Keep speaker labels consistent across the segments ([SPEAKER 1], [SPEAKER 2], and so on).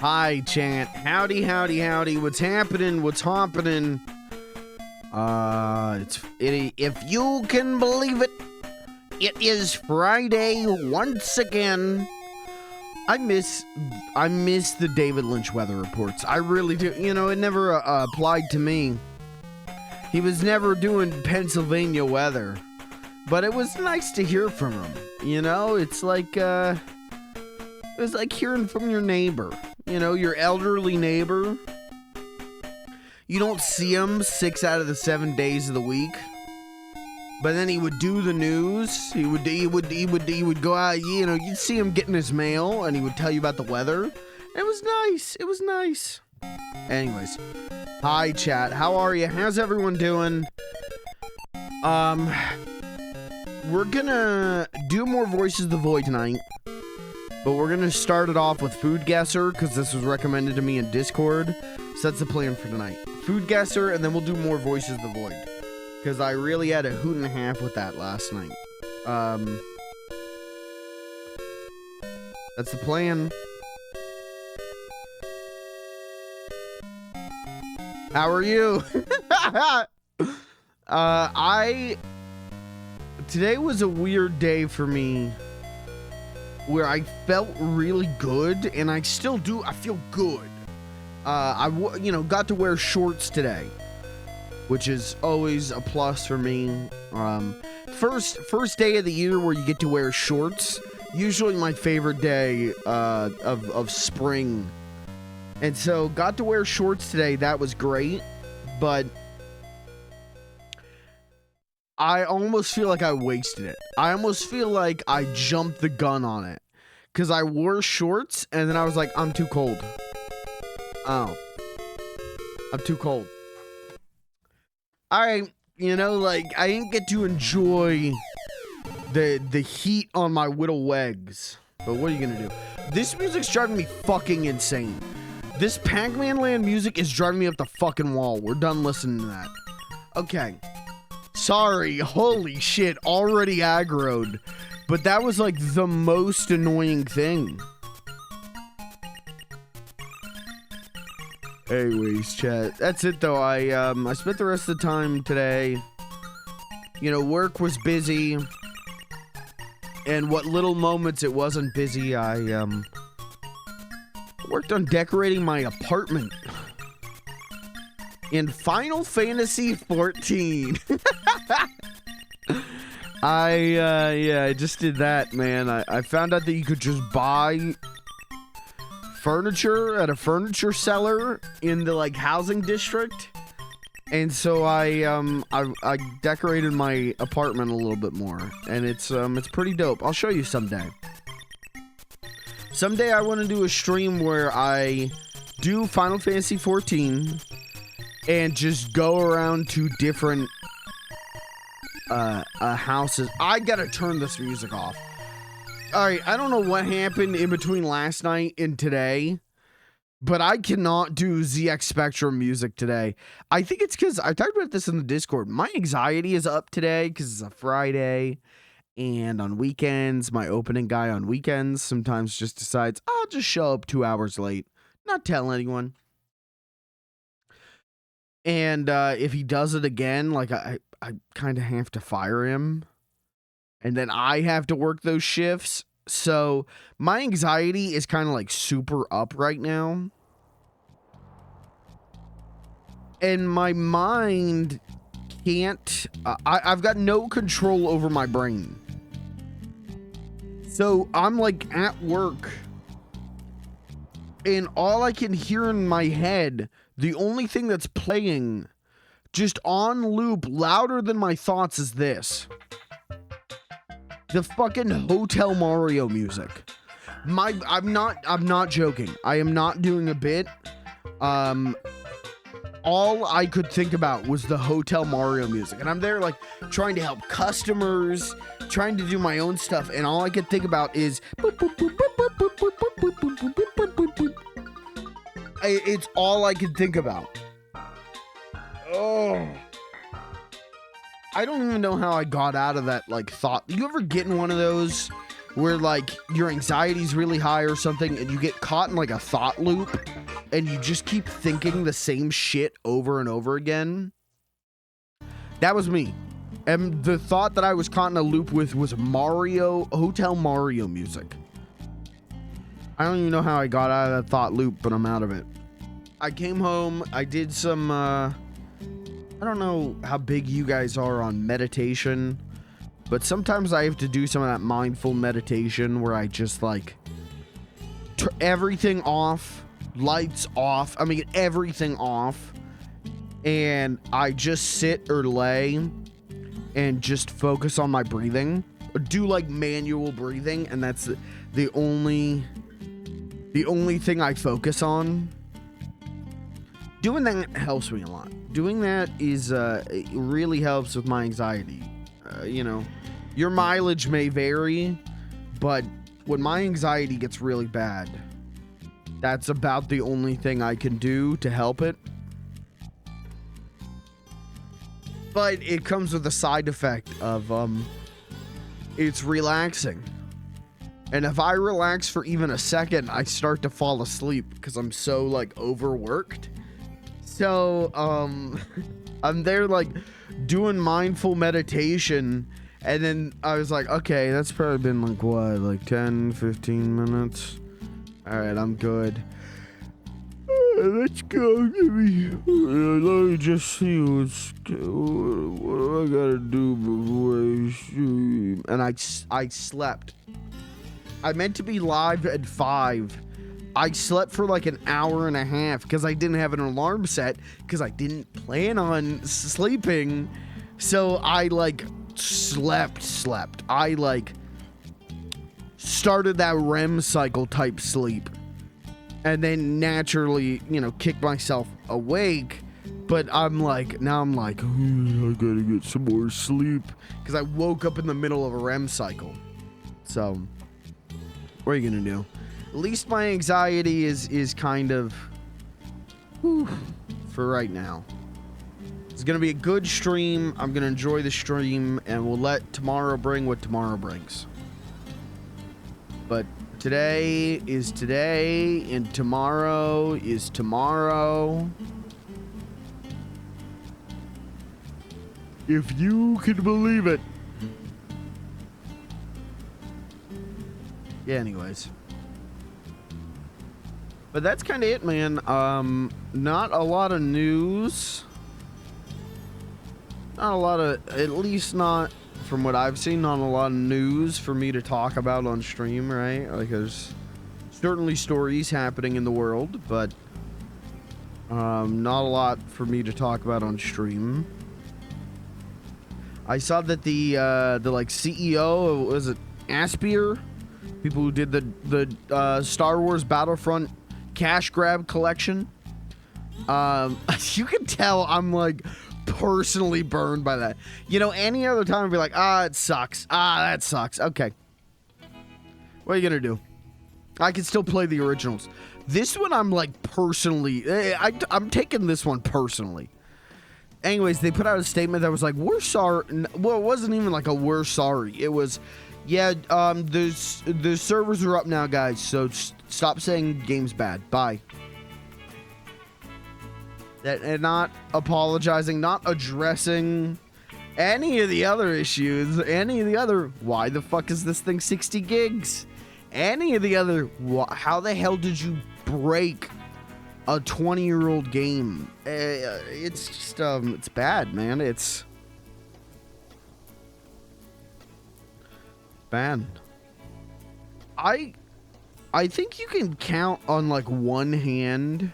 [SPEAKER 1] Hi, chant. Howdy, howdy, howdy. What's happening? What's happening? If you can believe it, it is Friday once again. I miss the David Lynch weather reports. I really do. You know, it never applied to me. He was never doing Pennsylvania weather, but it was nice to hear from him. You know, it's like hearing from your neighbor. You know, your elderly neighbor. You don't see him 6 out of the 7 days of the week. But then he would do the news. He would go out, you know, you'd see him getting his mail and he would tell you about the weather. It was nice. It was nice. Anyways. Hi, chat. How are you? How's everyone doing? We're gonna do more Voices of the Void tonight. But we're going to start it off with Food Guesser, because this was recommended to me in Discord. So that's the plan for tonight. Food Guesser, and then we'll do more Voices of the Void. Because I really had a hoot and a half with that last night. That's the plan. How are you? Today was a weird day for me, where I felt really good, and I still do. I feel good. You know, got to wear shorts today, which is always a plus for me. First day of the year where you get to wear shorts. Usually my favorite day of spring, and so got to wear shorts today. That was great, but I almost feel like I wasted it. I almost feel like I jumped the gun on it. Because I wore shorts, and then I was like, I'm too cold. Oh. I'm too cold. Alright, you know, like, I didn't get to enjoy the heat on my little legs. But what are you gonna do? This music's driving me fucking insane. This Pac-Man Land music is driving me up the fucking wall. We're done listening to that. Okay. Sorry, holy shit, already aggroed. But that was like the most annoying thing. Anyways, chat. That's it though. I spent the rest of the time today. You know, work was busy. And what little moments it wasn't busy, I worked on decorating my apartment. In Final Fantasy 14. I just did that, man. I found out that you could just buy furniture at a furniture seller in the, like, housing district. And so I decorated my apartment a little bit more. And it's pretty dope. I'll show you someday. Someday I want to do a stream where I do Final Fantasy 14 and just go around to different houses. I gotta turn this music off. Alright, I don't know what happened in between last night and today, but I cannot do ZX Spectrum music today. I think it's because I talked about this in the Discord. My anxiety is up today because it's a Friday, and on weekends, my opening guy on weekends sometimes just decides, I'll just show up 2 hours late, not tell anyone. And if he does it again, like, I kind of have to fire him. And then I have to work those shifts. So my anxiety is kind of like super up right now. And my mind can't... I've got no control over my brain. So I'm like at work. And all I can hear in my head... The only thing that's playing just on loop louder than my thoughts is this. The fucking Hotel Mario music. I'm not joking. I am not doing a bit. All I could think about was the Hotel Mario music. And I'm there like trying to help customers, trying to do my own stuff, and all I could think about is it's all I can think about. Oh. I don't even know how I got out of that, like, thought. You ever get in one of those where like your anxiety's really high or something and you get caught in like a thought loop and you just keep thinking the same shit over and over again. That was me. And the thought that I was caught in a loop with was Hotel Mario music. I don't even know how I got out of that thought loop, but I'm out of it. I came home, I did some, I don't know how big you guys are on meditation, but sometimes I have to do some of that mindful meditation where I just like everything off, lights off, I mean everything off, and I just sit or lay and just focus on my breathing, or do like manual breathing, and that's the only thing I focus on. Doing that helps me a lot. Doing that is it really helps with my anxiety. You know, your mileage may vary, but when my anxiety gets really bad, that's about the only thing I can do to help it. But it comes with a side effect of it's relaxing. And if I relax for even a second, I start to fall asleep because I'm so like overworked. So I'm there like doing mindful meditation, and then I was like, okay, that's probably been like what, like 10-15 minutes. All right, I'm good. Let's go. Let me just see what do I gotta do before I stream. And I slept. I meant to be live at 5. I slept for like an hour and a half because I didn't have an alarm set because I didn't plan on sleeping. So I like slept. I like started that REM cycle type sleep. And then naturally, you know, kick myself awake. But I'm like, now I'm like, I gotta get some more sleep. Because I woke up in the middle of a REM cycle. So, what are you gonna do? At least my anxiety is kind of, for right now. It's gonna be a good stream. I'm gonna enjoy the stream. And we'll let tomorrow bring what tomorrow brings. But today is today, and tomorrow is tomorrow. If you can believe it. Yeah, anyways. But that's kind of it, man. Not a lot of news. Not a lot of, at least not from what I've seen, not a lot of news for me to talk about on stream, right? Like, there's certainly stories happening in the world, but not a lot for me to talk about on stream. I saw that the like CEO, was it Aspier? People who did the Star Wars Battlefront cash grab collection. You can tell I'm like personally burned by that. You know, any other time I'd be like, it sucks. That sucks. Okay. What are you gonna do? I can still play the originals. This one I'm like personally, I'm taking this one personally. Anyways, they put out a statement that was like, we're sorry. Well, it wasn't even like a we're sorry. It was, yeah, the servers are up now, guys. So stop saying game's bad. Bye. And not apologizing, not addressing any of the other issues, any of the other, why the fuck is this thing 60 gigs? Any of the other, how the hell did you break a 20-year-old game? It's just, it's bad, man. It's bad. I think you can count on like one hand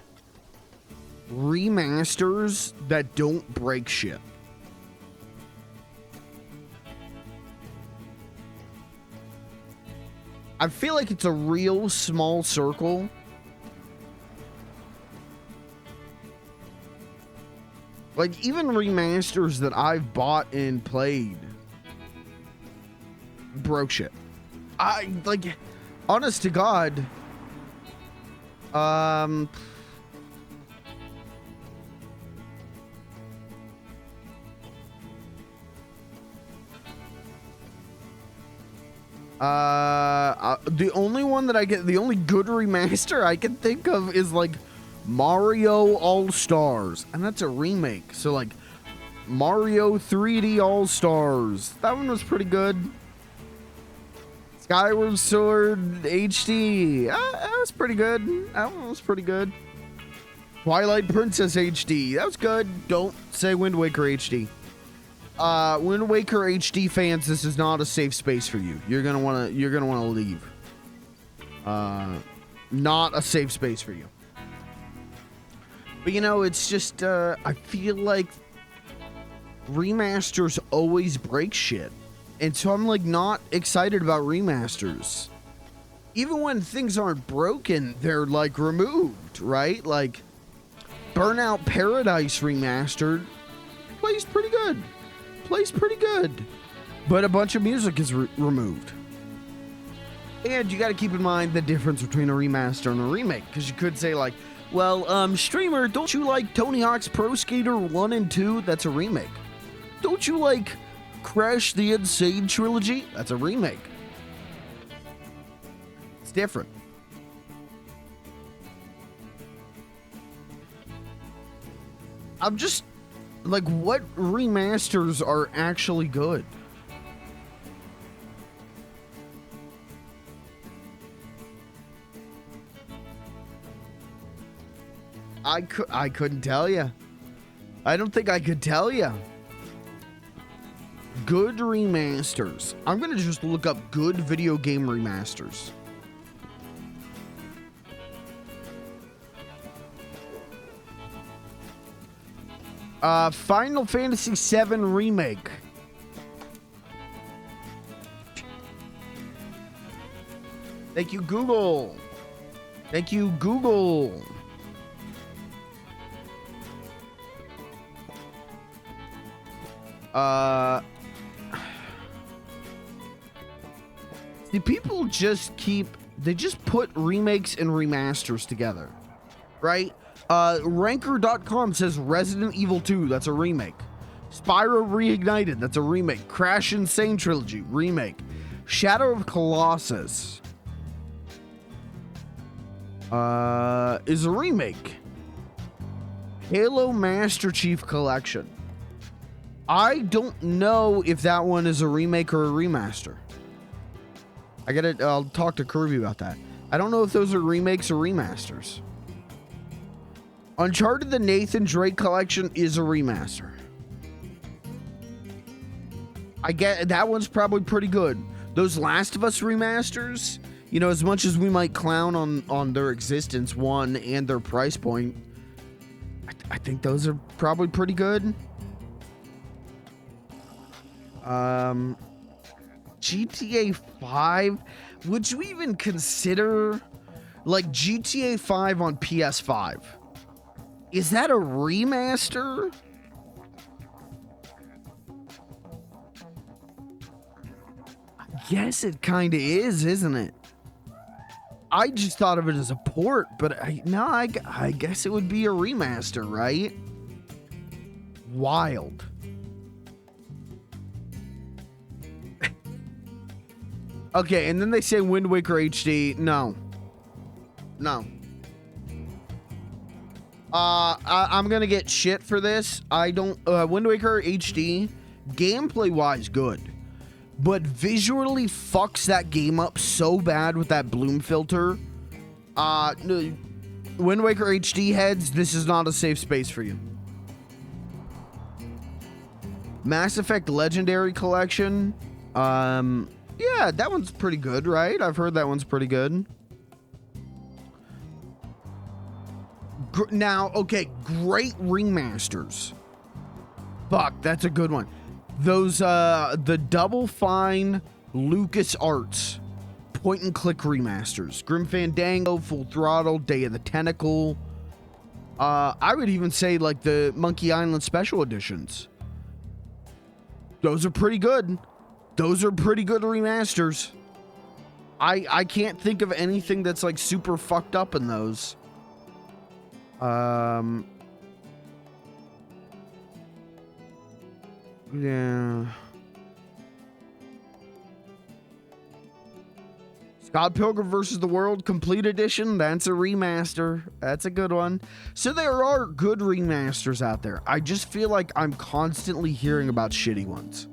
[SPEAKER 1] remasters that don't break shit. I feel like it's a real small circle. Like, even remasters that I've bought and played broke shit. I, like, honest to God, The only one that I get, the only good remaster I can think of is like Mario All Stars, and that's a remake. So like Mario 3D All Stars, that one was pretty good. Skyward Sword HD, that was pretty good. That one was pretty good. Twilight Princess HD, that was good. Don't say Wind Waker HD. Wind Waker HD fans, this is not a safe space for you. You're gonna wanna leave. Not a safe space for you. But you know, it's just I feel like remasters always break shit, and so I'm like not excited about remasters. Even when things aren't broken, they're like removed, right? Like Burnout Paradise remastered plays pretty good. Plays pretty good, but a bunch of music is removed. And you got to keep in mind the difference between a remaster and a remake, because you could say like, well, streamer, don't you like Tony Hawk's Pro Skater 1 and 2? That's a remake. Don't you like Crash the Insane Trilogy? That's a remake. It's different. I'm just like, what remasters are actually good? I couldn't tell you. I don't think I could tell you. Good remasters. I'm gonna just look up good video game remasters. Final Fantasy VII Remake. Thank you, Google. Thank you, Google. See, people just they just put remakes and remasters together, right? Ranker.com says Resident Evil 2, that's a remake. Spyro Reignited, that's a remake. Crash Insane Trilogy, remake. Shadow of Colossus is a remake. Halo Master Chief Collection. I don't know if that one is a remake or a remaster. I'll talk to Kirby about that. I don't know if those are remakes or remasters. Uncharted the Nathan Drake Collection is a remaster. I get that one's probably pretty good. Those Last of Us remasters, you know, as much as we might clown on their existence, one, and their price point, I think those are probably pretty good. GTA 5, would you even consider like GTA 5 on PS5? Is that a remaster? I guess it kind of is, isn't it? I just thought of it as a port, but I guess it would be a remaster, right? Wild. Okay, and then they say Wind Waker HD. No. I'm gonna get shit for this. I don't. Wind Waker HD, gameplay wise, good, but visually fucks that game up so bad with that bloom filter. Wind Waker HD heads, this is not a safe space for you. Mass Effect Legendary Collection. Yeah, that one's pretty good, right? I've heard that one's pretty good. Now, okay, great remasters. Fuck, that's a good one. Those, the Double Fine LucasArts point and click remasters. Grim Fandango, Full Throttle, Day of the Tentacle. I would even say like the Monkey Island Special Editions. Those are pretty good. Those are pretty good remasters. I can't think of anything that's like super fucked up in those. Yeah. Scott Pilgrim vs. the World Complete Edition, that's a remaster. That's a good one. So there are good remasters out there. I just feel like I'm constantly hearing about shitty ones.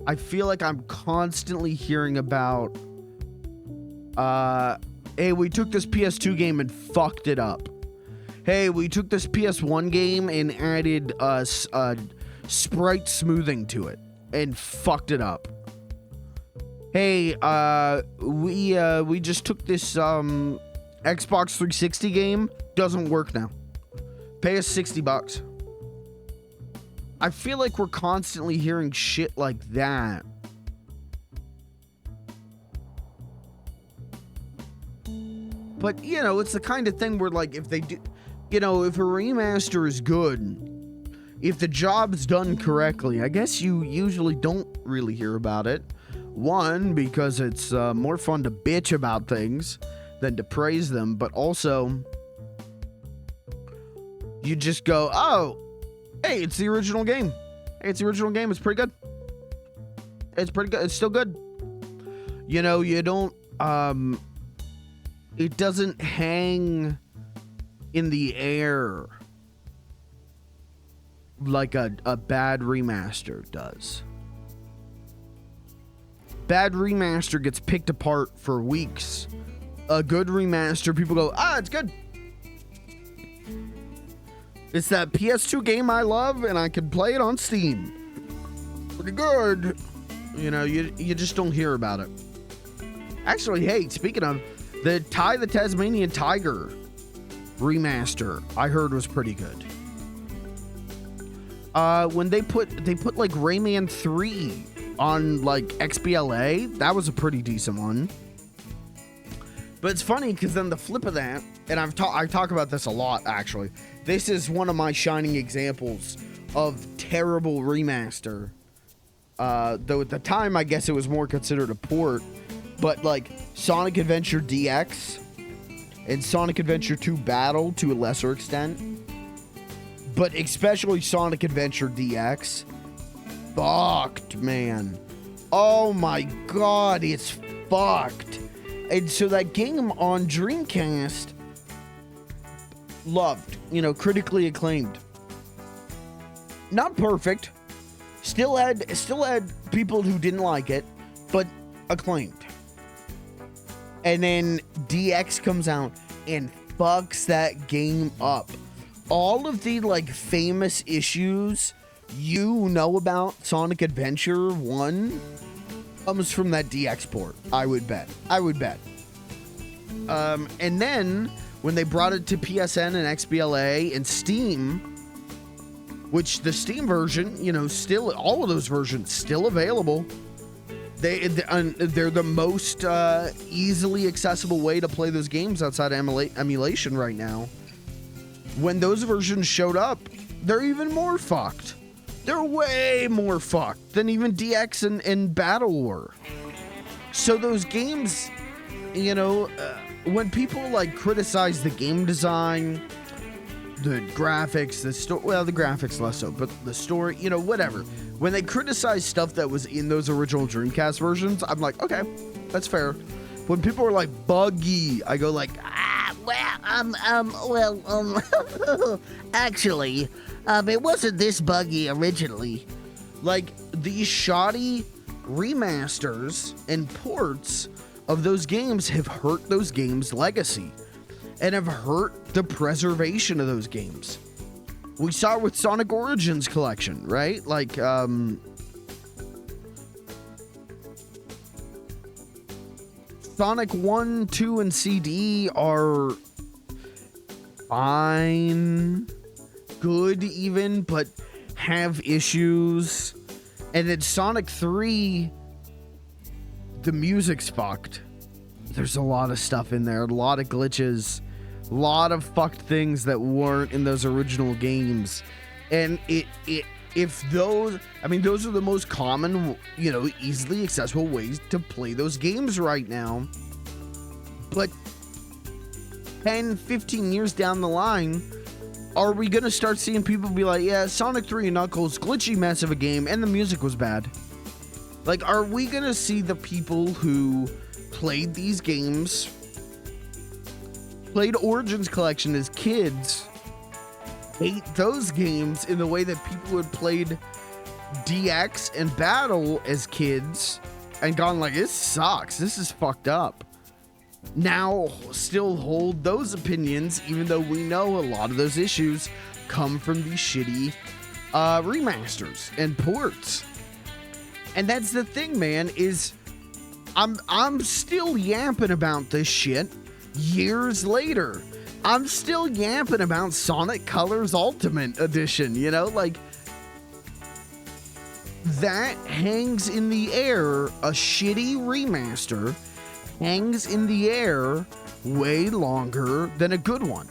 [SPEAKER 1] I feel like I'm constantly hearing about, hey, we took this PS2 game and fucked it up. Hey, we took this PS1 game and added sprite smoothing to it and fucked it up. Hey, we just took this Xbox 360 game, doesn't work now. Pay us $60. I feel like we're constantly hearing shit like that. But, you know, it's the kind of thing where, like, if they do, you know, if a remaster is good, if the job's done correctly, I guess you usually don't really hear about it. One, because it's more fun to bitch about things than to praise them, but also you just go, oh, hey, it's the original game. Hey, it's the original game. It's pretty good. It's pretty good. It's still good. You know, you don't, it doesn't hang in the air like a bad remaster does. Bad remaster gets picked apart for weeks. A good remaster, people go, it's good. It's that PS2 game I love, and I can play it on Steam. Pretty good. You know, you just don't hear about it. Actually, hey, speaking of, the the Tasmanian Tiger remaster, I heard was pretty good. When they put like Rayman 3 on like XBLA, that was a pretty decent one. But it's funny because then the flip of that, and I talk about this a lot actually. This is one of my shining examples of terrible remaster. Though at the time I guess it was more considered a port, but like Sonic Adventure DX and Sonic Adventure 2 Battle to a lesser extent, but especially Sonic Adventure DX. Fucked, man. Oh my god, it's fucked. And so that game on Dreamcast, loved, you know, critically acclaimed. Not perfect. Still had people who didn't like it, but acclaimed. And then DX comes out and fucks that game up. All of the like famous issues you know about Sonic Adventure 1 comes from that DX port. I would bet. And then when they brought it to PSN and XBLA and Steam, which the Steam version, you know, still all of those versions still available. They're the most easily accessible way to play those games outside of emulation right now. When those versions showed up, they're even more fucked. They're way more fucked than even DX and Battle were. So those games, you know, when people like criticize the game design, the graphics, the story, well, the graphics less so, but the story, you know, whatever. When they criticize stuff that was in those original Dreamcast versions, I'm like, okay, that's fair. When people are like buggy, I go like, actually, it wasn't this buggy originally. Like, these shoddy remasters and ports of those games have hurt those games' legacy and have hurt the preservation of those games. We saw it with Sonic Origins Collection, right? Like, Sonic 1, 2, and CD are fine, good even, but have issues. And then Sonic 3, the music's fucked. There's a lot of stuff in there, a lot of glitches, a lot of fucked things that weren't in those original games. And if those, I mean, those are the most common, you know, easily accessible ways to play those games right now. But 10, 15 years down the line, are we going to start seeing people be like, yeah, Sonic 3 and Knuckles, glitchy mess of a game, and the music was bad? Like, are we going to see the people who played these games, played Origins Collection as kids, hate those games in the way that people had played DX and Battle as kids and gone like, this sucks, this is fucked up. Now still hold those opinions, even though we know a lot of those issues come from these shitty remasters and ports. And that's the thing, man, is I'm still yapping about this shit years later. I'm still yapping about Sonic Colors Ultimate Edition, you know, like that hangs in the air. A shitty remaster hangs in the air way longer than a good one.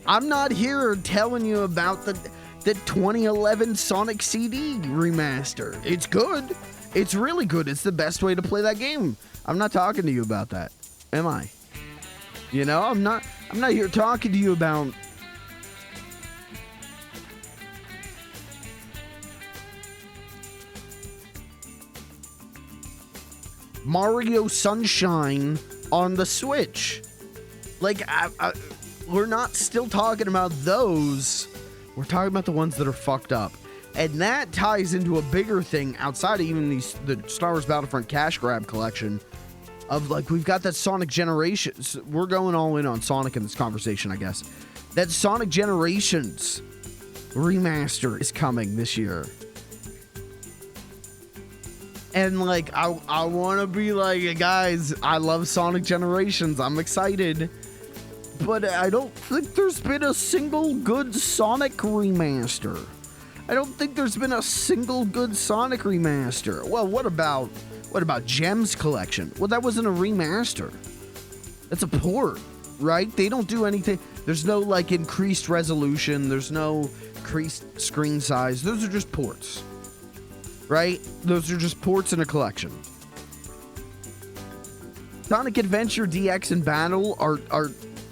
[SPEAKER 1] I'm not here telling you about the 2011 Sonic CD remaster. It's good. It's really good. It's the best way to play that game. I'm not talking to you about that, am I? You know, I'm not here talking to you about Mario Sunshine on the Switch. Like, we're not still talking about those. We're talking about the ones that are fucked up. And that ties into a bigger thing outside of even the Star Wars Battlefront cash grab collection of, like, we've got that Sonic Generations. We're going all in on Sonic in this conversation, I guess. That Sonic Generations remaster is coming this year. And, like, I want to be like, guys, I love Sonic Generations. I'm excited. But I don't think there's been a single good Sonic remaster. I don't think there's been a single good Sonic remaster. Well, what about Gems Collection? Well, that wasn't a remaster. That's a port, right? They don't do anything. There's no, like, increased resolution. There's no increased screen size. Those are just ports. Right? Those are just ports in a collection. Sonic Adventure DX and Battle are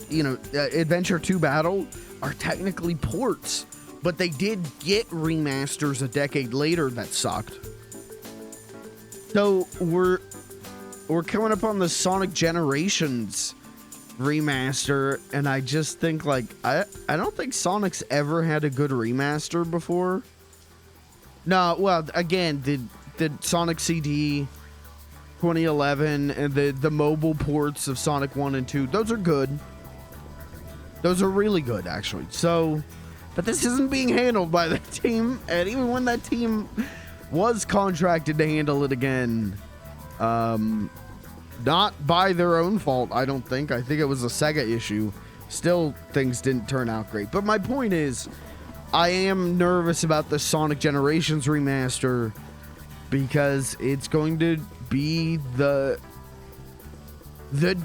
[SPEAKER 1] you know, Adventure 2 Battle are technically ports, but they did get remasters a decade later that sucked. So we're coming up on the Sonic Generations remaster, and I just think, like, I don't think Sonic's ever had a good remaster before. No, well, again, the Sonic CD 2011 and the mobile ports of Sonic 1 and 2, those are good. Those are really good, actually. So, but this isn't being handled by the team, and even when that team was contracted to handle it again, not by their own fault, I don't think. I think it was a Sega issue. Still, things didn't turn out great. But my point is, I am nervous about the Sonic Generations remaster because it's going to be the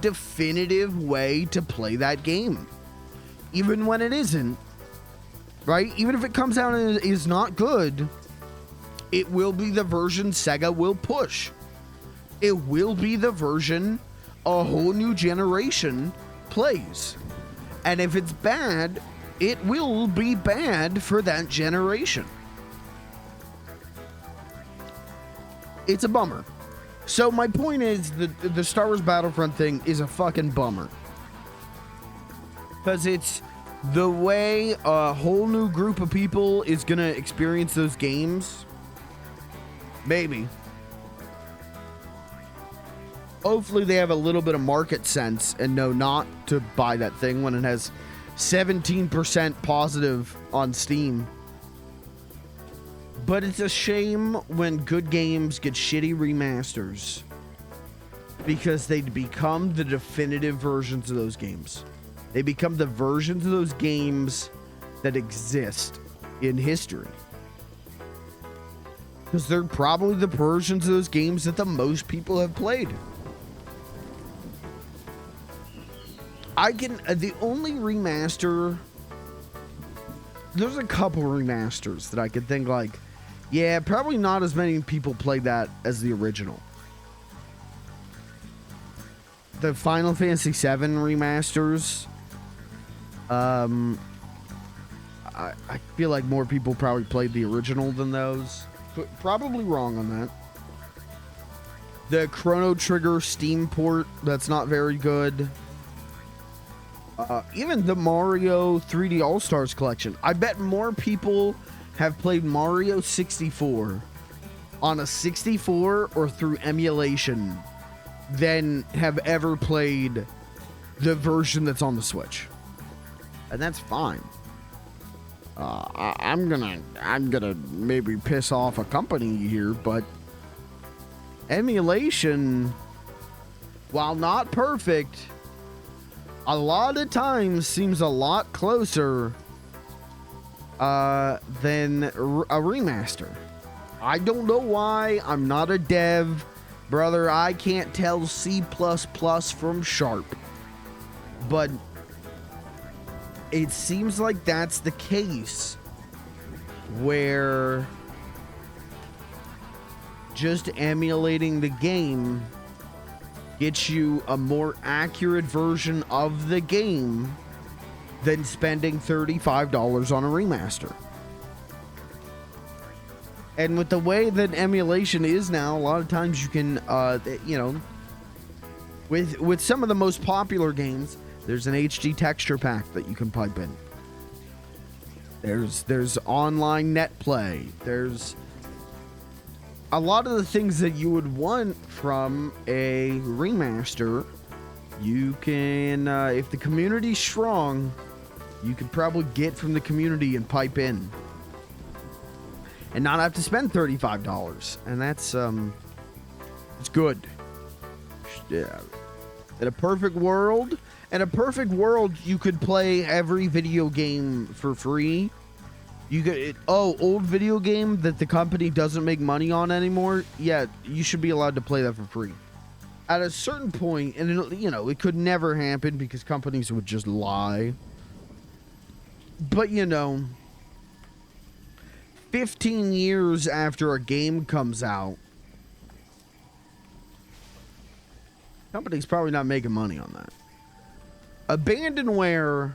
[SPEAKER 1] definitive way to play that game. Even when it isn't, right? Even if it comes out and is not good, it will be the version Sega will push. It will be the version a whole new generation plays. And if it's bad, it will be bad for that generation. It's a bummer. So my point is that the Star Wars Battlefront thing is a fucking bummer. Because it's the way a whole new group of people is going to experience those games. Maybe. Hopefully they have a little bit of market sense and know not to buy that thing when it has 17% positive on Steam. But it's a shame when good games get shitty remasters because they become the definitive versions of those games. They become the versions of those games that exist in history. Because they're probably the versions of those games that the most people have played. The only remaster, there's a couple remasters that I could think, like, yeah, probably not as many people played that as the original. The Final Fantasy VII remasters, I feel like more people probably played the original than those. Probably wrong on that. The Chrono Trigger Steam port, that's not very good. Even the Mario 3D All-Stars collection. I bet more people have played Mario 64 on a 64 or through emulation than have ever played the version that's on the Switch. And that's fine. I'm gonna maybe piss off a company here, but emulation, while not perfect, a lot of times seems a lot closer than a remaster. I don't know why. I'm not a dev. Brother, I can't tell C++ from Sharp. But it seems like that's the case, where just emulating the game gets you a more accurate version of the game than spending $35 on a remaster. And with the way that emulation is now, a lot of times you can, you know, with some of the most popular games, there's an HD texture pack that you can pipe in. There's online net play. There's a lot of the things that you would want from a remaster. You can, if the community's strong, you could probably get from the community and pipe in, and not have to spend $35. And that's it's good. Yeah. In a perfect world, you could play every video game for free. You could, old video game that the company doesn't make money on anymore. Yeah, you should be allowed to play that for free. At a certain point, and it could never happen because companies would just lie. But 15 years after a game comes out, company's probably not making money on that. Abandonware,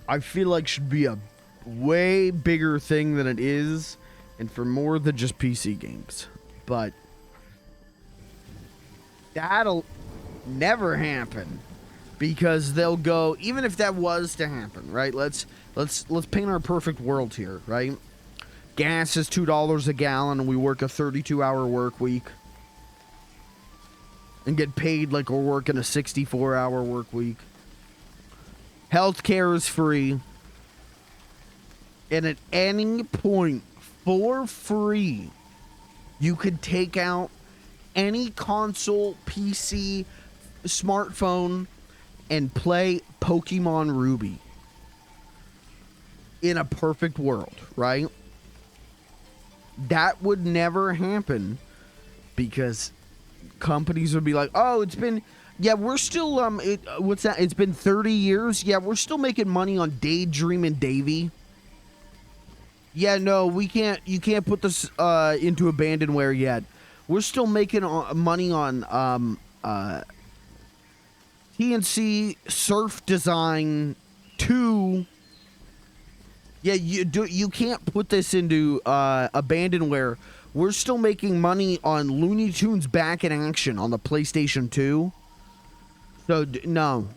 [SPEAKER 1] I feel like, should be a way bigger thing than it is, and for more than just PC games. But that'll never happen, because they'll go, even if that was to happen, right? Let's paint our perfect world here, right? Gas is $2 a gallon and we work a 32-hour work week and get paid like we're working a 64-hour work week. Healthcare is free. And at any point, for free, you could take out any console, PC, smartphone, and play Pokemon Ruby. In a perfect world, right? That would never happen because companies would be like, oh, it's been... Yeah, we're still, what's that? It's been 30 years? Yeah, we're still making money on Daydream and Davy. Yeah, no, we can't, you can't put this, into Abandonware yet. We're still making money on, TNC Surf Design 2. Yeah, you can't put this into, Abandonware. We're still making money on Looney Tunes Back in Action on the PlayStation 2. So, no.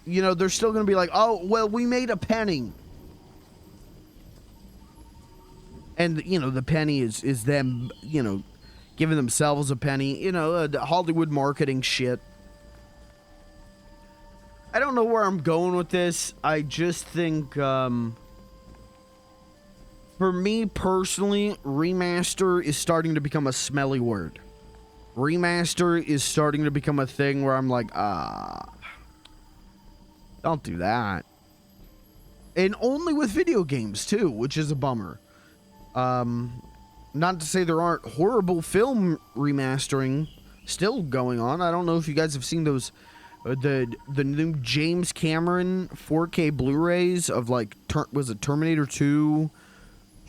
[SPEAKER 1] They're still going to be like, oh, well, we made a penny. And, the penny is them, giving themselves a penny. Hollywood marketing shit. I don't know where I'm going with this. I just think, for me personally, remaster is starting to become a smelly word. Remaster is starting to become a thing where I'm like, don't do that. And only with video games, too, which is a bummer. Not to say there aren't horrible film remastering still going on. I don't know if you guys have seen those, the new James Cameron 4K Blu-rays of, like, was it Terminator 2,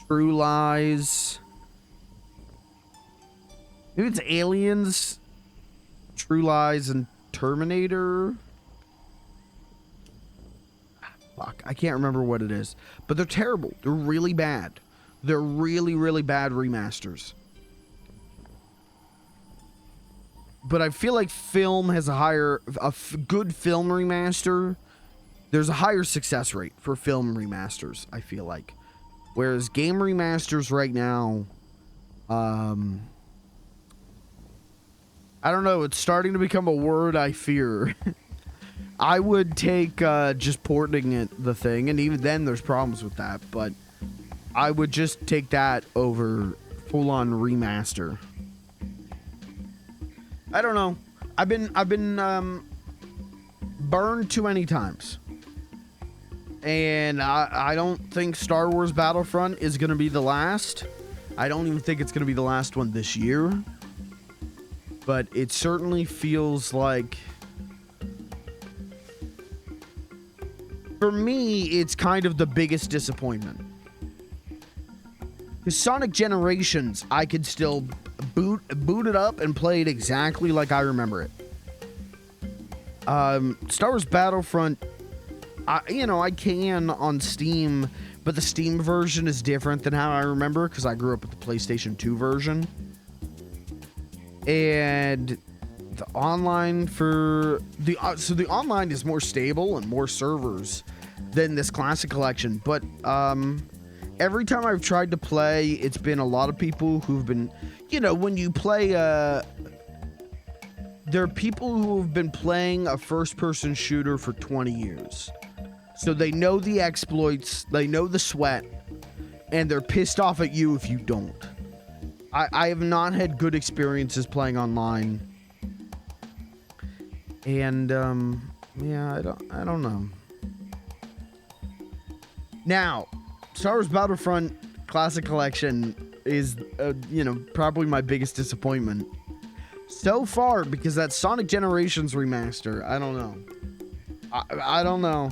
[SPEAKER 1] True Lies... Maybe it's Aliens, True Lies, and Terminator. Fuck, I can't remember what it is. But they're terrible. They're really bad. They're really, really bad remasters. but I feel like film has a good film remaster. There's a higher success rate for film remasters, I feel like. Whereas game remasters right now, I don't know, it's starting to become a word I fear. I would take just porting the thing, and even then there's problems with that, but I would just take that over full-on remaster. I don't know. I've been burned too many times. And I don't think Star Wars Battlefront is going to be the last. I don't even think it's going to be the last one this year. But it certainly feels like, for me, it's kind of the biggest disappointment. Because Sonic Generations, I could still boot it up and play it exactly like I remember it. Star Wars Battlefront, I can on Steam, but the Steam version is different than how I remember because I grew up with the PlayStation 2 version. And the online so the online is more stable and more servers than this Classic Collection. But every time I've tried to play, it's been a lot of people who've been, when you play, there are people who have been playing a first-person shooter for 20 years. So they know the exploits, they know the sweat, and they're pissed off at you if you don't. I have not had good experiences playing online. And, yeah, I don't know. Now, Star Wars Battlefront Classic Collection is, probably my biggest disappointment so far, because that Sonic Generations remaster, I don't know. I don't know.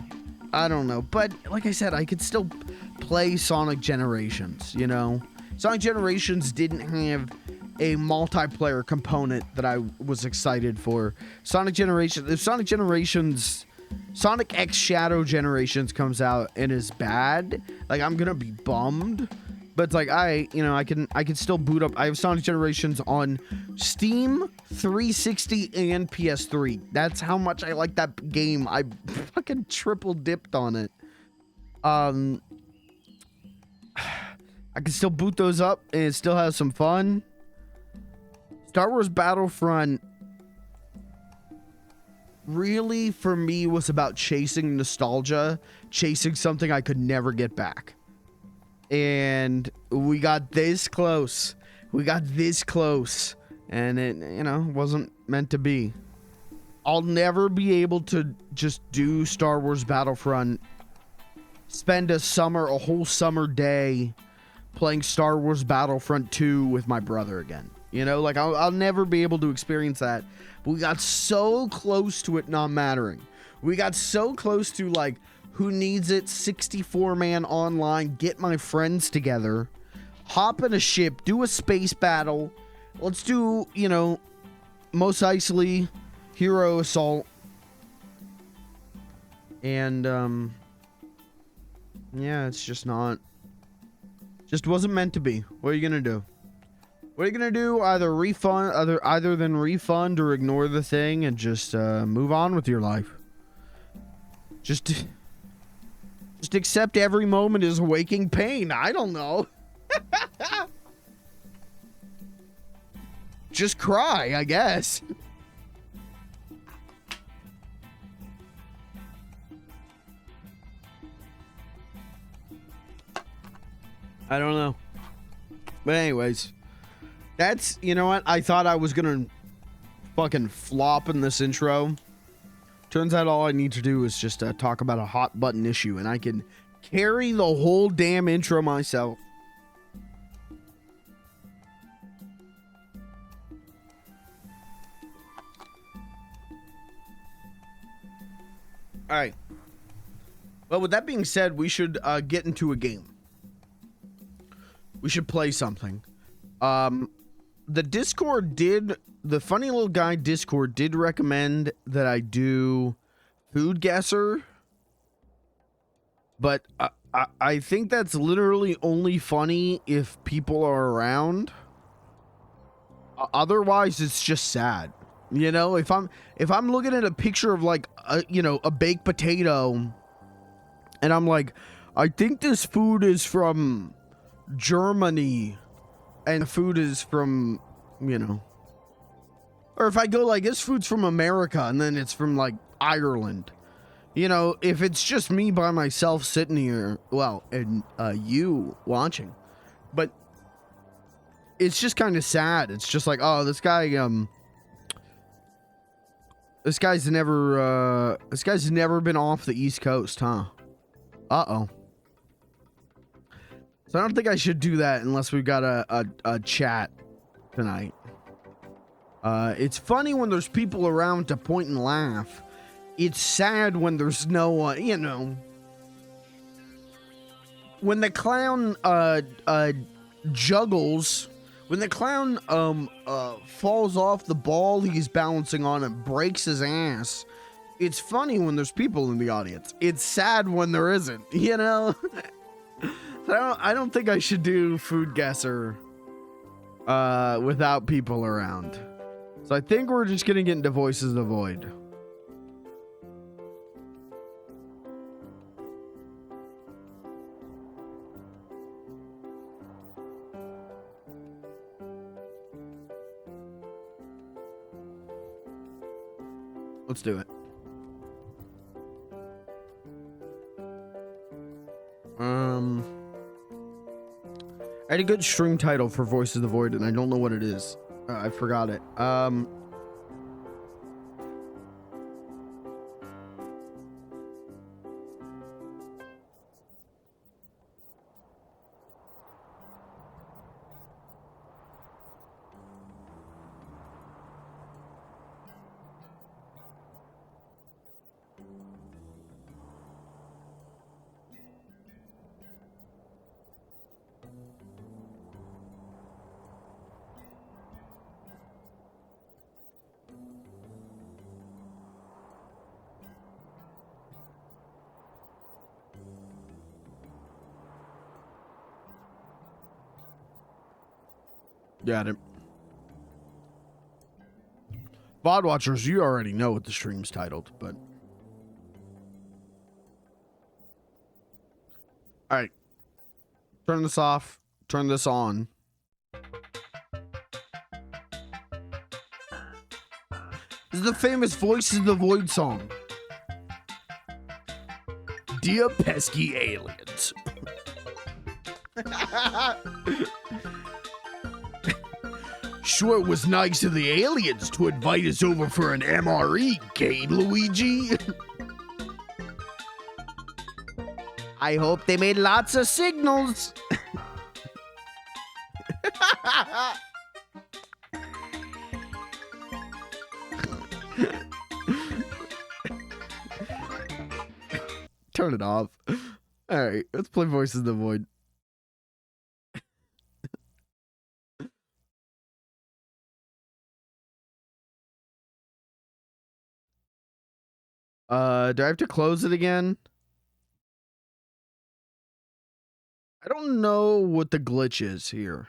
[SPEAKER 1] I don't know. But, like I said, I could still play Sonic Generations, Sonic Generations didn't have a multiplayer component that I was excited for. Sonic X Shadow Generations comes out and is bad, like, I'm gonna be bummed. But it's like, I can still boot up. I have Sonic Generations on Steam, 360, and PS3. That's how much I like that game. I fucking triple dipped on it. I can still boot those up and it still has some fun. Star Wars Battlefront really, for me, was about chasing nostalgia, chasing something I could never get back. And we got this close. And it, wasn't meant to be. I'll never be able to just do Star Wars Battlefront, spend a whole summer day playing Star Wars Battlefront 2 with my brother again. I'll never be able to experience that. But we got so close to it not mattering. We got so close to, like, who needs it, 64-man online, get my friends together, hop in a ship, do a space battle. Let's do, Mos Eisley, Hero Assault. And, yeah, it's just wasn't meant to be. What are you gonna do? What are you gonna do? Either refund or ignore the thing and just move on with your life. Just accept every moment is waking pain. I don't know. Just cry, I guess. I don't know. But anyways, that's, you know what? I thought I was gonna fucking flop in this intro. Turns out all I need to do is just talk about a hot button issue, and I can carry the whole damn intro myself. Alright. Well, with that being said, we should get into a game. We should play something. The funny little guy Discord did recommend that I do Food Guesser. But I think that's literally only funny if people are around. Otherwise, it's just sad. You know, if I'm looking at a picture of like a baked potato, and I'm like, I think this food is from Germany, and the food is from, or if I go like, this food's from America, and then it's from like Ireland. If it's just me by myself sitting here, well, and you watching, but it's just kind of sad. It's just like, oh, this guy's never been off the East Coast, huh? Uh-oh. So I don't think I should do that unless we've got a chat tonight. It's funny when there's people around to point and laugh. It's sad when there's no one, when the clown juggles, when the clown falls off the ball he's balancing on and breaks his ass. It's funny when there's people in the audience. It's sad when there isn't, So I don't think I should do Food Guesser without people around. So I think we're just gonna get into Voices of the Void. Let's do it. I had a good stream title for Voices of the Void, and I don't know what it is. I forgot it. Got it. VOD watchers, you already know what the stream's titled, but... Alright. Turn this off. Turn this on. This is the famous Voices of the Void song. Dear pesky aliens. Sure, it was nice of the aliens to invite us over for an MRE, Kane Luigi. I hope they made lots of signals. Turn it off. All right, let's play Voices of the Void. Do I have to close it again? I don't know what the glitch is here.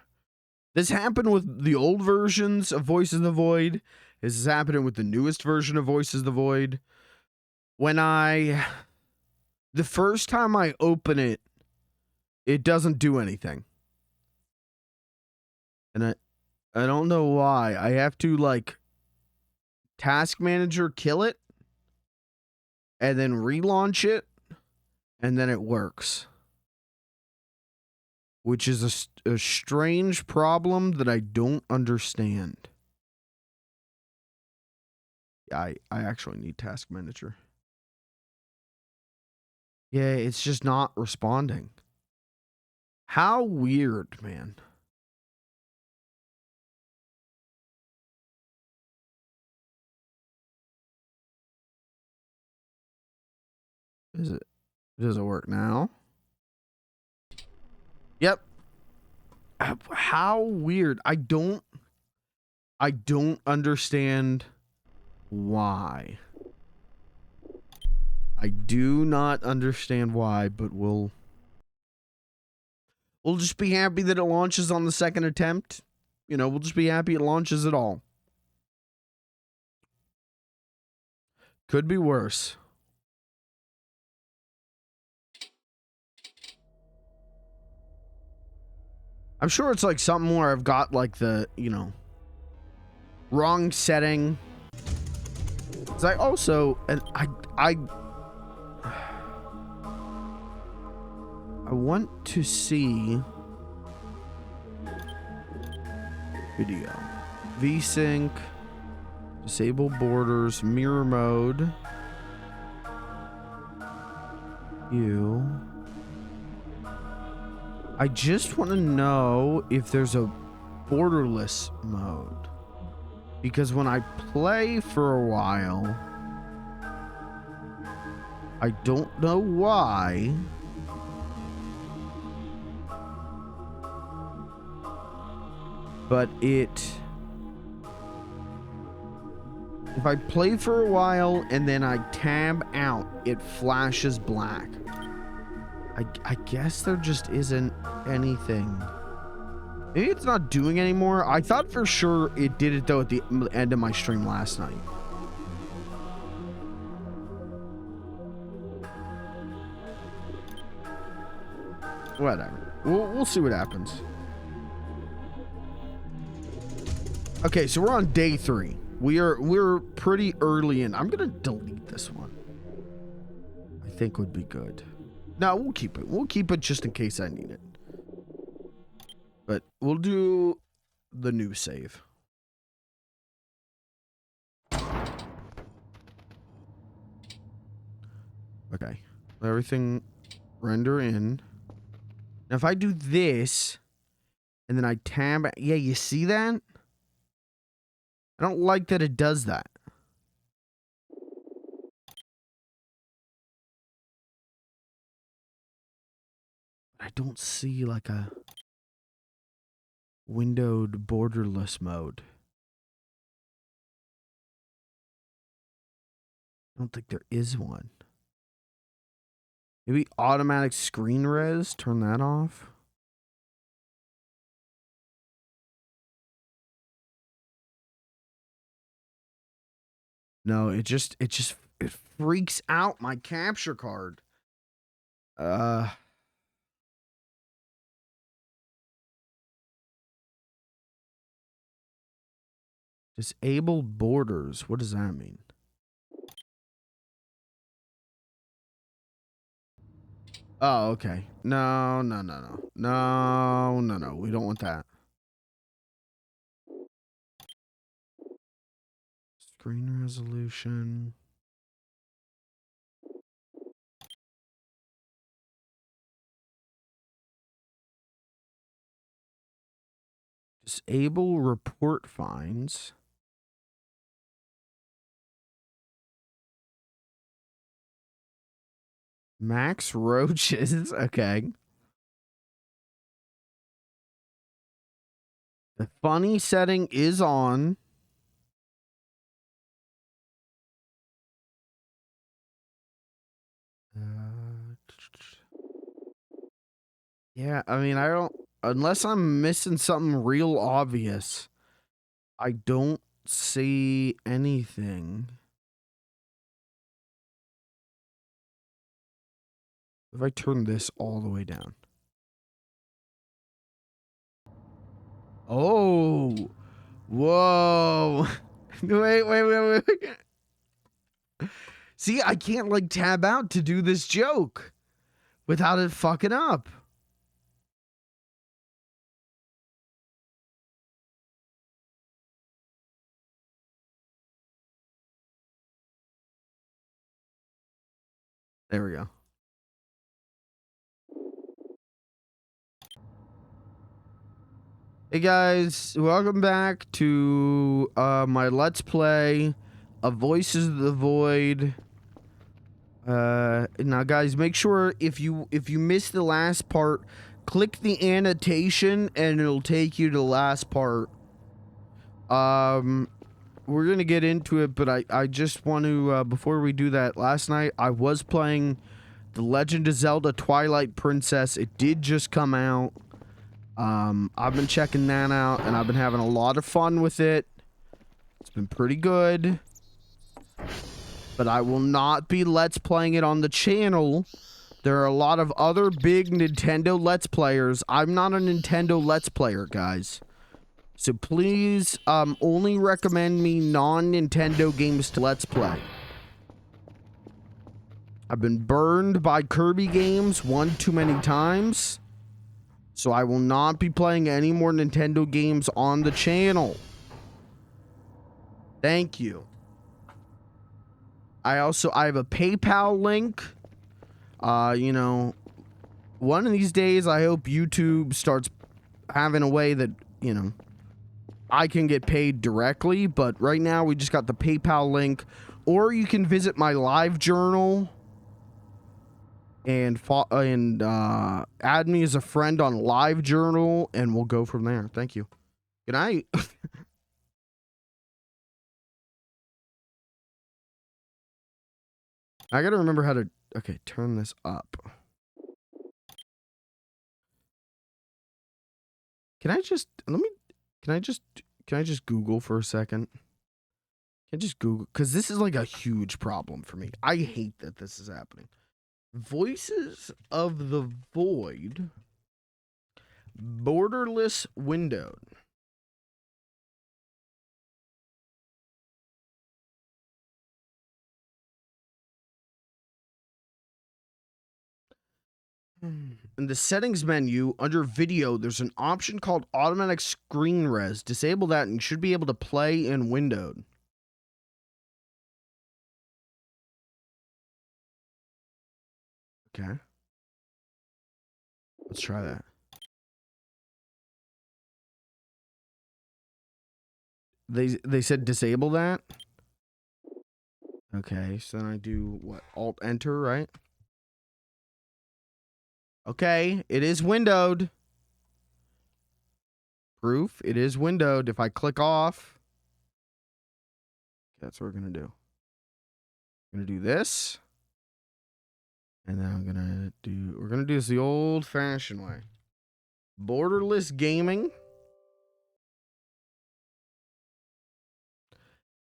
[SPEAKER 1] This happened with the old versions of Voices of the Void. This is happening with the newest version of Voices of the Void. The first time I open it, it doesn't do anything. And I don't know why. I have to like task manager kill it and then relaunch it and then it works. Which is a strange problem that I don't understand. I actually need task manager. Yeah, it's just not responding. How weird, man. Does it work now? Yep. How weird. I don't understand why. I do not understand why, but we'll just be happy that it launches on the second attempt. We'll just be happy it launches at all. Could be worse. I'm sure it's like something where I've got like the, you know, wrong setting. Cause I also, and I want to see video, VSync, disable borders, mirror mode, I just want to know if there's a borderless mode, because when I play for a while, I don't know why, but if I play for a while and then I tab out, it flashes black. I guess there just isn't anything. Maybe it's not doing anymore. I thought for sure it did it though at the end of my stream last night. Whatever. We'll see what happens. Okay, so we're on day 3. We're pretty early in. I'm gonna delete this one. I think would be good. No, we'll keep it. We'll keep it just in case I need it. But we'll do the new save. Okay. Everything render in. Now if I do this and then I tab, yeah, you see that? I don't like that it does that. I don't see like a windowed borderless mode. I don't think there is one. Maybe automatic screen res, turn that off. No, it freaks out my capture card. Disabled borders. What does that mean? Oh, okay. No. We don't want that. Screen resolution. Disable report finds. Max roaches. Okay. The funny setting is on. Yeah, I mean, I don't, unless I'm missing something real obvious, I don't see anything. If I turn this all the way down. Oh, whoa. Wait. See, I can't like tab out to do this joke without it fucking up. There we go. Hey guys, welcome back to my Let's Play of Voices of the Void. Now guys, make sure if you missed the last part, click the annotation and it'll take you to the last part. We're gonna get into it, but I just want to before we do that, last night I was playing The Legend of Zelda Twilight Princess. It did just come out. I've been checking that out and I've been having a lot of fun with it. It's been pretty good. but I will not be Let's Playing it on the channel. There are a lot of other big Nintendo Let's Players. I'm not a Nintendo Let's Player, guys. So please, only recommend me non-Nintendo games to Let's Play. I've been burned by Kirby games one too many times. So I will not be playing any more Nintendo games on the channel. Thank you. I have a PayPal link. You know, one of these days I hope YouTube starts having a way that, you know, I can get paid directly, but right now we just got the PayPal link, or you can visit my live journal and add me as a friend on live journal, and we'll go from there. Thank you. Good night. I gotta remember how to, okay, turn this up. Can I just Google for a second? Can I just Google? Because this is like a huge problem for me. I hate that this is happening. Voices of the Void. Borderless windowed. In the settings menu, under video, there's an option called automatic screen res. Disable that and you should be able to play in windowed. Okay. Let's try that. They said disable that. Okay, so then I do what? Alt enter, right? Okay, it is windowed. Proof, it is windowed. If I click off, that's what we're gonna do. I'm gonna do this. And then we're gonna do this the old fashioned way. Borderless gaming.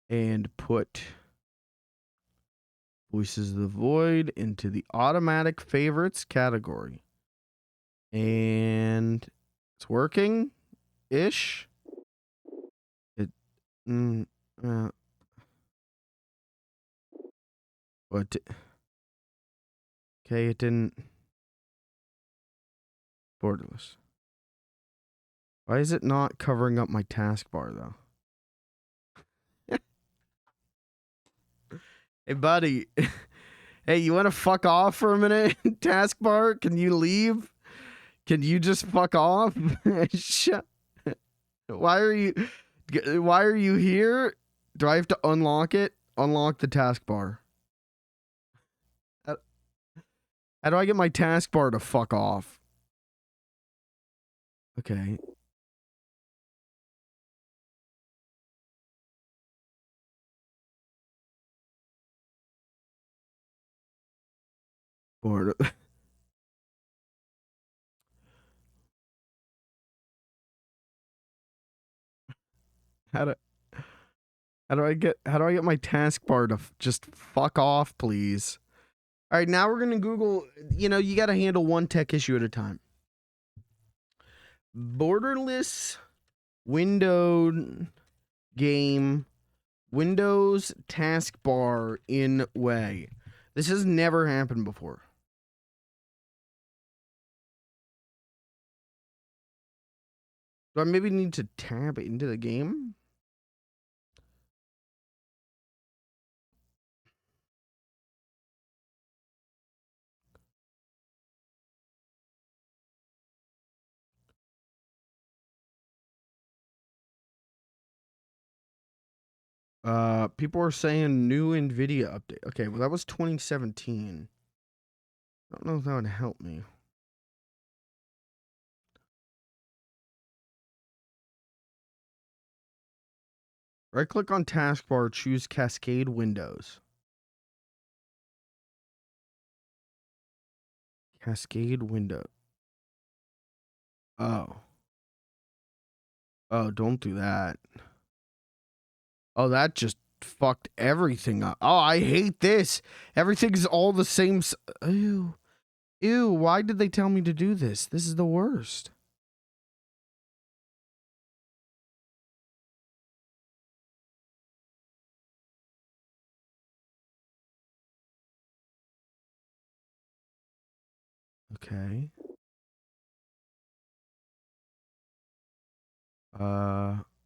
[SPEAKER 1] And put Voices of the Void into the automatic favorites category. And it's working ish. What? Okay, it didn't. Borderless. Why is it not covering up my taskbar though? Hey, buddy. Hey, you want to fuck off for a minute? Taskbar, can you leave? Can you just fuck off? Shut. Why are you here? Do I have to unlock it? Unlock the taskbar. How do I get my taskbar to fuck off? Okay. Board. How do I get my taskbar to just fuck off, please? All right, now we're gonna Google. You know, you got to handle one tech issue at a time. Borderless windowed game, Windows taskbar in way. This has never happened before. Do I maybe need to tab into the game? People are saying new NVIDIA update. Okay, well that was 2017. I don't know if that would help me. Right click on taskbar, choose Cascade Windows. Cascade window. Oh. Oh, don't do that. Oh, that just fucked everything up. Oh, I hate this. Everything's all the same. Ew. Ew, why did they tell me to do this? This is the worst. Okay.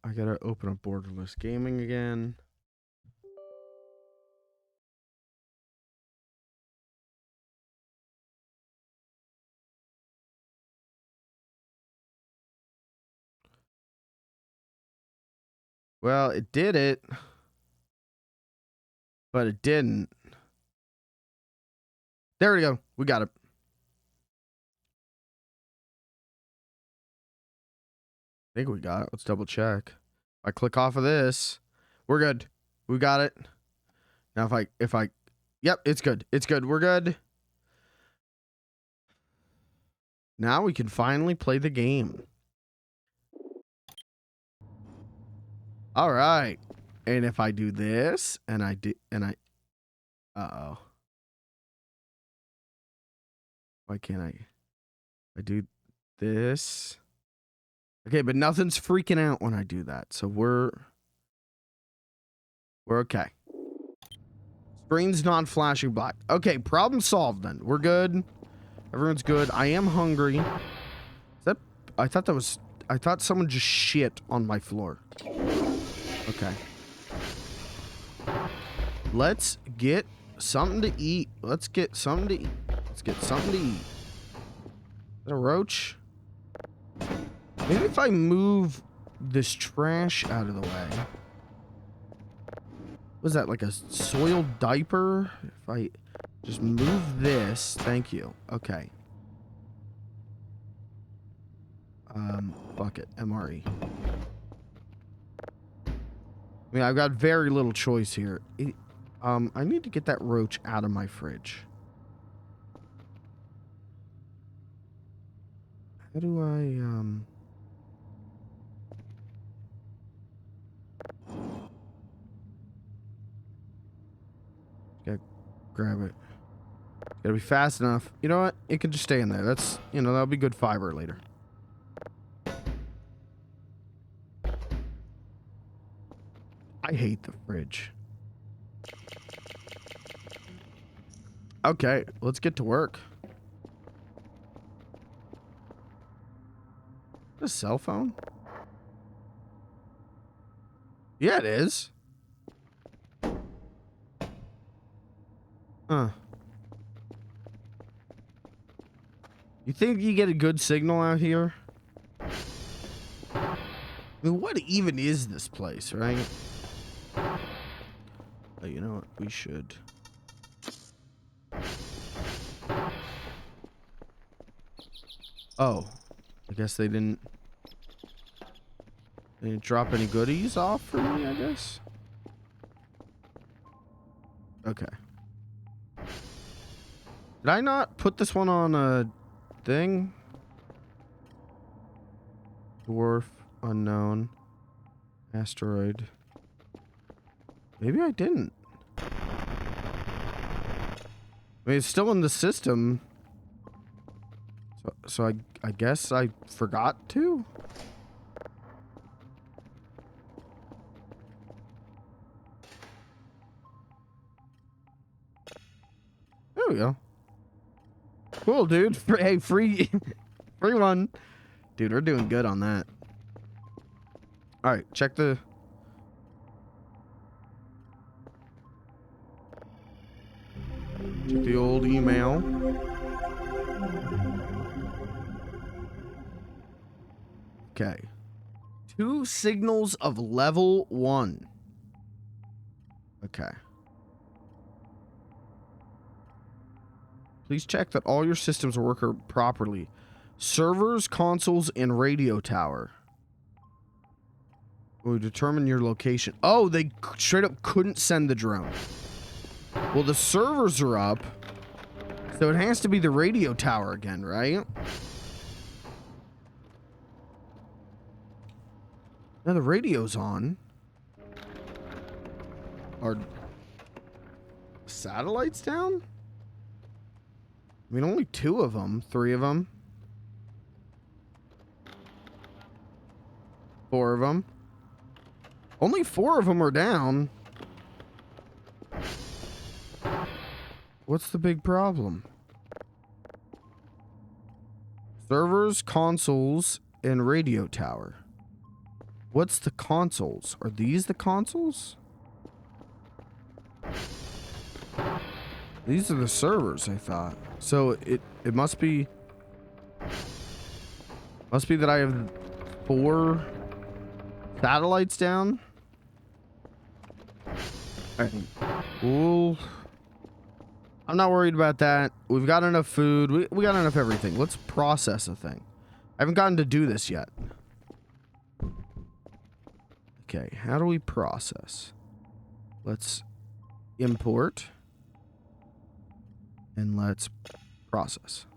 [SPEAKER 1] I gotta open up Borderless Gaming again. Well, it did it, but it didn't. There we go. We got it. I think we got it. Let's double check. If I click off of this, we're good. We got it. Now if I yep, it's good. It's good. We're good. Now we can finally play the game. All right. And if I do this and uh-oh. Why can't I do this? Okay, but nothing's freaking out when I do that. So we're okay. Screen's not flashing black. Okay, problem solved then. We're good. Everyone's good. I am hungry. Is that I thought someone just shit on my floor. Okay. Let's get something to eat. Let's get something to eat. Let's get something to eat. Is that a roach? Maybe if I move this trash out of the way. Was that like a soiled diaper? If I just move this, thank you. Okay. Fuck it, MRE. I mean, I've got very little choice here. I need to get that roach out of my fridge. How do I, gotta grab it. Gotta be fast enough. You know what? It can just stay in there. That's, you know, that'll be good fiber later. I hate the fridge. Okay, let's get to work. A cell phone? Yeah, it is. Huh. You think you get a good signal out here? I mean, what even is this place, right? Oh, you know what? We should. Oh. I guess they didn't drop any goodies off for me, I guess. Okay. Did I not put this one on a thing? Dwarf, unknown, asteroid. Maybe I didn't. I mean, it's still in the system. So I guess I forgot to? There we go. Cool, dude. Hey, free one. Dude, we're doing good on that. Alright, check the old email. Okay. 2 signals of level 1. Okay. Please check that all your systems work properly. Servers, consoles, and radio tower. Will determine your location. Oh, they straight up couldn't send the drone. Well, the servers are up. So it has to be the radio tower again, right? Now the radio's on. Are satellites down? I mean, only 2 of them. 3 of them. 4 of them. Only 4 of them are down. What's the big problem? Servers, consoles, and radio tower. What's the consoles? Are these the consoles? These are the servers, I thought. So it must be that I have 4 satellites down. All right. Cool. I'm not worried about that. We've got enough food. We got enough everything. Let's process a thing. I haven't gotten to do this yet. Okay, how do we process? Let's import. And let's process.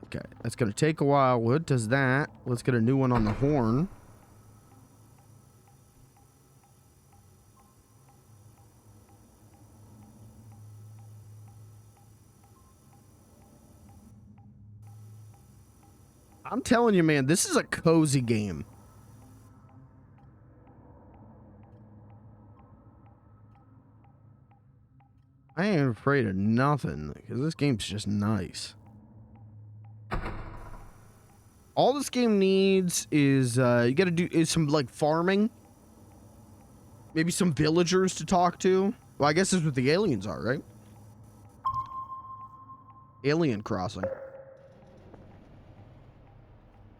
[SPEAKER 1] Okay, that's going to take a while. What does that? Let's get a new one on the horn. I'm telling you, man, this is a cozy game. I ain't afraid of nothing because this game's just nice. All this game needs is you gotta do is some like farming. Maybe some villagers to talk to. Well, I guess that's what the aliens are, right? Alien crossing.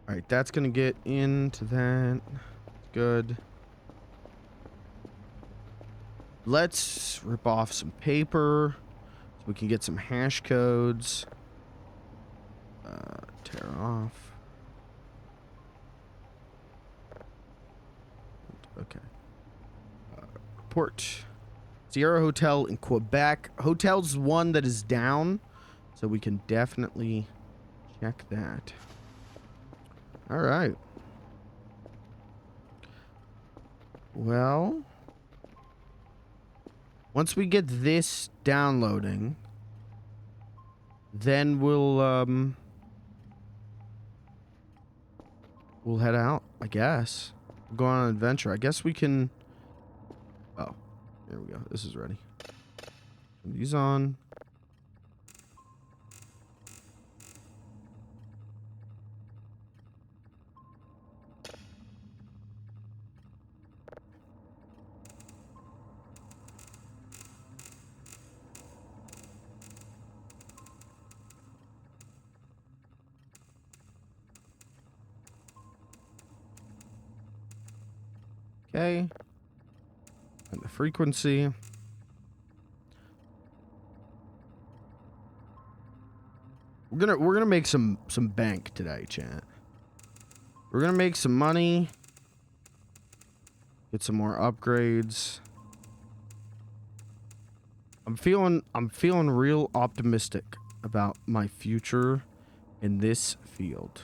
[SPEAKER 1] All right, that's gonna get into that. Good. Let's rip off some paper so we can get some hash codes. Tear off. Okay. Report. Sierra Hotel in Quebec. Hotel's one that is down, so we can definitely check that. All right. Well, once we get this downloading, then we'll head out, I guess. Go on an adventure. I guess we can. Oh, here we go. This is ready. Turn these on. Okay. And the frequency. We're gonna make some bank today, chat. We're gonna make some money. Get some more upgrades. I'm feeling real optimistic about my future in this field.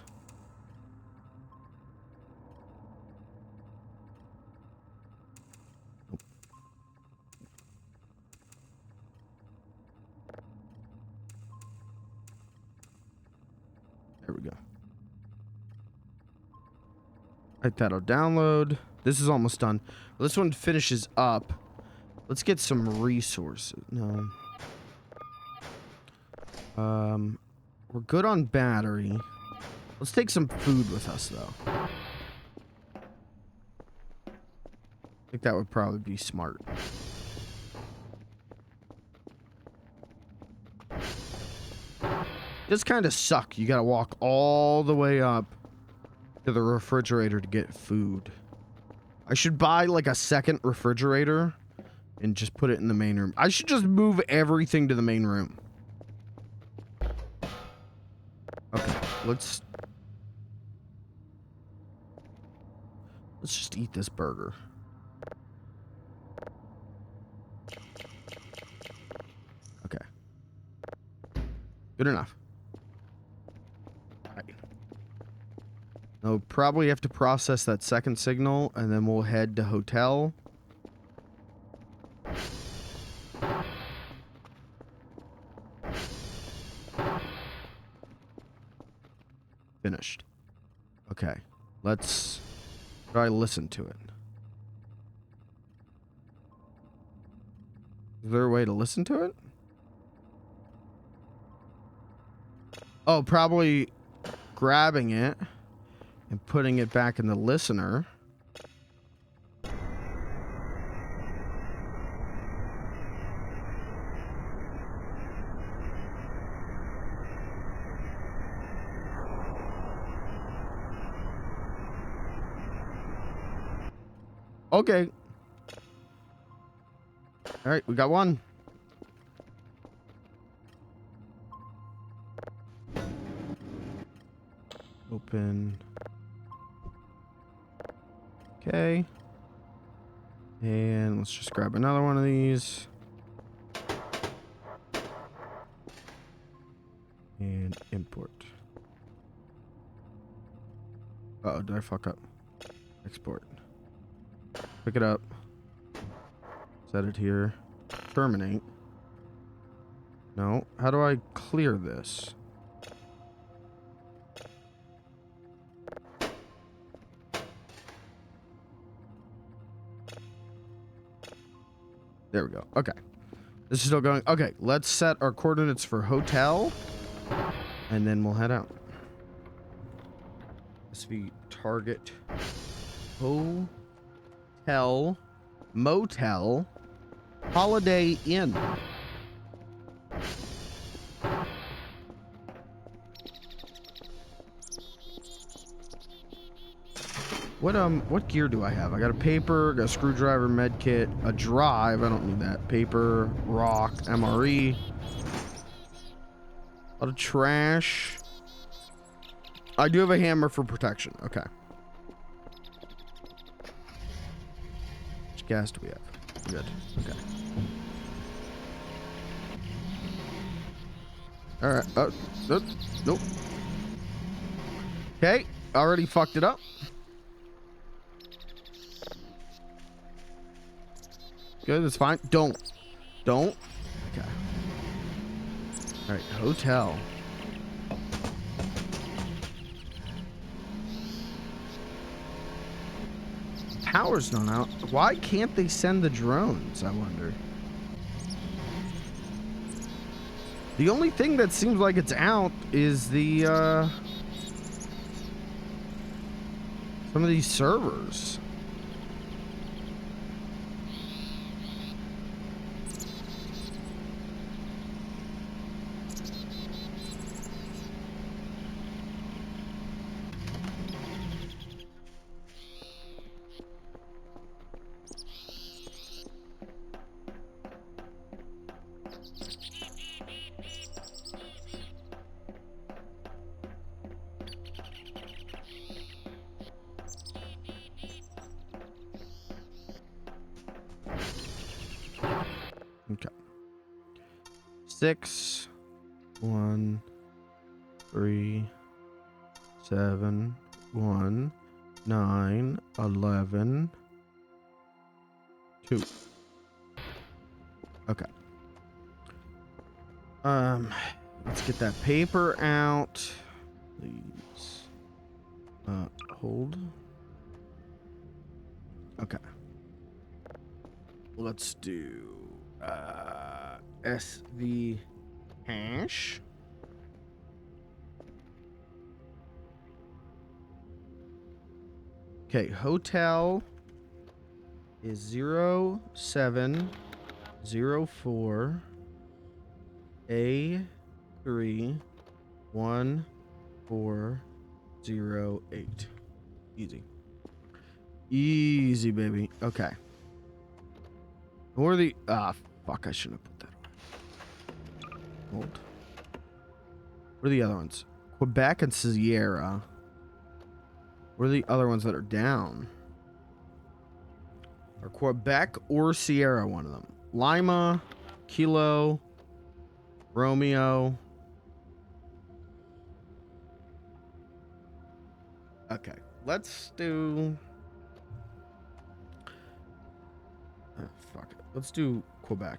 [SPEAKER 1] There we go. Right, that'll download. This is almost done. This one finishes up. Let's get some resources. No. We're good on battery. Let's take some food with us, though. I think that would probably be smart. This kind of suck. You gotta walk all the way up to the refrigerator to get food. I should buy like a second refrigerator and just put it in the main room. I should just move everything to the main room. Okay, let's just eat this burger. Okay. Good enough. Alright. I'll probably have to process that second signal, and then we'll head to hotel. Finished. Okay. Let's try listen to it. Is there a way to listen to it? Oh, probably grabbing it and putting it back in the listener. Okay. All right, we got one. Open. Okay. And let's just grab another one of these. And import. Uh-oh, did I fuck up? Export. Pick it up. Set it here. Terminate. No. How do I clear this? There we go. Okay. This is still going. Okay, let's set our coordinates for hotel. And then we'll head out. SV target. Hotel. Motel. Holiday Inn. What gear do I have? I got a paper, got a screwdriver, med kit, a drive. I don't need that. Paper, rock, MRE. A lot of trash. I do have a hammer for protection. Okay. Which gas do we have? Good. Okay. All right. Nope. Nope. Okay. Already fucked it up. Good. That's fine. Don't. Okay. All right. Hotel. Power's not out. Why can't they send the drones, I wonder? The only thing that seems like it's out is the, some of these servers. Okay. 6, 1, 3, 7, 1, 9, 11, 2. Okay. Let's get that paper out, please. Hold. Okay. Let's do SV hash. Okay, hotel is 0704 A31408. Easy, baby. Okay. Who are the... fuck, I shouldn't have put that on. Hold. What are the other ones? Quebec and Sierra. What are the other ones that are down? Are Quebec or Sierra one of them? Lima, Kilo, Romeo. Okay, let's do... fuck it. Let's do Quebec.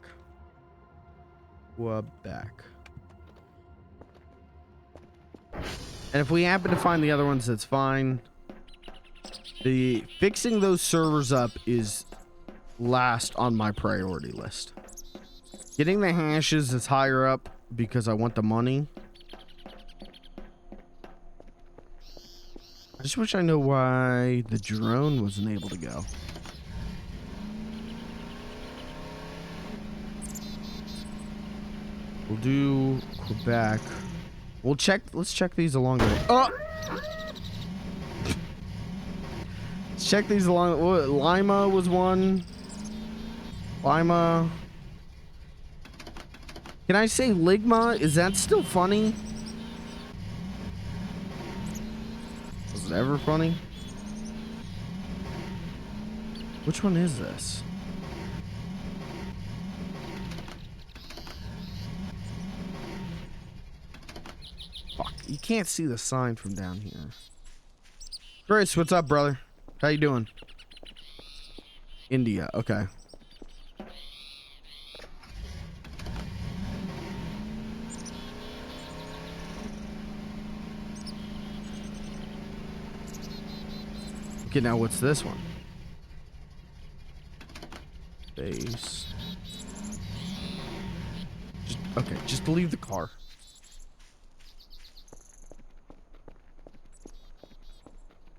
[SPEAKER 1] And if we happen to find the other ones, that's fine. The fixing those servers up is last on my priority list. Getting the hashes is higher up because I want the money. I just wish I know why the drone wasn't able to go. We'll do Quebec. We'll check. Let's check these along the way. Oh! Let's check these along. Lima was one. Lima. Can I say Ligma? Is that still funny? Was it ever funny? Which one is this? Fuck, you can't see the sign from down here. Chris, what's up, brother? How you doing? India, okay. Okay, now what's this one? Base. Okay, just leave the car.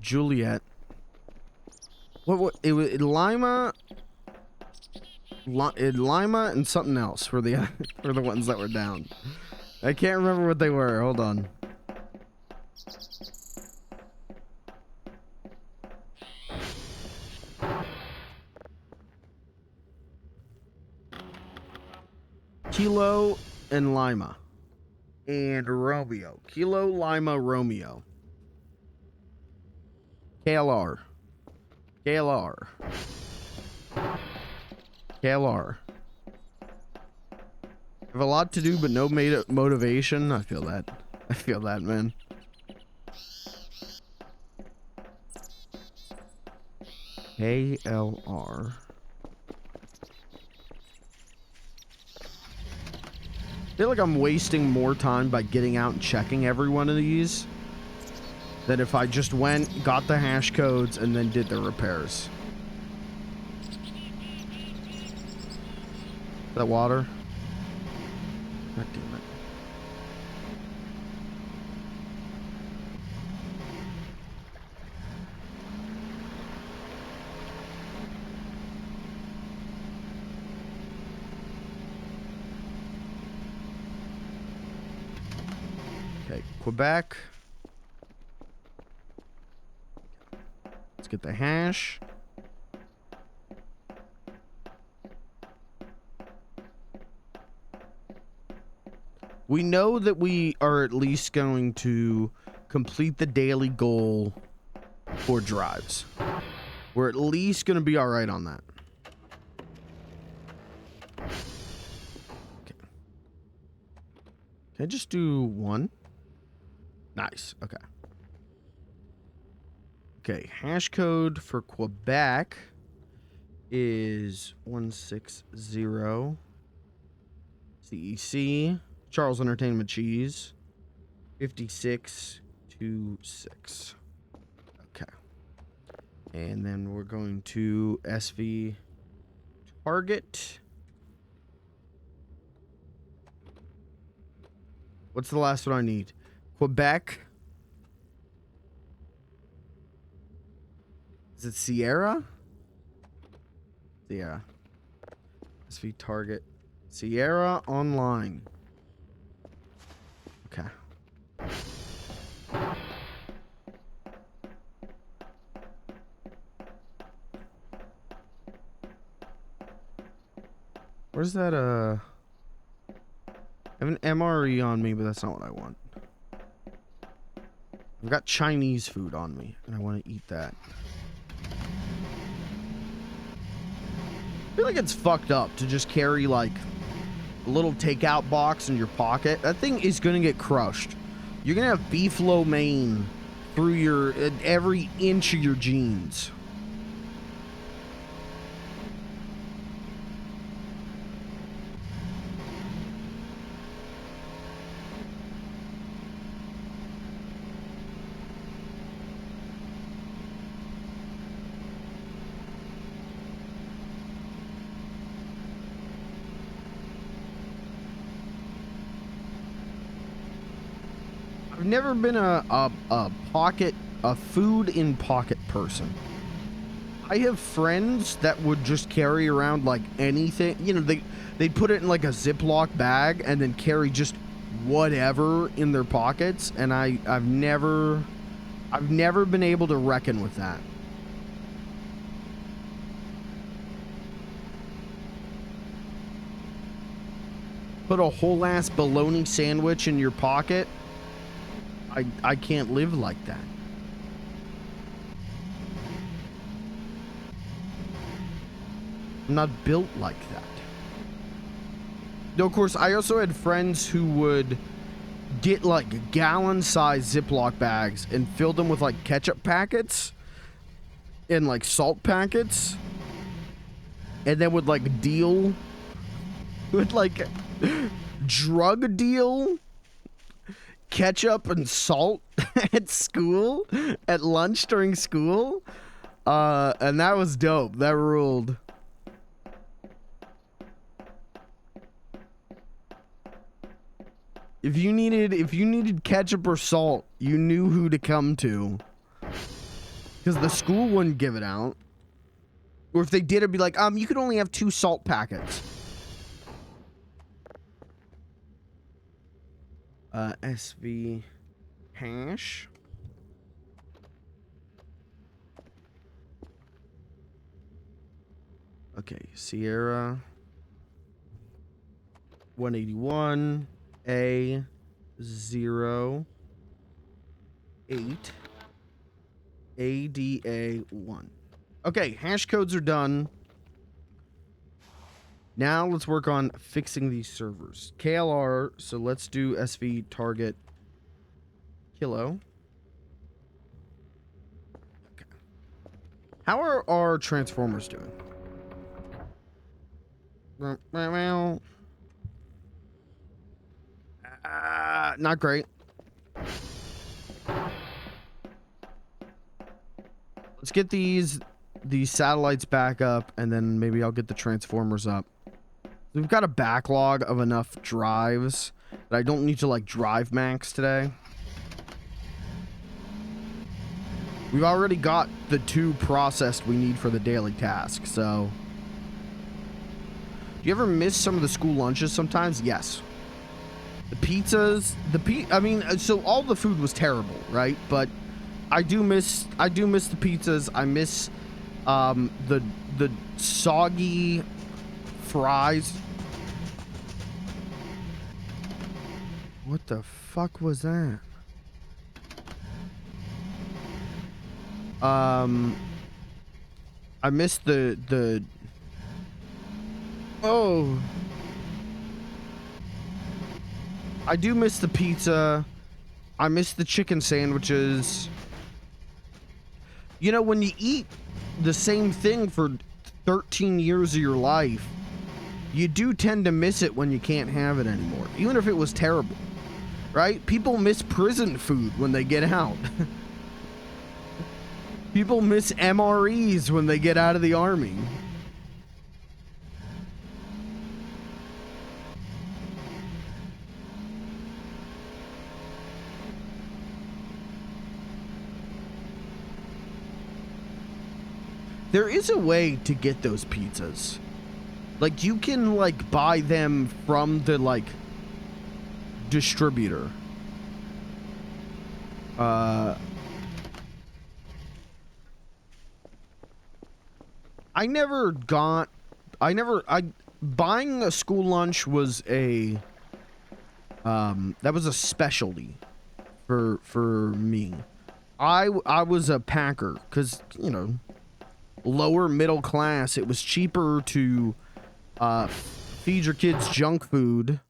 [SPEAKER 1] Juliet. What it was Lima and something else for the for the ones that were down. I can't remember what they were. Hold on. Kilo and Lima. And Romeo. Kilo, Lima, Romeo. KLR. KLR. KLR. Have a lot to do, but no motivation. I feel that. I feel that, man. KLR. I feel like I'm wasting more time by getting out and checking every one of these than if I just went, got the hash codes, and then did the repairs. That water? God damn it. Okay, Quebec. Let's get the hash. We know that we are at least going to complete the daily goal for drives. We're at least going to be all right on that. Okay. Can I just do one? Nice. Okay. Okay. Hash code for Quebec is 160 CEC. Charles Entertainment Cheese 5626. Okay. And then we're going to SV Target. What's the last one I need? Quebec. Is it Sierra? Sierra. SV Target. Sierra Online. Okay. Where's that, I have an MRE on me, but that's not what I want. I've got Chinese food on me, and I want to eat that. I feel like it's fucked up to just carry, like, a little takeout box in your pocket. That thing is gonna get crushed. You're gonna have beef lo mein through your every inch of your jeans. I've never been a food in pocket person. I have friends that would just carry around like anything. You know, they'd put it in like a Ziploc bag and then carry just whatever in their pockets. And I've never been able to reckon with that. Put a whole ass bologna sandwich in your pocket. I can't live like that. I'm not built like that. No, of course, I also had friends who would get like gallon-sized Ziploc bags and fill them with like ketchup packets and like salt packets, and then would like deal with like drug deal ketchup and salt at school, at lunch during school. And that was dope. That ruled. If you needed ketchup or salt, you knew who to come to. Because the school wouldn't give it out. Or if they did, it'd be like, you could only have 2 salt packets. SV hash. Okay, Sierra 181 A 08 ADA 1. Okay, hash codes are done. Now let's work on fixing these servers. KLR, so let's do SV target kilo. Okay. How are our transformers doing? Not great. Let's get these satellites back up, and then maybe I'll get the transformers up. We've got a backlog of enough drives that I don't need to like drive max today. We've already got the 2 processed we need for the daily task, so. Do you ever miss some of the school lunches sometimes? Yes. The pizzas, I mean, so all the food was terrible, right? But I do miss the pizzas. I miss the soggy fries. What the fuck was that? I missed the oh, I do miss the pizza. I miss the chicken sandwiches. You know, when you eat the same thing for 13 years of your life, you do tend to miss it when you can't have it anymore, even if it was terrible. Right? People miss prison food when they get out. People miss MREs when they get out of the army. There is a way to get those pizzas. Like, you can, like, buy them from the, like, distributor. Buying a school lunch was a, that was a specialty for me. I was a packer, because, you know, lower middle class, it was cheaper to feed your kids junk food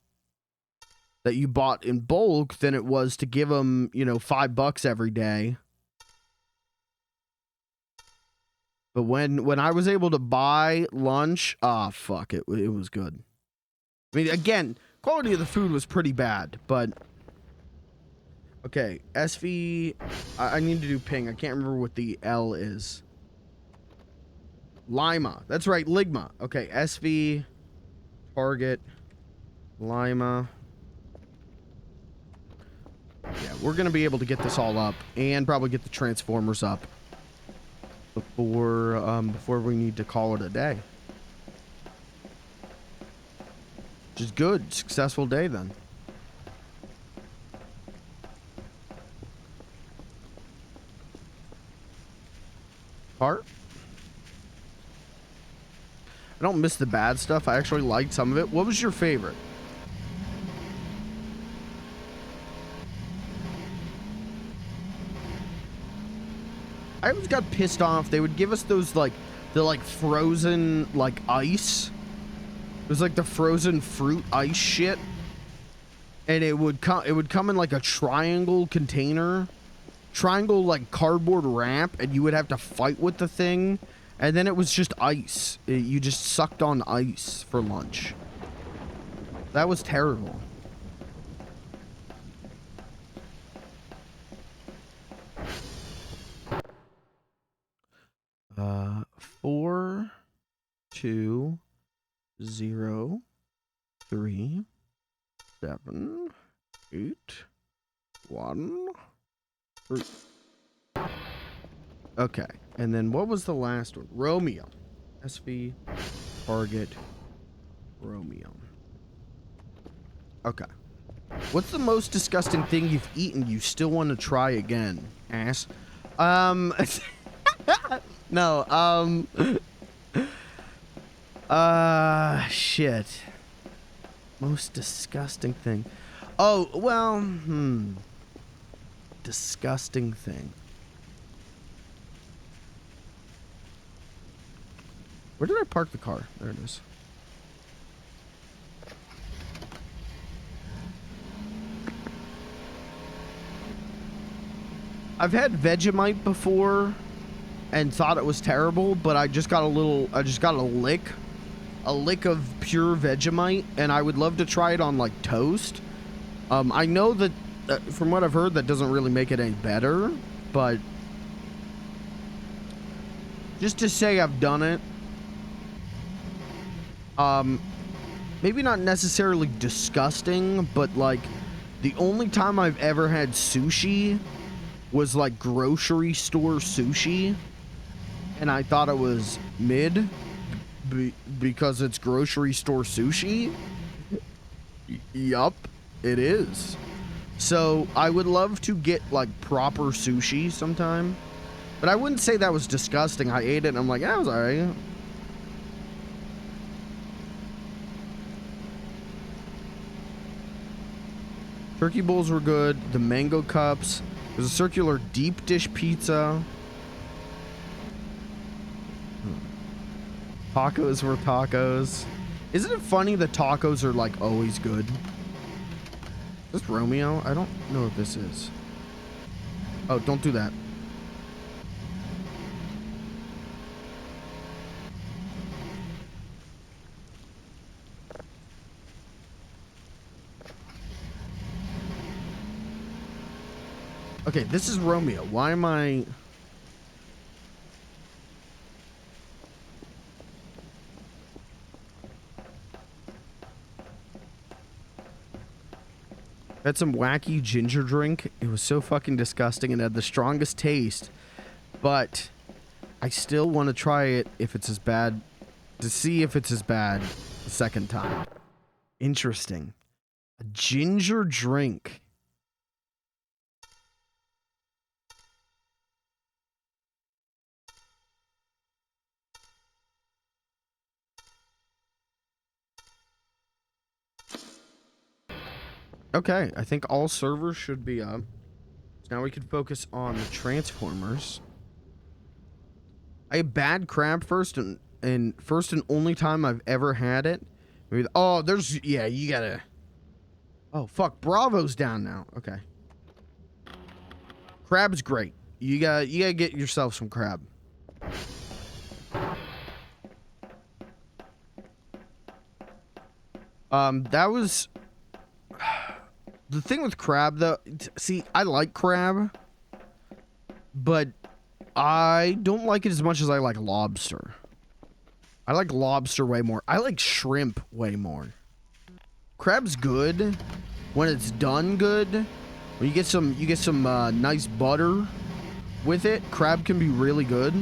[SPEAKER 1] that you bought in bulk than it was to give them, you know, $5 every day. But when I was able to buy lunch, fuck, it was good. I mean, again, quality of the food was pretty bad, but okay, SV, I need to do ping. I can't remember what the L is. Lima. That's right, Ligma. Okay, SV, target, Lima. Yeah, we're gonna be able to get this all up and probably get the transformers up before we need to call it a day. Which is good. Successful day then. Part. I don't miss the bad stuff. I actually liked some of it. What was your favorite? I always got pissed off. They would give us those the frozen ice. It was like the frozen fruit ice shit. And it would come in like a triangle container. Triangle like cardboard wrap, and you would have to fight with the thing. And then it was just ice. You just sucked on ice for lunch. That was terrible. Uh, 4, 2, 0, 3, 7, 8, 1, 3. Okay, and then what was the last one? Romeo. SV, target, Romeo. Okay. What's the most disgusting thing you've eaten you still want to try again, ass? No, shit. Most disgusting thing. Oh, well, disgusting thing. Where did I park the car? There it is. I've had Vegemite before and thought it was terrible, but I just got a lick of pure Vegemite, and I would love to try it on like toast. I know that from what I've heard, that doesn't really make it any better, but just to say I've done it. Maybe not necessarily disgusting, but like the only time I've ever had sushi was like grocery store sushi, and I thought it was mid because it's grocery store sushi. Yup, it is. So I would love to get like proper sushi sometime, but I wouldn't say that was disgusting. I ate it and I'm like, that was alright. Turkey bowls were good. The mango cups. There's a circular deep dish pizza. Tacos were tacos. Isn't it funny that tacos are like always good? Is this Romeo? I don't know what this is. Oh, don't do that. Okay, this is Romeo. Why am I... Had some wacky ginger drink. It was so fucking disgusting and had the strongest taste. But I still want to try it if it's as bad, to see if it's as bad the second time. Interesting. A ginger drink. Okay, I think all servers should be up. So now we can focus on the transformers. I had bad crab first and first and only time I've ever had it. Maybe, oh, there's, yeah, you gotta. Oh, fuck, Bravo's down now. Okay. Crab's great. You gotta get yourself some crab. That was... The thing with crab, though, see, I like crab, but I don't like it as much as I like lobster. I like lobster way more. I like shrimp way more. Crab's good when it's done good, When you get some nice butter with it, crab can be really good.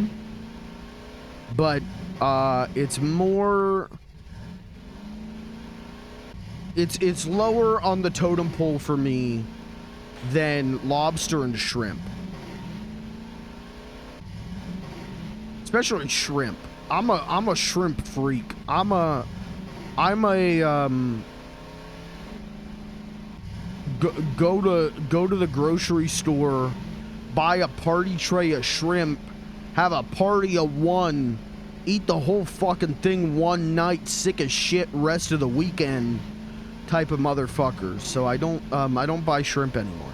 [SPEAKER 1] But it's more, it's lower on the totem pole for me than lobster and shrimp. Especially shrimp. I'm a shrimp freak. I'm a go to the grocery store, buy a party tray of shrimp, have a party of one, eat the whole fucking thing one night, sick as shit rest of the weekend type of motherfuckers. So I don't buy shrimp anymore.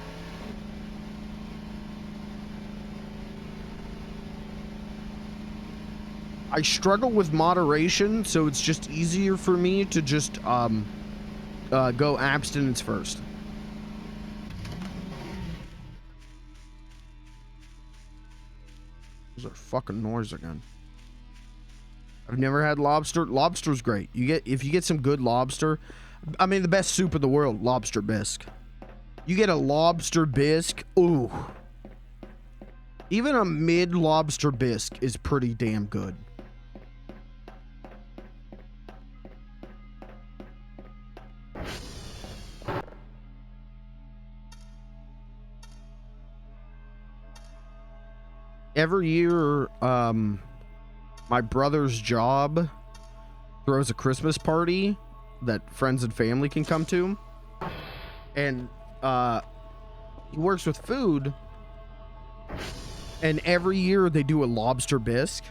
[SPEAKER 1] I struggle with moderation, so it's just easier for me to just go abstinence first. Those are fucking noise again. I've never had lobster. Lobster's great. If you get some good lobster, I mean the best soup in the world, lobster bisque. You get a lobster bisque, ooh. Even a mid lobster bisque is pretty damn good. Every year, my brother's job throws a Christmas party that friends and family can come to. And he works with food. And every year they do a lobster bisque.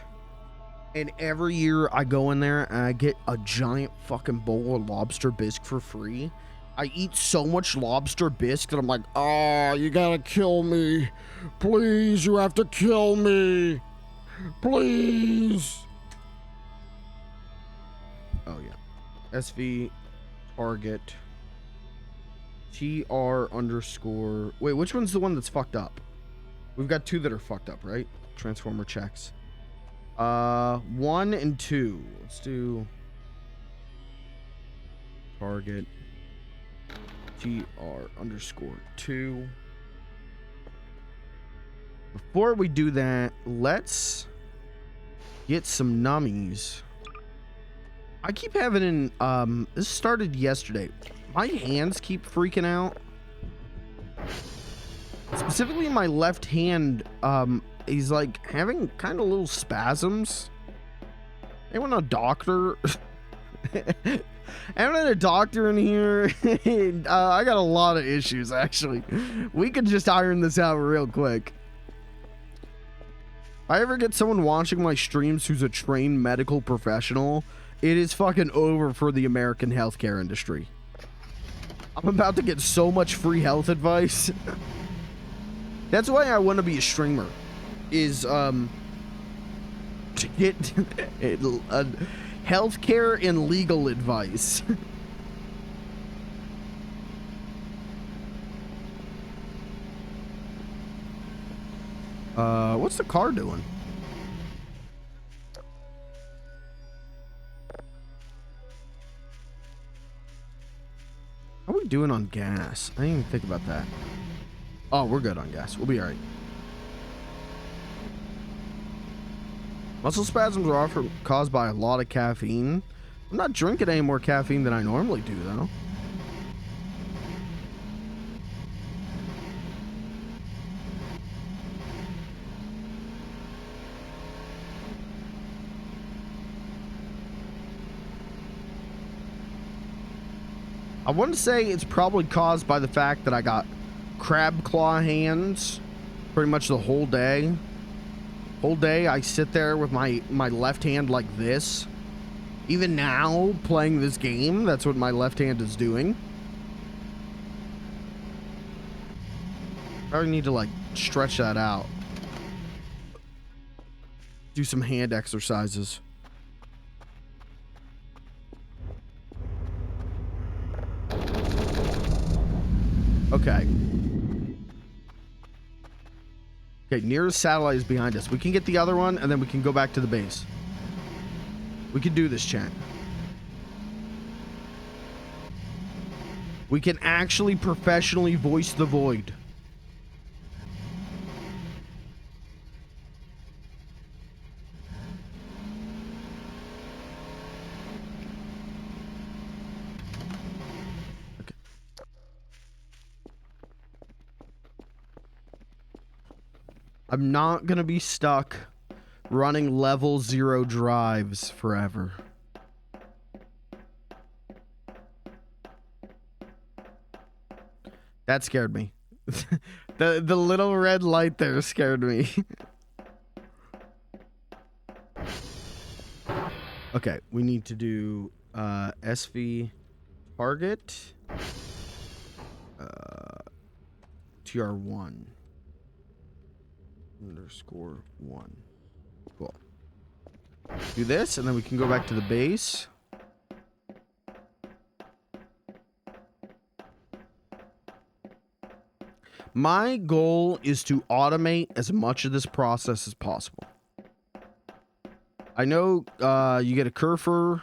[SPEAKER 1] And every year I go in there and I get a giant fucking bowl of lobster bisque for free. I eat so much lobster bisque that I'm like, oh, you gotta kill me. Please, you have to kill me. Please. Oh, yeah. SV target TR_. Wait, which one's the one that's fucked up? We've got two that are fucked up, right? Transformer checks. 1 and 2. Let's do target TR_2. Before we do that, let's get some nummies. I keep having this started yesterday. My hands keep freaking out. Specifically my left hand, he's like having kind of little spasms. Anyone a doctor? I haven't had a doctor in here. I got a lot of issues, actually. We could just iron this out real quick. If I ever get someone watching my streams who's a trained medical professional, it is fucking over for the American healthcare industry. I'm about to get so much free health advice. That's why I want to be a streamer. Is to get healthcare and legal advice. What's the car doing? How are we doing on gas? I didn't even think about that. Oh, we're good on gas. We'll be alright. Muscle spasms are often caused by a lot of caffeine. I'm not drinking any more caffeine than I normally do, though. I want to say it's probably caused by the fact that I got crab claw hands pretty much the whole day. Whole day I sit there with my left hand like this. Even now, playing this game, that's what my left hand is doing. I need to like stretch that out. Do some hand exercises. Okay. Okay, nearest satellite is behind us. We can get the other one, and then we can go back to the base. We can do this, chat. We can actually professionally voice the void. I'm not gonna be stuck running level 0 drives forever. That scared me. The little red light there scared me. Okay, we need to do SV target TR1 _1. Cool. Do this, and then we can go back to the base. My goal is to automate as much of this process as possible. I know you get a Kerfer.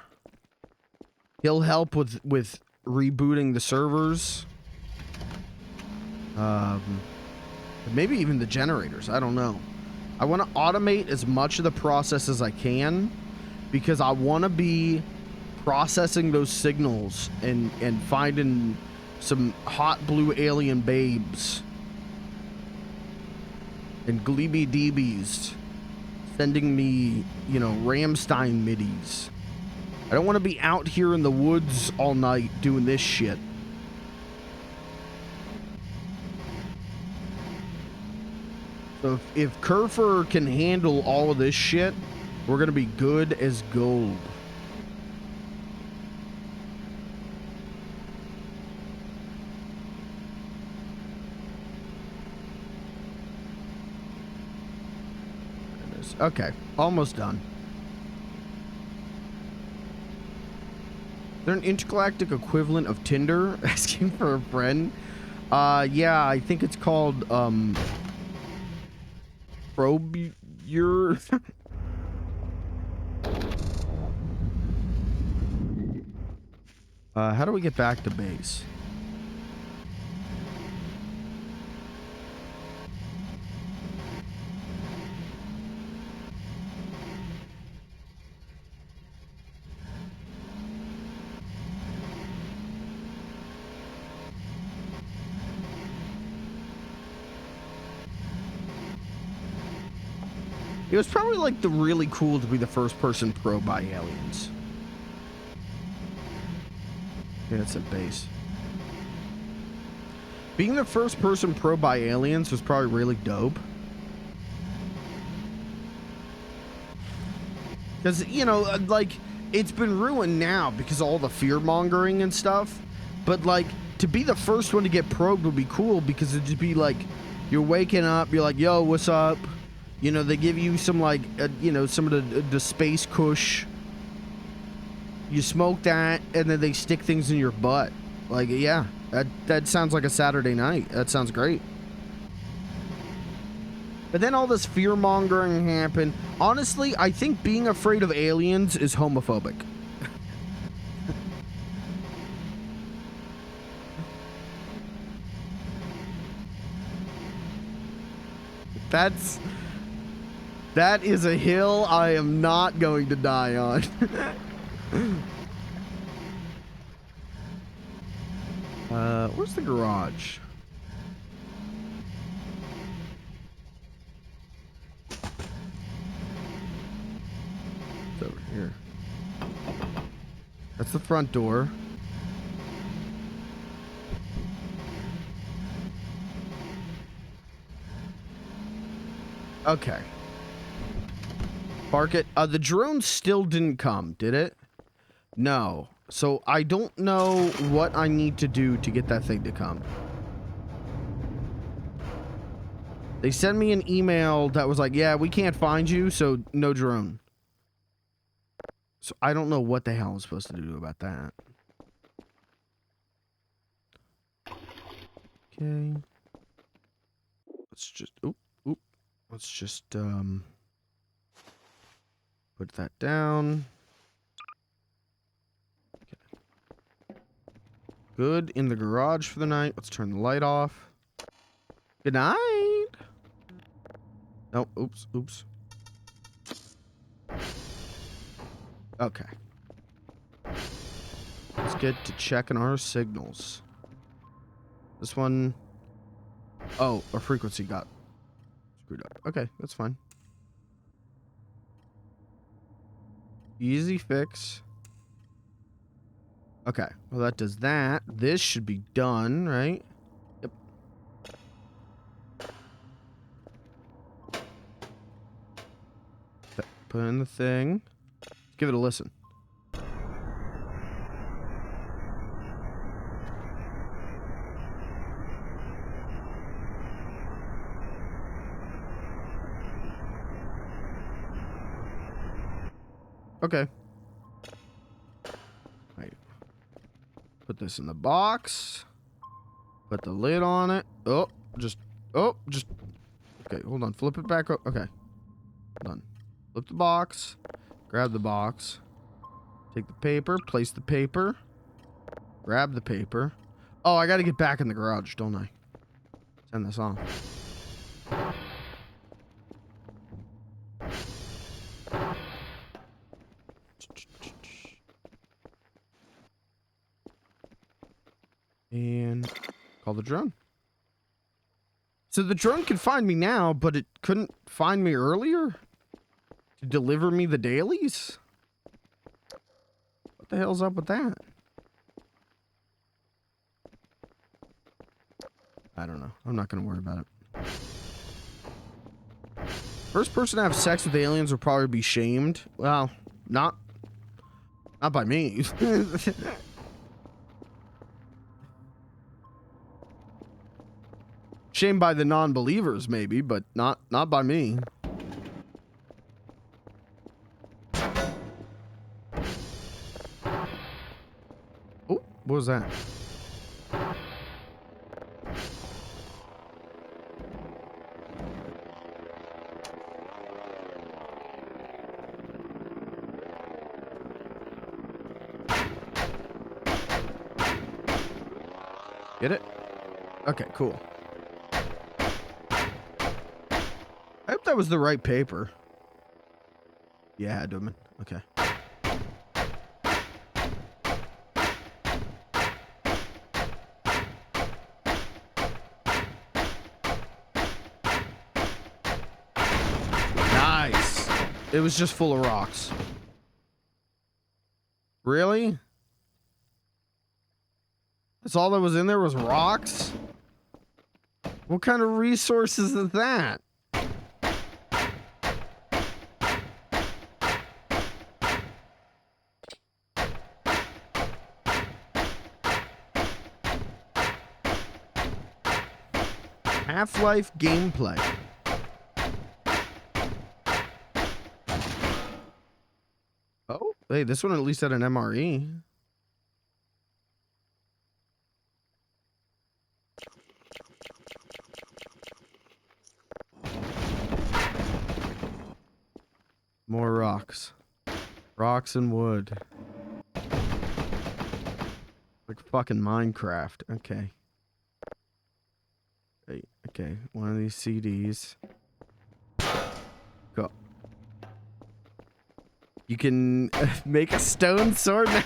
[SPEAKER 1] He'll help with rebooting the servers. Maybe even the generators. I don't know. I want to automate as much of the process as I can because I want to be processing those signals and finding some hot blue alien babes and Gleeby DBs sending me, you know, Ramstein middies. I don't want to be out here in the woods all night doing this shit. So if Kerfer can handle all of this shit, we're gonna be good as gold. Okay, almost done. Is there an intergalactic equivalent of Tinder? Asking for a friend? Yeah, I think it's called, probe your... how do we get back to base? It was probably like the really cool to be the first person probe by aliens. Yeah, it's a base. Being the first person probe by aliens was probably really dope. Because, you know, like, it's been ruined now because of all the fear mongering and stuff. But, like, to be the first one to get probed would be cool because it'd just be like, you're waking up, you're like, yo, what's up? You know, they give you some, like, you know, some of the space kush. You smoke that, and then they stick things in your butt. Like, yeah, that sounds like a Saturday night. That sounds great. But then all this fear-mongering happened. Honestly, I think being afraid of aliens is homophobic. That is a hill I am not going to die on. Where's the garage? It's over here. That's the front door. Okay. Park it. The drone still didn't come, did it? No. So I don't know what I need to do to get that thing to come. They sent me an email that was like, yeah, we can't find you, so no drone. So I don't know what the hell I'm supposed to do about that. Okay. Let's just, let's just, put that down. Okay. Good in the garage for the night. Let's turn the light off. Good night. Oh, oops. Okay. Let's get to checking our signals. This one... Oh, our frequency got screwed up. Okay, that's fine. Easy fix. Okay, well that does that. This should be done, right? Yep. Put in the thing. Let's give it a listen. Okay. Wait. Put this in the box. Put the lid on it. Oh, just. Okay, hold on. Flip it back up. Okay. Done. Flip the box. Grab the box. Take the paper. Place the paper. Grab the paper. Oh, I gotta get back in the garage, don't I? Turn this on. And call the drone. So the drone can find me now, but it couldn't find me earlier? To deliver me the dailies? What the hell's up with that? I don't know. I'm not gonna worry about it. First person to have sex with aliens will probably be shamed. Well, not by me. Shamed by the non-believers, maybe, but not by me. Oh, what was that? Get it? Okay, cool. I hope that was the right paper. Yeah, it had to have been. Okay. Nice. It was just full of rocks. Really? That's all that was in there was rocks? What kind of resources is that? Half-Life gameplay. Oh, hey, this one at least had an MRE. More rocks. Rocks and wood. Like fucking Minecraft. Okay. Okay, one of these CDs. Go. You can make a stone sword now.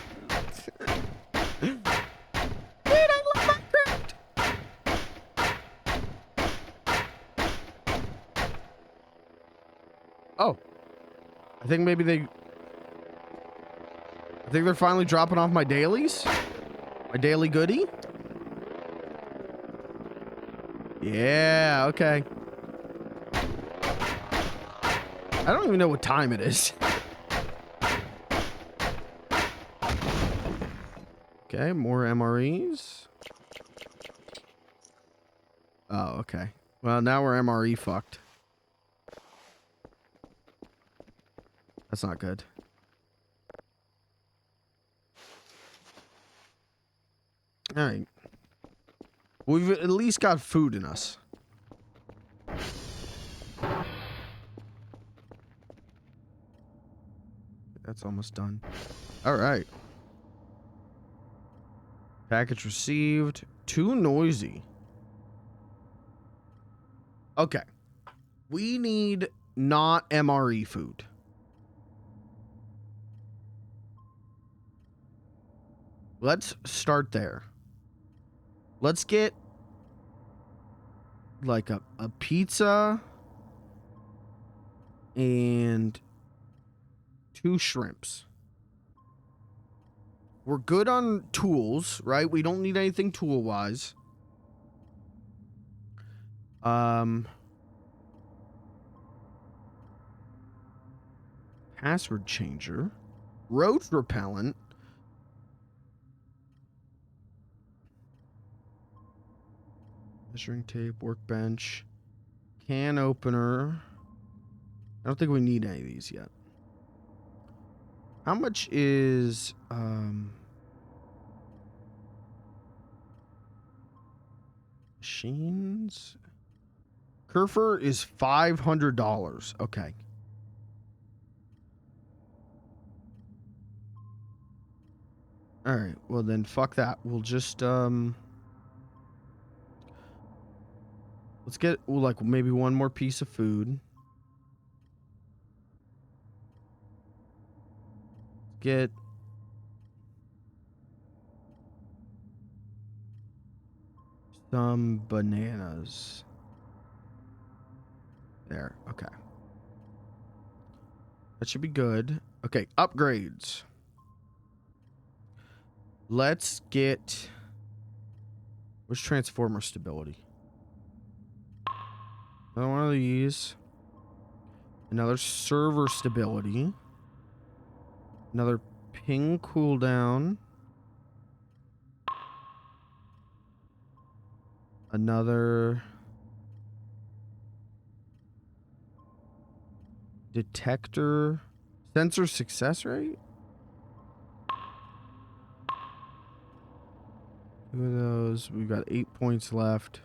[SPEAKER 1] Dude, I love Minecraft. Oh. I think they're finally dropping off my dailies. My daily goodie. Yeah, okay. I don't even know what time it is. Okay, more MREs. Oh, okay. Well, now we're MRE fucked. That's not good. All right. We've at least got food in us. That's almost done. All right. Package received. Too noisy. Okay. We need not MRE food. Let's start there. Let's get like a pizza and 2 shrimps. We're good on tools, right? We don't need anything tool-wise. Password changer. Roach repellent. Measuring tape, workbench. Can opener. I don't think we need any of these yet. How much is machines? Kerfer is $500. Okay. All right. Well then, fuck that. We'll just let's get like maybe one more piece of food. Get some bananas. There. Okay. That should be good. Okay, upgrades. Let's get... Where's transformer stability? Another one of these. Another server stability. Another ping cooldown. Another... detector. Sensor success rate? 2 of those. We've got 8 points left.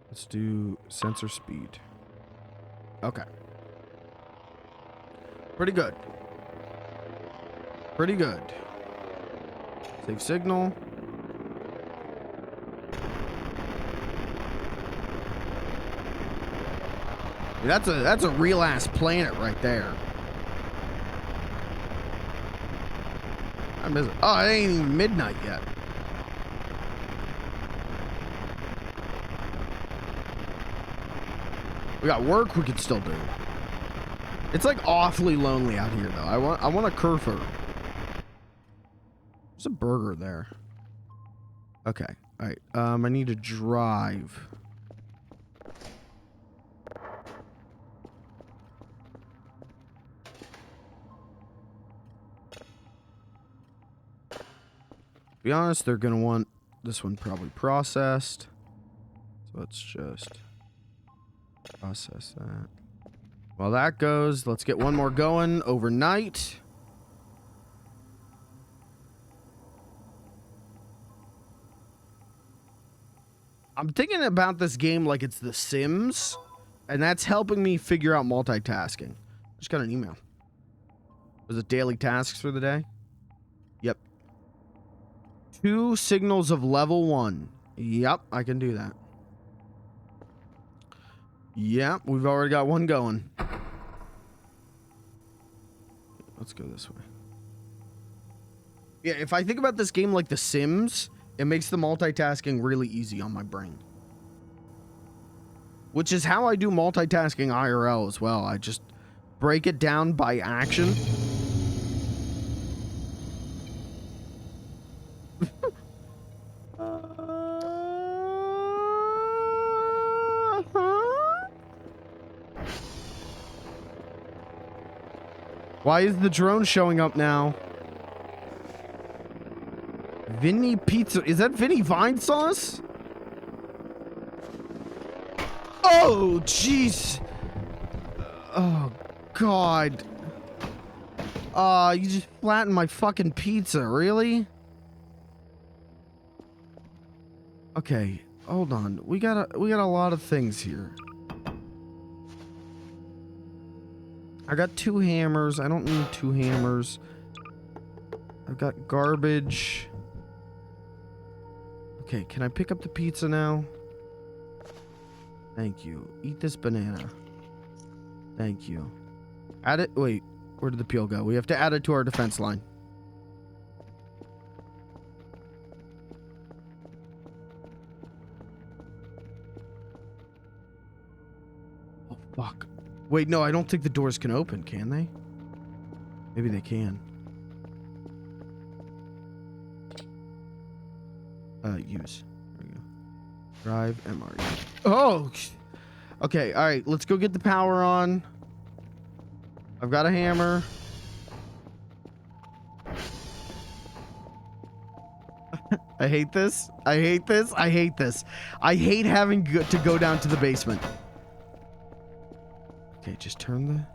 [SPEAKER 1] Let's do sensor speed. Okay. Pretty good. Pretty good. Save signal. That's a real ass planet right there. I miss it. Oh, it ain't even midnight yet. We got work we could still do. It's like awfully lonely out here though. I want a Kerfer. There's a burger there. Okay. All right. I need to drive. To be honest, they're gonna want this one probably processed. So let's just process that. While that goes, let's get one more going overnight. I'm thinking about this game like it's The Sims, and that's helping me figure out multitasking. Just got an email. Was it daily tasks for the day? Yep. 2 signals of level 1. Yep, I can do that. Yep, we've already got one going. Let's go this way. Yeah, if I think about this game like The Sims, it makes the multitasking really easy on my brain. Which is how I do multitasking IRL as well. I just break it down by action. Why is the drone showing up now? Vinny Pizza. Is that Vinny Vine sauce? Oh, jeez. Oh, God. You just flattened my fucking pizza. Really? Okay, hold on. We got a lot of things here. I got 2 hammers. I don't need 2 hammers. I've got garbage. Okay, can I pick up the pizza now? Thank you. Eat this banana. Thank you. Add it. Wait, where did the peel go? We have to add it to our defense line. Oh, Fuck. Wait, no, I don't think the doors can open, can they? Maybe they can. Use. There we go. Drive MRE. Oh! Okay, alright, let's go get the power on. I've got a hammer. I hate this. I hate this. I hate this. I hate having to go down to the basement. Okay, just turn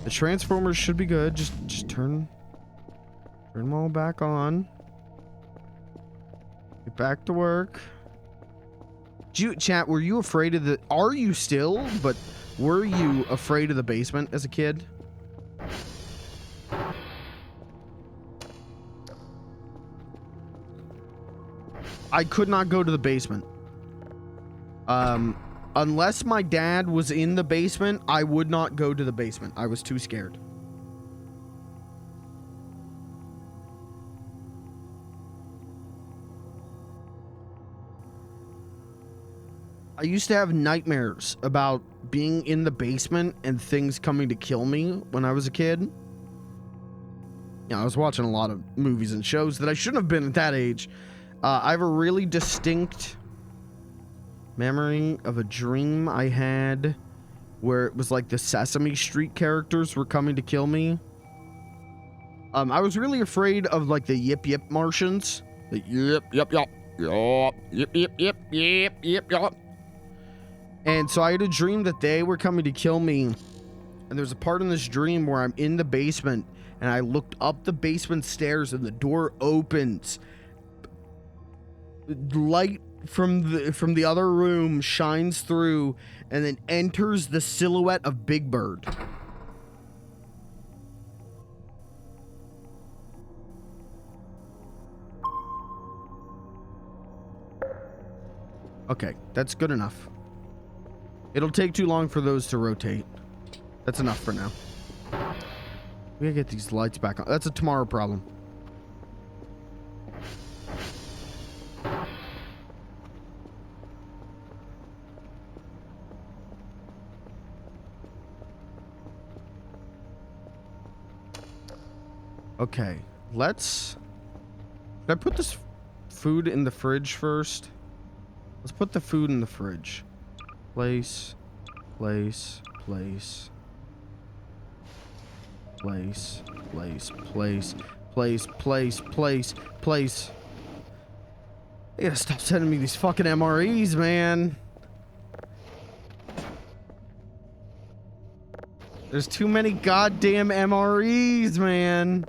[SPEAKER 1] the transformers should be good. Just turn them all back on. Get back to work. Chat, were you afraid of the... Are you still? But were you afraid of the basement as a kid? I could not go to the basement. Unless my dad was in the basement, I would not go to the basement. I was too scared. I used to have nightmares about being in the basement and things coming to kill me when I was a kid. You know, I was watching a lot of movies and shows that I shouldn't have been at that age. I have a really distinct memory of a dream I had where it was like the Sesame Street characters were coming to kill me. I was really afraid of like the Yip Yip Martians. The Yip Yip Yip Yip Yip Yip Yip Yip Yip Yip. And so I had a dream that they were coming to kill me. And there's a part in this dream where I'm in the basement and I looked up the basement stairs and the door opens. Light from the other room shines through and then enters the silhouette of Big Bird. Okay, that's good enough. It'll take too long for those to rotate. That's enough for now. We gotta get these lights back on. That's a tomorrow problem. Okay, let's... Should I put this food in the fridge first? Let's put the food in the fridge. Place, place, place. Place, place, place, place, place, place, place. You gotta stop sending me these fucking MREs, man. There's too many goddamn MREs, man.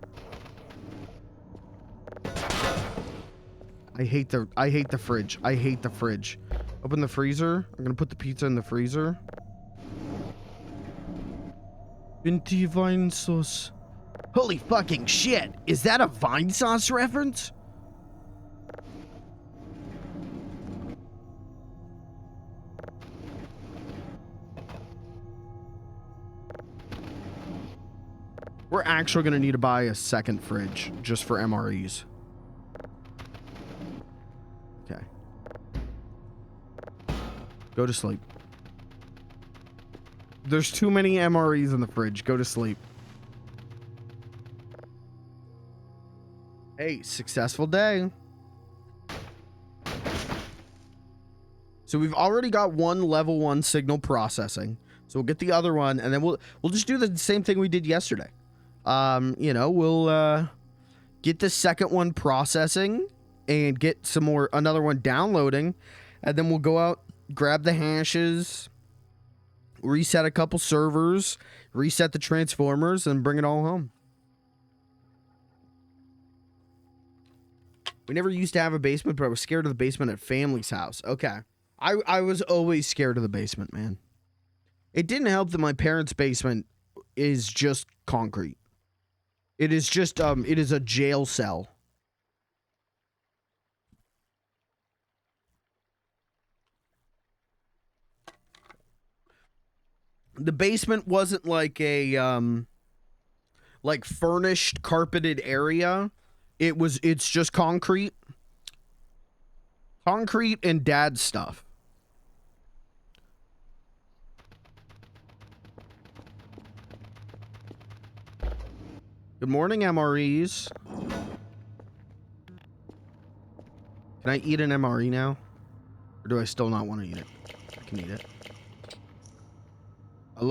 [SPEAKER 1] I hate the fridge. I hate the fridge. Open the freezer. I'm gonna put the pizza in the freezer. Venti vine sauce. Holy fucking shit! Is that a vine sauce reference? We're actually gonna need to buy a second fridge just for MREs. Okay. Go to sleep. There's too many MREs in the fridge. Go to sleep. Hey, successful day. So we've already got one level 1 signal processing. So we'll get the other one and then we'll just do the same thing we did yesterday. You know, we'll get the second one processing and get another one downloading, and then we'll go out, grab the hashes, reset a couple servers, reset the transformers, and bring it all home. We never used to have a basement, but I was scared of the basement at family's house. Okay. I was always scared of the basement, man. It didn't help that my parents' basement is just concrete. It is just, it is a jail cell. The basement wasn't like a, like furnished, carpeted area. It's just concrete. Concrete and dad stuff. Good morning, MREs. Can I eat an MRE now? Or do I still not want to eat it? I can eat it.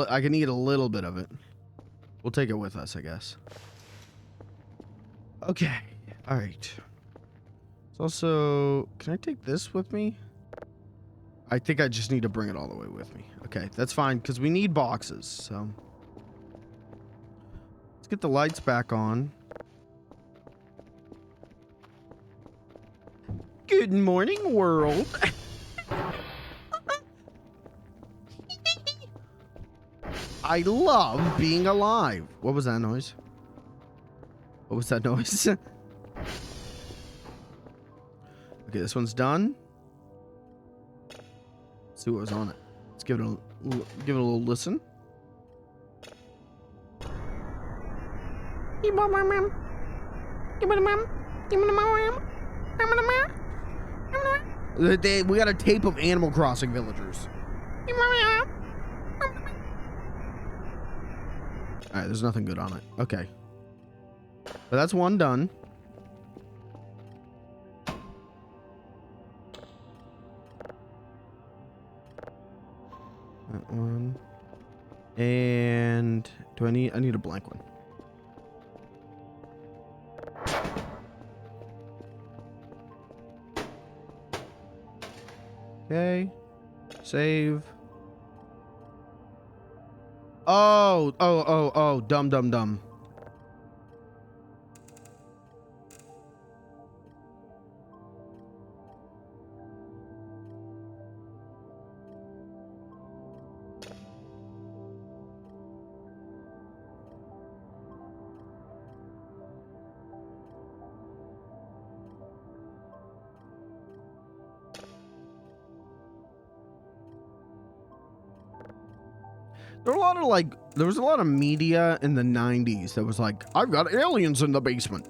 [SPEAKER 1] I can eat a little bit of it. We'll take it with us, I guess. Okay. All right. It's also... Can I take this with me? I think I just need to bring it all the way with me. Okay, that's fine, because we need boxes, so... Let's get the lights back on. Good morning, world. I love being alive. What was that noise? What was that noise? Okay, this one's done. Let's see what was on it. Let's give it a little listen. We got a tape of Animal Crossing villagers. Alright, there's nothing good on it. Okay. But that's one done. That one. And I need a blank one. Okay. Save. Oh, dumb. There was a lot of media in the 90s that was like, I've got aliens in the basement.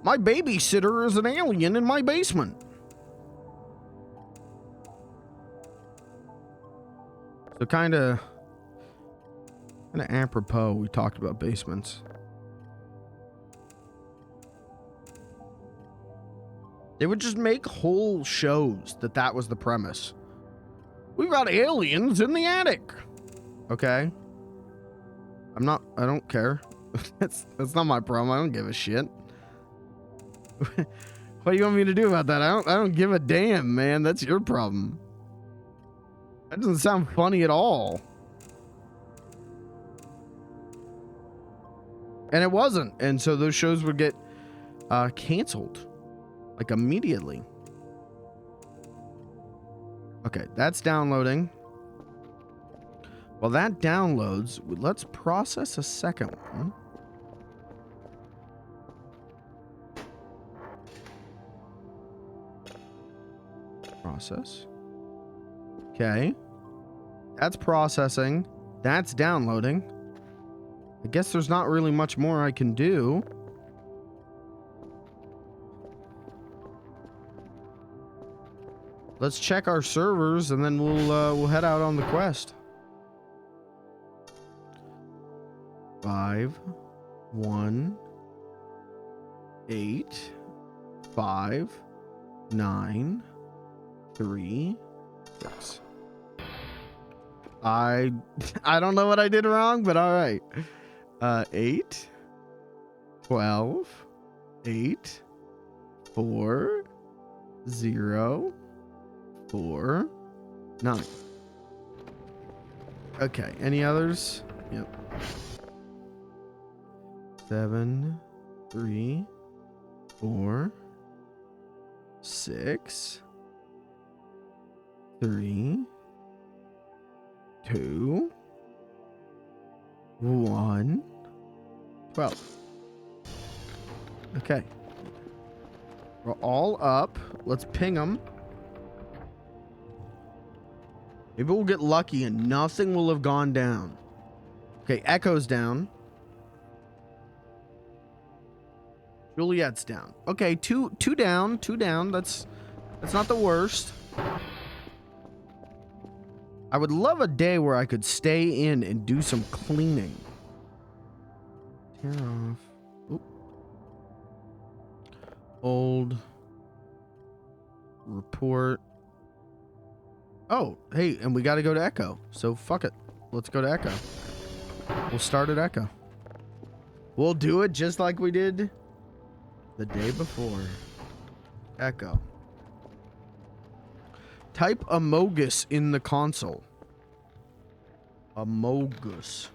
[SPEAKER 1] My babysitter is an alien in my basement. So kind of apropos, we talked about basements. They would just make whole shows that was the premise. We've got aliens in the attic. Okay. I don't care. That's not my problem. I don't give a shit. What do you want me to do about that? I don't give a damn, man. That's your problem. That doesn't sound funny at all. And it wasn't. And so those shows would get canceled. Like immediately. Okay, that's downloading. While that downloads, let's process a second one. Process. Okay. That's processing. That's downloading. I guess there's not really much more I can do. Let's check our servers and then we'll head out on the quest. 5 1 8 5 9 3 6. I don't know what I did wrong, but all right. 8 12 8 4 0 4 9. Okay, any others? Yep. 7 3 4 6 3 2 1 12. Okay. We're all up. Let's ping them. Maybe we'll get lucky and nothing will have gone down. Okay, Echo's down. Juliet's down. Okay, two down. That's not the worst. I would love a day where I could stay in and do some cleaning. here off. Oop. Old report. Oh, hey, and we got to go to Echo. So fuck it. Let's go to Echo. We'll start at Echo. We'll do it just like we did the day before. Echo. Type Amogus in the console. Amogus.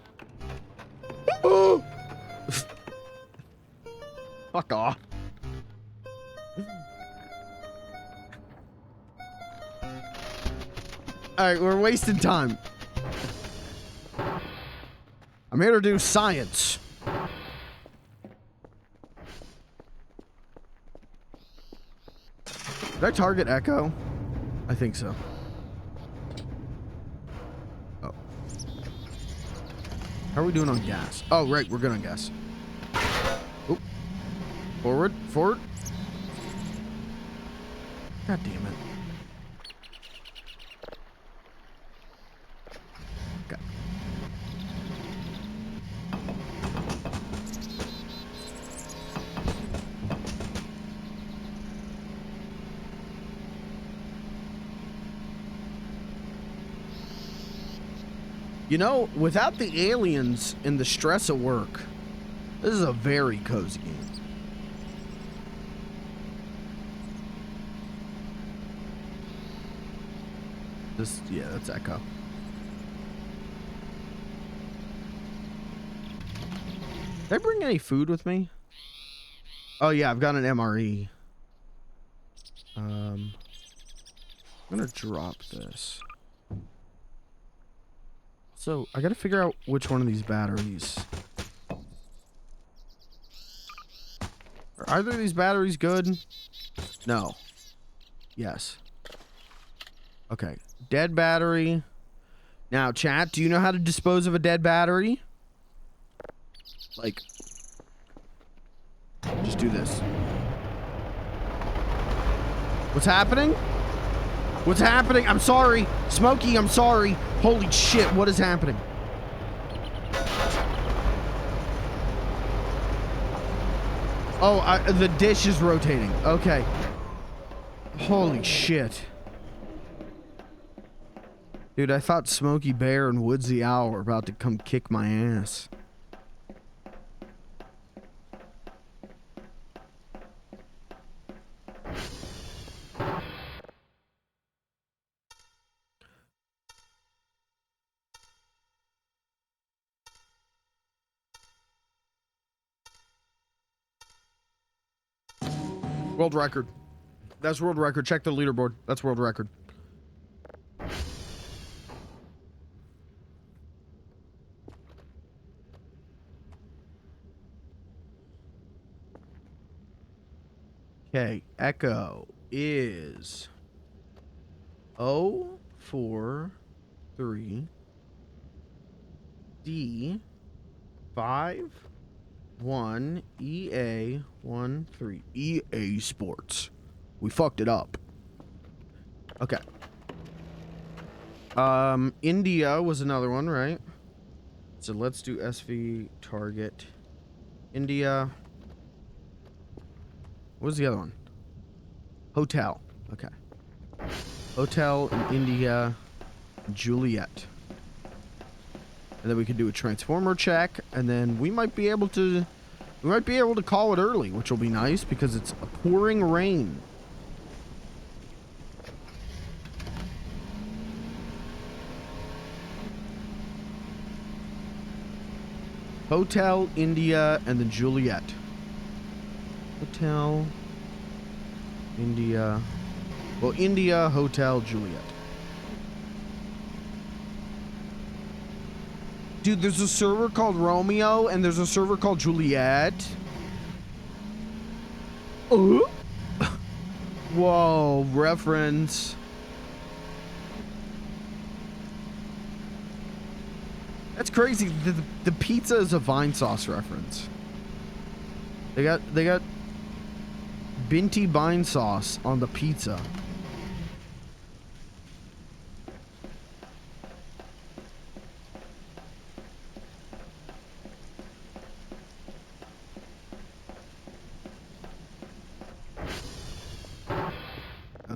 [SPEAKER 1] Fuck off. Alright, we're wasting time. I'm here to do science. Did I target Echo? I think so. Oh. How are we doing on gas? Oh, right, we're good on gas. Oop. Forward, forward. God damn it. Okay. You know, without the aliens and the stress of work, this is a very cozy game. This, yeah, that's Echo. Did I bring any food with me? Oh yeah, I've got an MRE. I'm gonna drop this. So, I gotta figure out which one of these batteries. Are either of these batteries good? No. Yes. Okay. Dead battery. Now, chat, do you know how to dispose of a dead battery? Like, just do this. What's happening? What's happening? I'm sorry. Smokey, I'm sorry. Holy shit, what is happening? Oh, the dish is rotating. Okay. Holy shit. Dude, I thought Smokey Bear and Woodsy Owl were about to come kick my ass. World record. That's world record. Check the leaderboard. That's world record. Okay, Echo is 043 D 51 EA 13 EA Sports. We fucked it up. Okay. India was another one, right? So let's do SV target India. What was the other one? Hotel. Okay. Hotel in India, Juliet. And then we could do a transformer check, and then we might be able to call it early, which will be nice because it's a pouring rain. Hotel, India, and then Juliet. Hotel, India. Well, India, Hotel, Juliet. Dude, there's a server called Romeo, and there's a server called Juliet. Oh. Whoa, reference. That's crazy. The pizza is a Vine Sauce reference. They got Binti Vine Sauce on the pizza.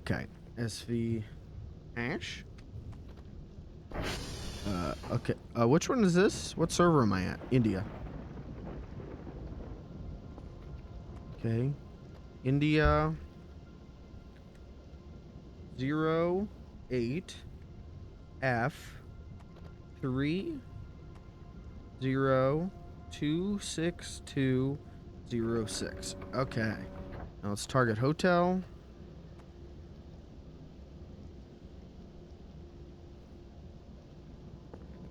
[SPEAKER 1] Okay. SV hash. Okay. Which one is this? What server am I at? India. Okay. India 08 F 302626. Okay. Now let's target hotel.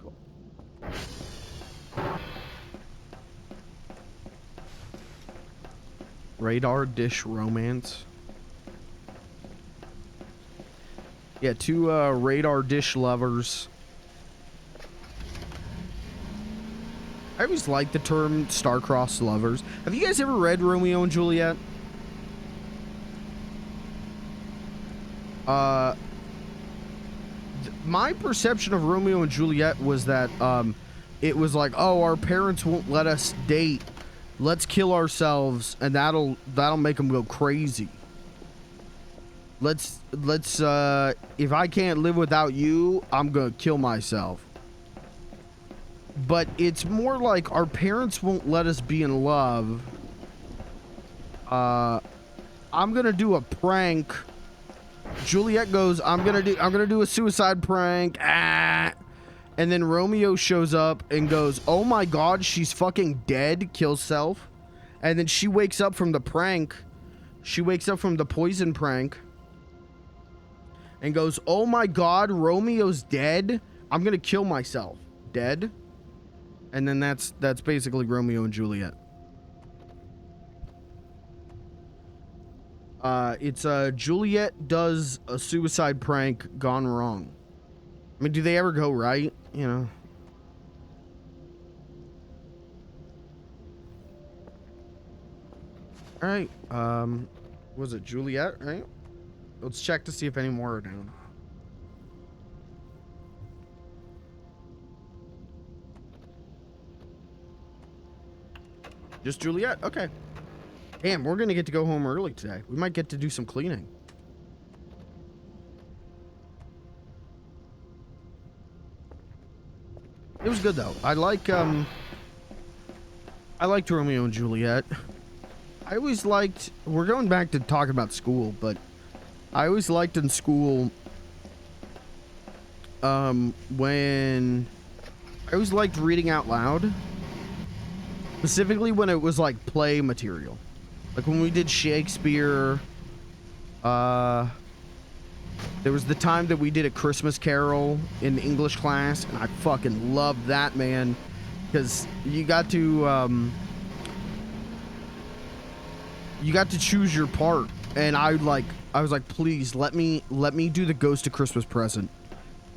[SPEAKER 1] Cool. Radar dish romance. Yeah, two radar dish lovers. I always like the term star-crossed lovers. Have you guys ever read Romeo and Juliet? My perception of Romeo and Juliet was that it was like, oh, our parents won't let us date. Let's kill ourselves, and that'll make them go crazy. Let's if I can't live without you, I'm gonna kill myself. But it's more like our parents won't let us be in love. I'm gonna do a prank. Juliet goes, I'm gonna do a suicide prank. And then Romeo shows up and goes, oh my god, she's fucking dead, kills self. And then she wakes up from the prank. She wakes up from the poison prank and goes, oh my god, Romeo's dead. I'm gonna kill myself. Dead. And then that's basically Romeo and Juliet. It's Juliet does a suicide prank gone wrong. I mean, do they ever go right? You know. All right. Was it Juliet, right? Let's check to see if any more are down. Just Juliet? Okay. Damn, we're gonna get to go home early today. We might get to do some cleaning. It was good though. I liked Romeo and Juliet. I always liked, we're going back to talk about school, but I always liked in school when I always liked reading out loud. Specifically when it was like play material. Like when we did Shakespeare, there was the time that we did A Christmas Carol in English class, and I fucking loved that, man, because you got to choose your part, and I was like, please let me do the Ghost of Christmas Present.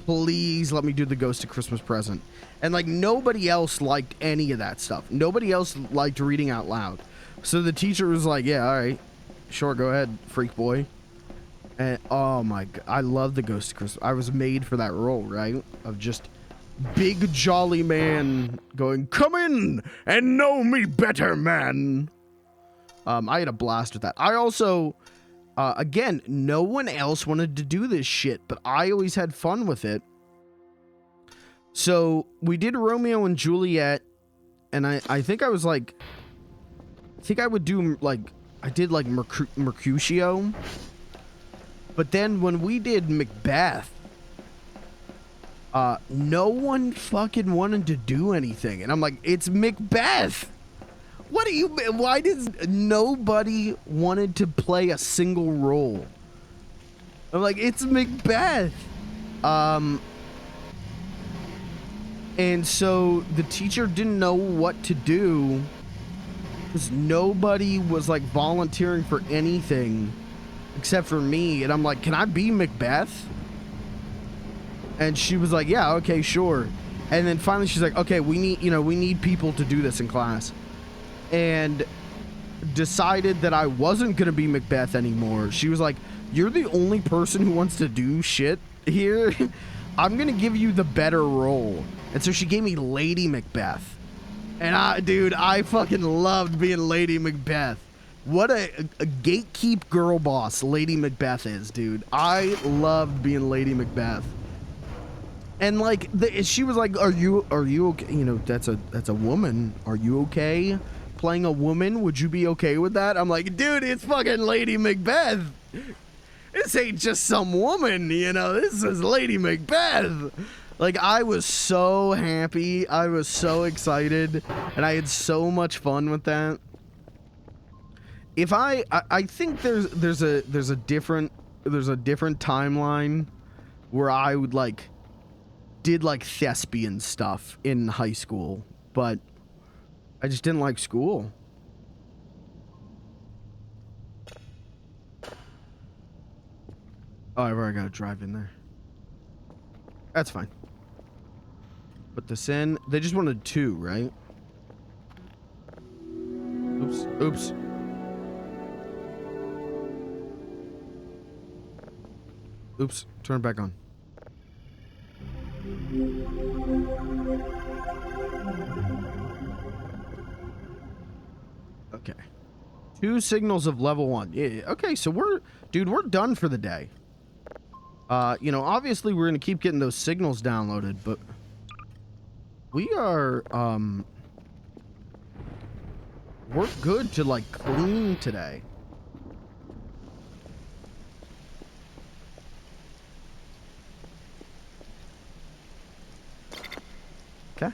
[SPEAKER 1] Please let me do the Ghost of Christmas Present. And like nobody else liked any of that stuff. Nobody else liked reading out loud. So the teacher was like, yeah, all right, sure, go ahead, freak boy. And oh my god, I love the Ghost of Christmas. I was made for that role, right? Of just big jolly man going, come in and know me better, man. I had a blast with that. I also, again, no one else wanted to do this shit, but I always had fun with it. So we did Romeo and Juliet, and I think I was like, I think I would do like, I did like Mercutio. But then when we did Macbeth, no one fucking wanted to do anything. And I'm like, it's Macbeth. What do you, why did nobody wanted to play a single role? I'm like, it's Macbeth. And so the teacher didn't know what to do because nobody was like volunteering for anything except for me. And I'm like, can I be Macbeth? And she was like, yeah, okay, sure. And then finally she's like, okay, we need people to do this in class. And decided that I wasn't going to be Macbeth anymore. She was like, you're the only person who wants to do shit here. I'm going to give you the better role. And so she gave me Lady Macbeth. And I fucking loved being Lady Macbeth. What a gatekeep girl boss Lady Macbeth is, dude. I loved being Lady Macbeth. And like she was like, are you okay? You know, that's a woman. Are you okay playing a woman? Would you be okay with that? I'm like, dude, it's fucking Lady Macbeth. This ain't just some woman, you know. This is Lady Macbeth. Like, I was so happy. I was so excited, and I had so much fun with that. If I think there's a different timeline where I would did thespian stuff in high school, but I just didn't like school. Oh, I've already got to drive in there. That's fine. Put this in. They just wanted 2, right? Oops. Oops. Oops. Turn it back on. Okay. 2 signals of level 1. Yeah. Okay, so we're done for the day. You know, obviously we're gonna keep getting those signals downloaded, but we are we're good to clean today. Okay.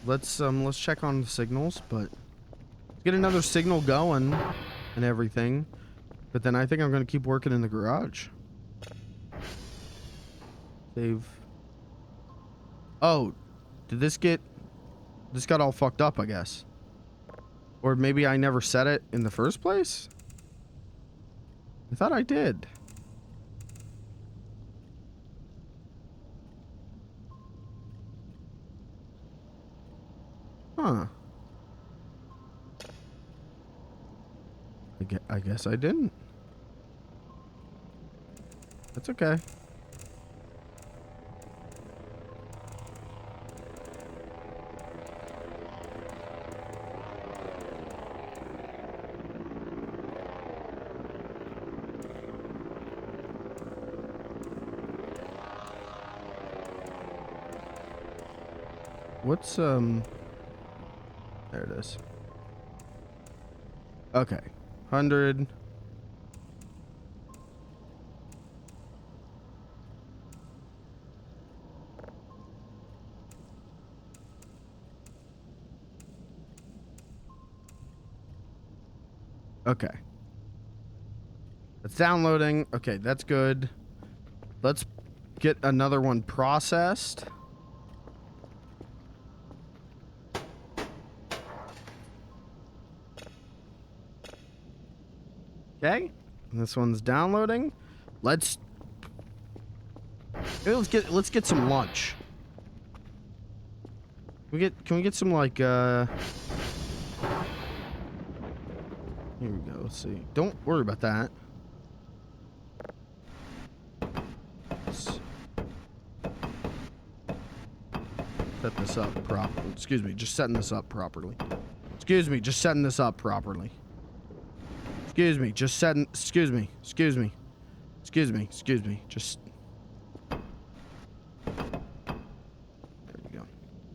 [SPEAKER 1] Let's check on the signals, but let's get another signal going and everything. But then I think I'm gonna keep working in the garage. Save. Oh, did this got all fucked up, I guess. Or maybe I never set it in the first place? I thought I did. Huh. I guess I didn't. That's okay. What's there it is. Okay. 100. Okay. It's downloading. Okay, that's good. Let's get another one processed. Okay. This one's downloading. Let's get some lunch. Can we get some here we go. Let's see. Don't worry about that. Set this up properly. Excuse me, just setting this up properly. Excuse me, just setting this up properly. Excuse me, just setting. Excuse me, just. There we go.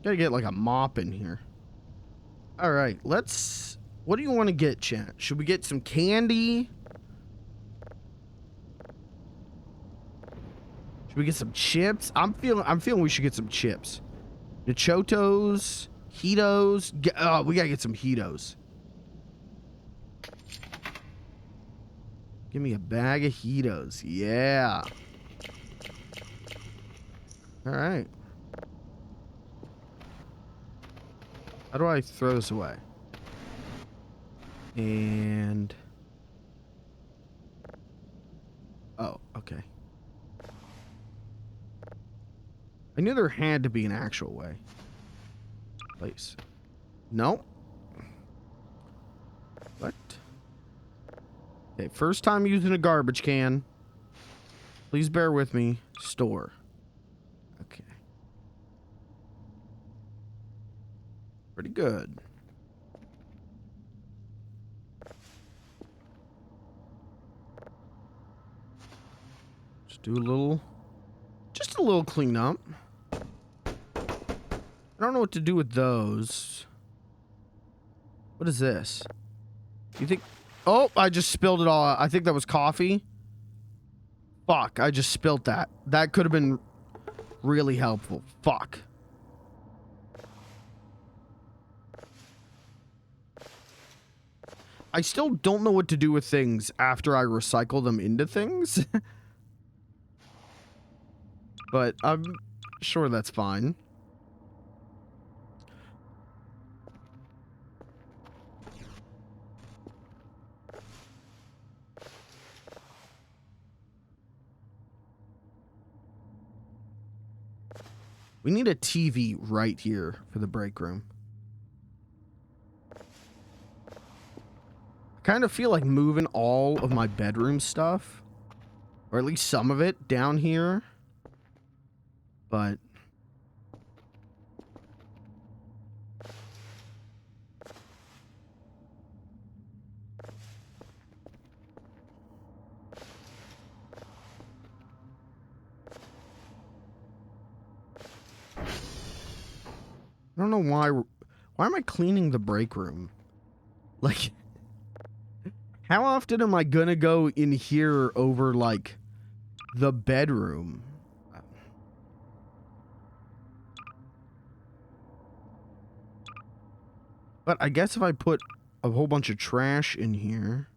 [SPEAKER 1] Gotta get a mop in here. All right, let's. What do you want to get, chat? Should we get some candy? Should we get some chips? I'm feeling we should get some chips. Nachotos, Hitos. Oh, we gotta get some Hitos. Give me a bag of Hitos. Yeah. All right. How do I throw this away? And... oh, okay. I knew there had to be an actual way. Place. Nope. What? Okay, first time using a garbage can. Please bear with me. Store. Okay. Pretty good. do just a little cleanup. I don't know what to do with those. What is this? You think... Oh, I just spilled it all out. I think that was coffee. Fuck, I just spilled that. That could have been really helpful. Fuck. I still don't know what to do with things after I recycle them into things. But I'm sure that's fine. We need a TV right here for the break room. I kind of feel like moving all of my bedroom stuff, or at least some of it, down here. But I don't know why. Why am I cleaning the break room? Like, how often am I gonna go in here over, like, the bedroom? But I guess if I put a whole bunch of trash in here,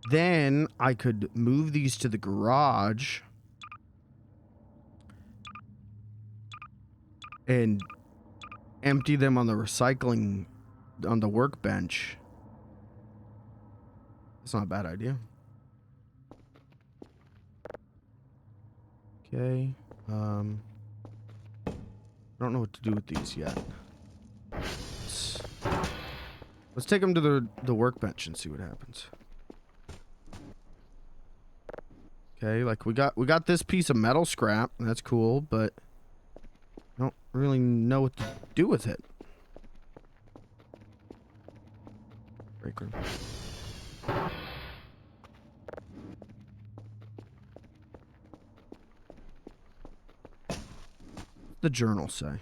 [SPEAKER 1] then I could move these to the garage and empty them on the recycling, on the workbench. That's not a bad idea. Okay. I don't know what to do with these yet. Let's take them to the workbench and see what happens. Okay, like we got this piece of metal scrap, and that's cool, but I don't really know what to do with it. Break room. The journal say?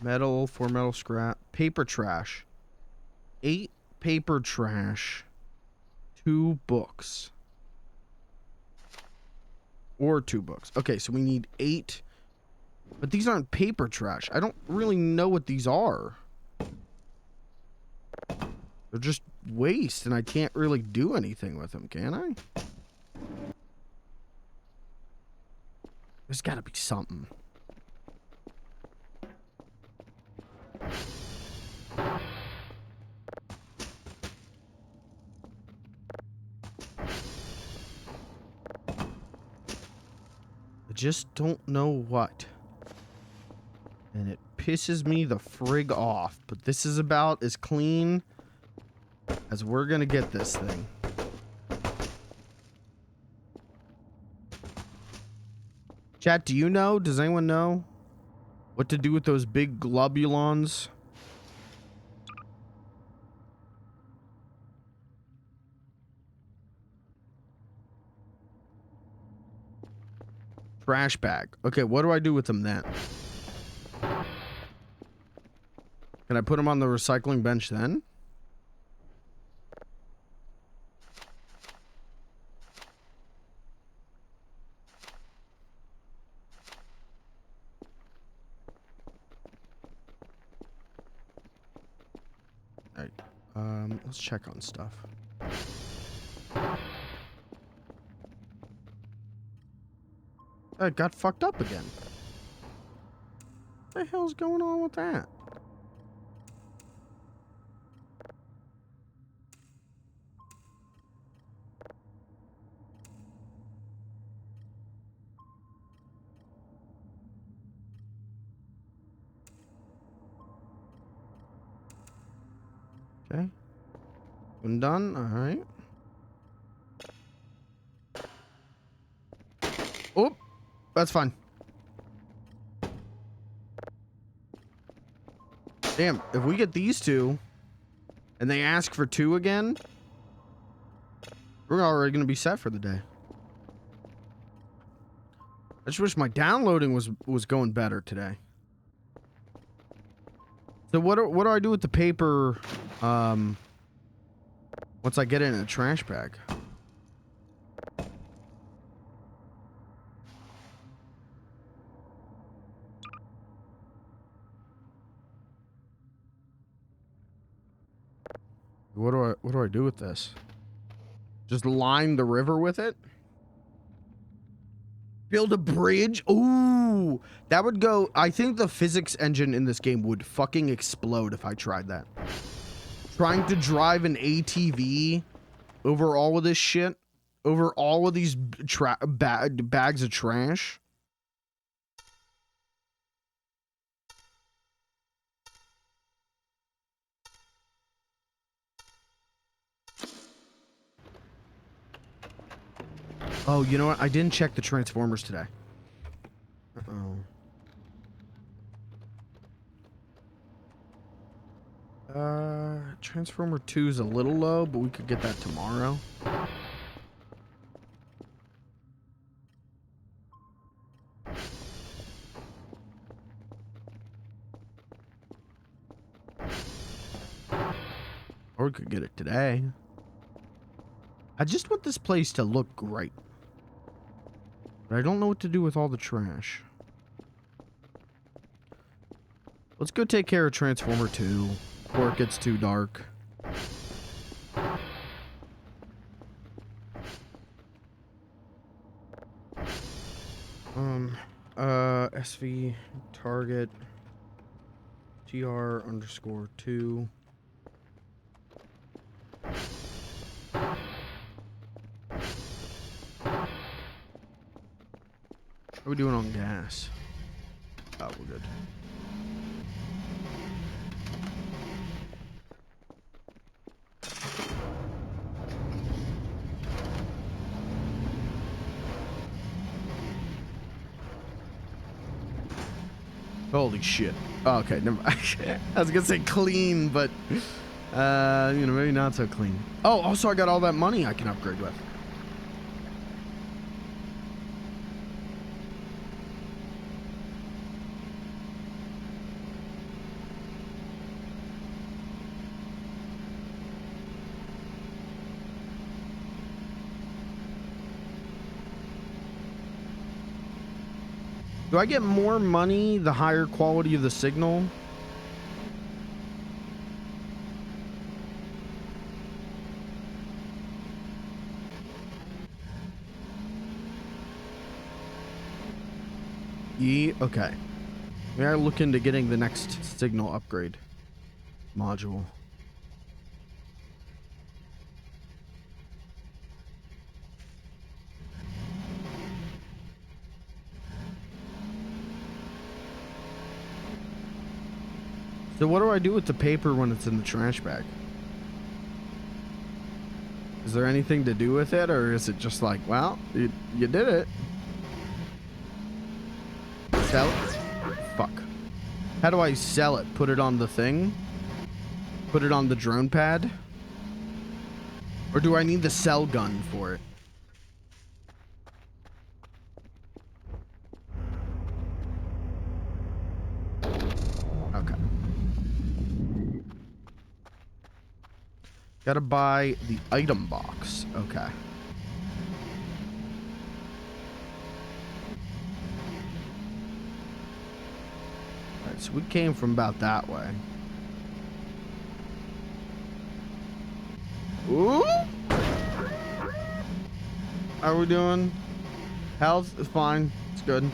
[SPEAKER 1] Metal, 4 metal scrap, paper trash, 8 paper trash, 2 books, or 2 books. Okay, so we need 8, but these aren't paper trash. I don't really know what these are. They're just waste, and I can't really do anything with them, can I? There's gotta be something. I just don't know what. And it pisses me the frig off. But this is about as clean as we're gonna get this thing. Chat, do you know? Does anyone know what to do with those big globulons? Trash bag. Okay, what do I do with them then? Can I put them on the recycling bench then? Alright. Let's check on stuff. It got fucked up again. What the hell's going on with that? Okay. One done. All right. Oh, that's fine. Damn, if we get these two and they ask for 2 again, we're already going to be set for the day. I just wish my downloading was going better today. So what do I do with the paper once I get it in a trash bag? What do I do with this? Just line the river with it? Build a bridge? Ooh, that would go. I think the physics engine in this game would fucking explode if I tried that. Trying to drive an ATV over all of this shit, over all of these bags of trash. Oh, you know what? I didn't check the transformers today. Transformer 2 is a little low, but we could get that tomorrow. Or we could get it today. I just want this place to look great. But I don't know what to do with all the trash. Let's go take care of Transformer 2 before it gets too dark. SV target TR_2. How are we doing on gas? Oh, we're good. Holy shit. Oh, okay, never mind. I was gonna say clean, but you know, maybe not so clean. Oh, also I got all that money I can upgrade with. Do I get more money the higher quality of the signal? Yeah, okay. We gotta look into getting the next signal upgrade module. So what do I do with the paper when it's in the trash bag? Is there anything to do with it, or is it just like, well, you did it? Sell it? Fuck. How do I sell it? Put it on the thing? Put it on the drone pad? Or do I need the cell gun for it? Okay. Gotta buy the item box. Okay. Alright, so we came from about that way. Ooh! How are we doing? Health is fine. It's good.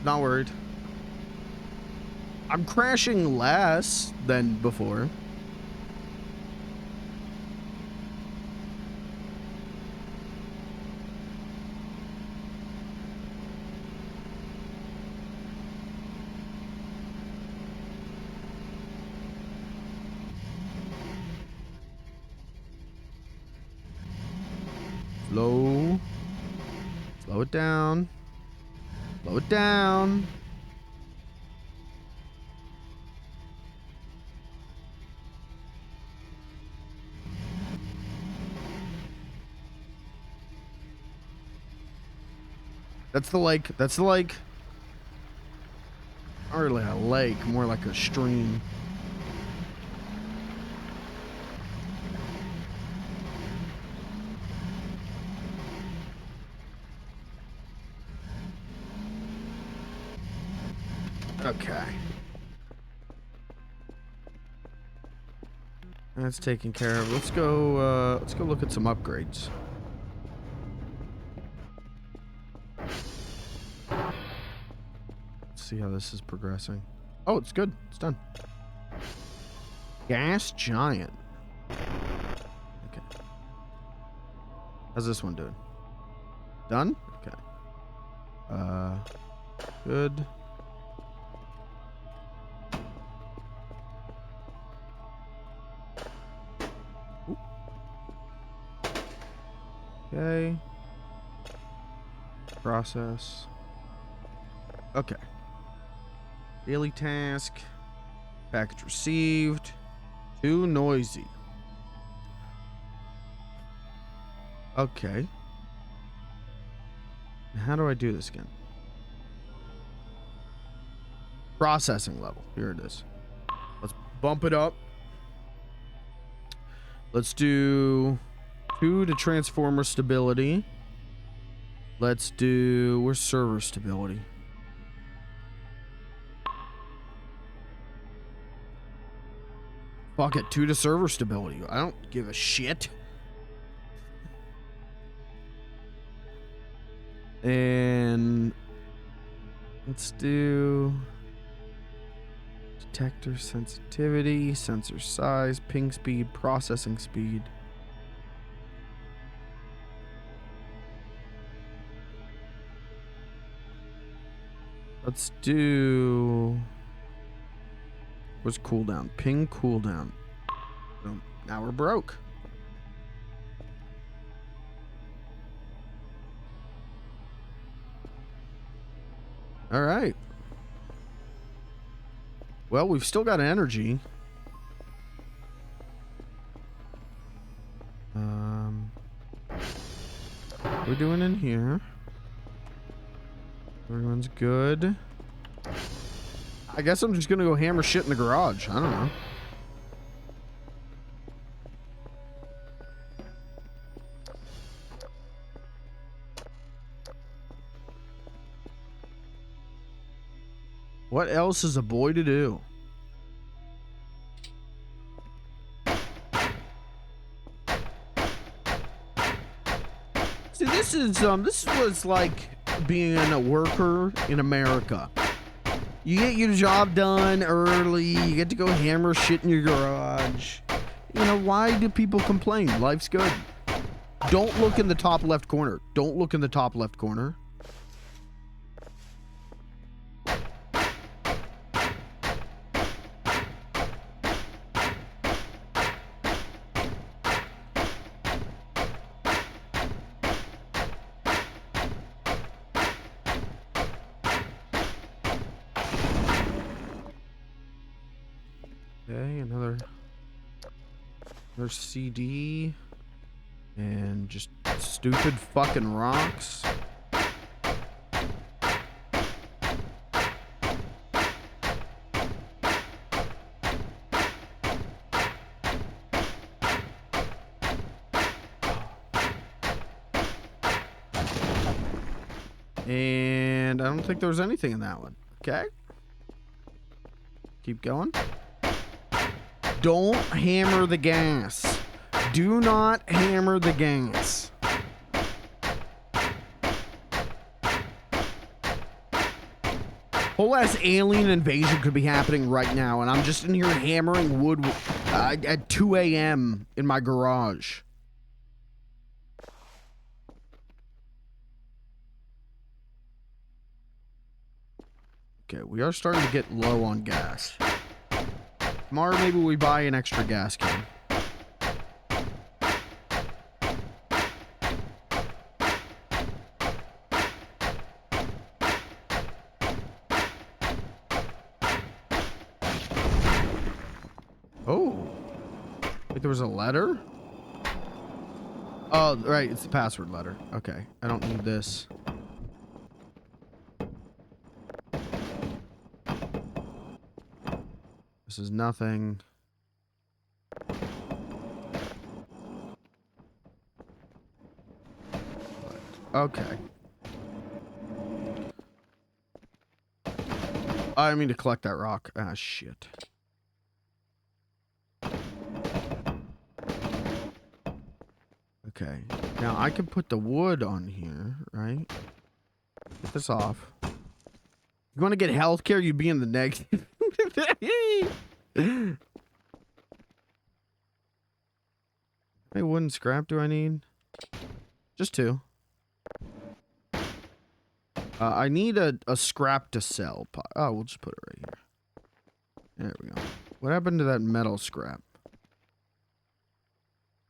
[SPEAKER 1] Not worried. I'm crashing less than before. Slow it down. Slow it down. That's the lake. That's the lake. Not really a lake, more like a stream. Okay. That's taken care of. Let's go look at some upgrades. See how this is progressing. Oh, it's good. It's done. Gas giant. Okay. How's this one doing? Done? Okay. Good. Oop. Okay. Process. Okay. Daily task. Package received. Too noisy. Okay. How do I do this again? Processing level. Here it is. Let's bump it up. Let's do 2 to transformer stability. Let's do... Where's server stability? Fuck it, 2 to server stability. I don't give a shit. And let's do detector sensitivity, sensor size, ping speed, processing speed. Let's do... Where's cooldown? Ping cooldown. Boom. Now we're broke. All right. Well, we've still got energy. What are we doing in here? Everyone's good. I guess I'm just gonna go hammer shit in the garage. I don't know. What else is a boy to do? See, this was like being a worker in America. You get your job done early, you get to go hammer shit in your garage. You know, why do people complain? Life's good. Don't look in the top left corner. Don't look in the top left corner. Okay, another CD and just stupid fucking rocks. And I don't think there was anything in that one. Okay. Keep going. Don't hammer the gas. Do not hammer the gas. Whole ass alien invasion could be happening right now, and I'm just in here hammering wood at 2 a.m. in my garage. Okay, we are starting to get low on gas. Tomorrow, maybe we buy an extra gas can. Oh. Wait, there was a letter? Oh, right. It's the password letter. Okay. I don't need this. This is nothing. Okay. I mean to collect that rock. Ah, shit. Okay. Now I can put the wood on here, right? Get this off. You want to get healthcare? You'd be in the negative. How many wooden scrap do I need? Just 2. I need a scrap to sell. Oh, we'll just put it right here. There we go. What happened to that metal scrap?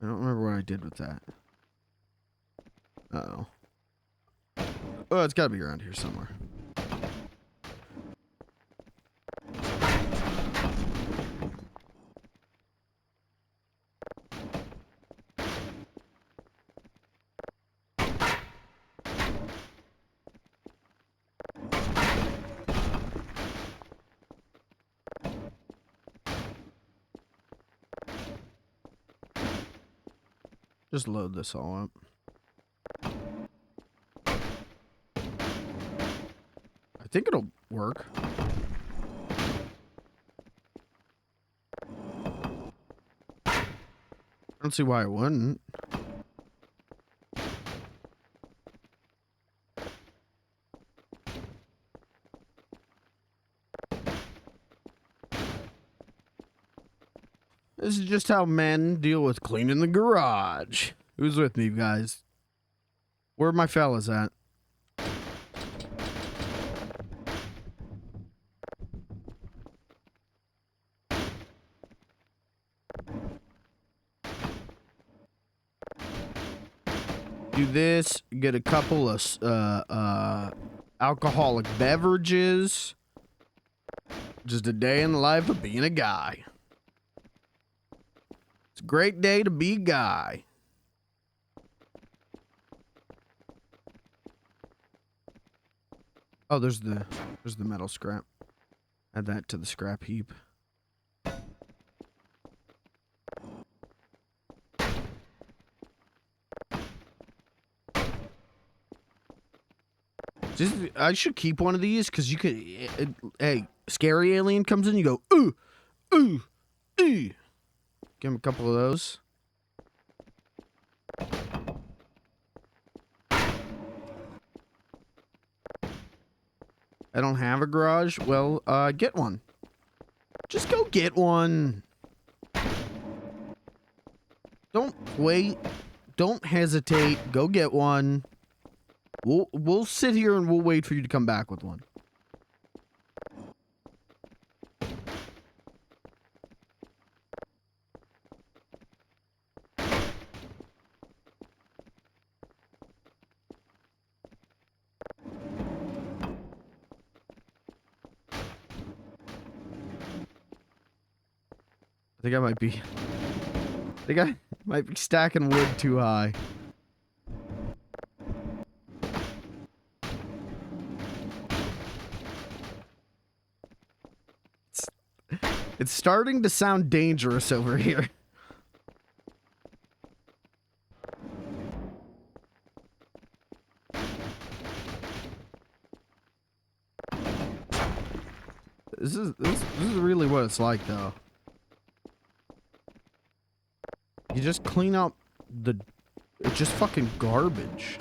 [SPEAKER 1] I don't remember what I did with that. Uh-oh. Oh, it's gotta be around here somewhere. Just load this all up. I think it'll work. I don't see why it wouldn't. This is just how men deal with cleaning the garage. Who's with me, guys? Where are my fellas at? Do this, get a couple of alcoholic beverages. Just a day in the life of being a guy. It's a great day to be a guy. Oh, there's the metal scrap. Add that to the scrap heap. I should keep one of these because you could. Hey, scary alien comes in, you go ooh, ooh, ooh. Give him a couple of those. I don't have a garage. Well, get one. Just go get one. Don't wait. Don't hesitate. Go get one. We'll sit here and we'll wait for you to come back with one. I think I might be stacking wood too high. It's starting to sound dangerous over here. This is really what it's like, though. You just clean out it's just fucking garbage.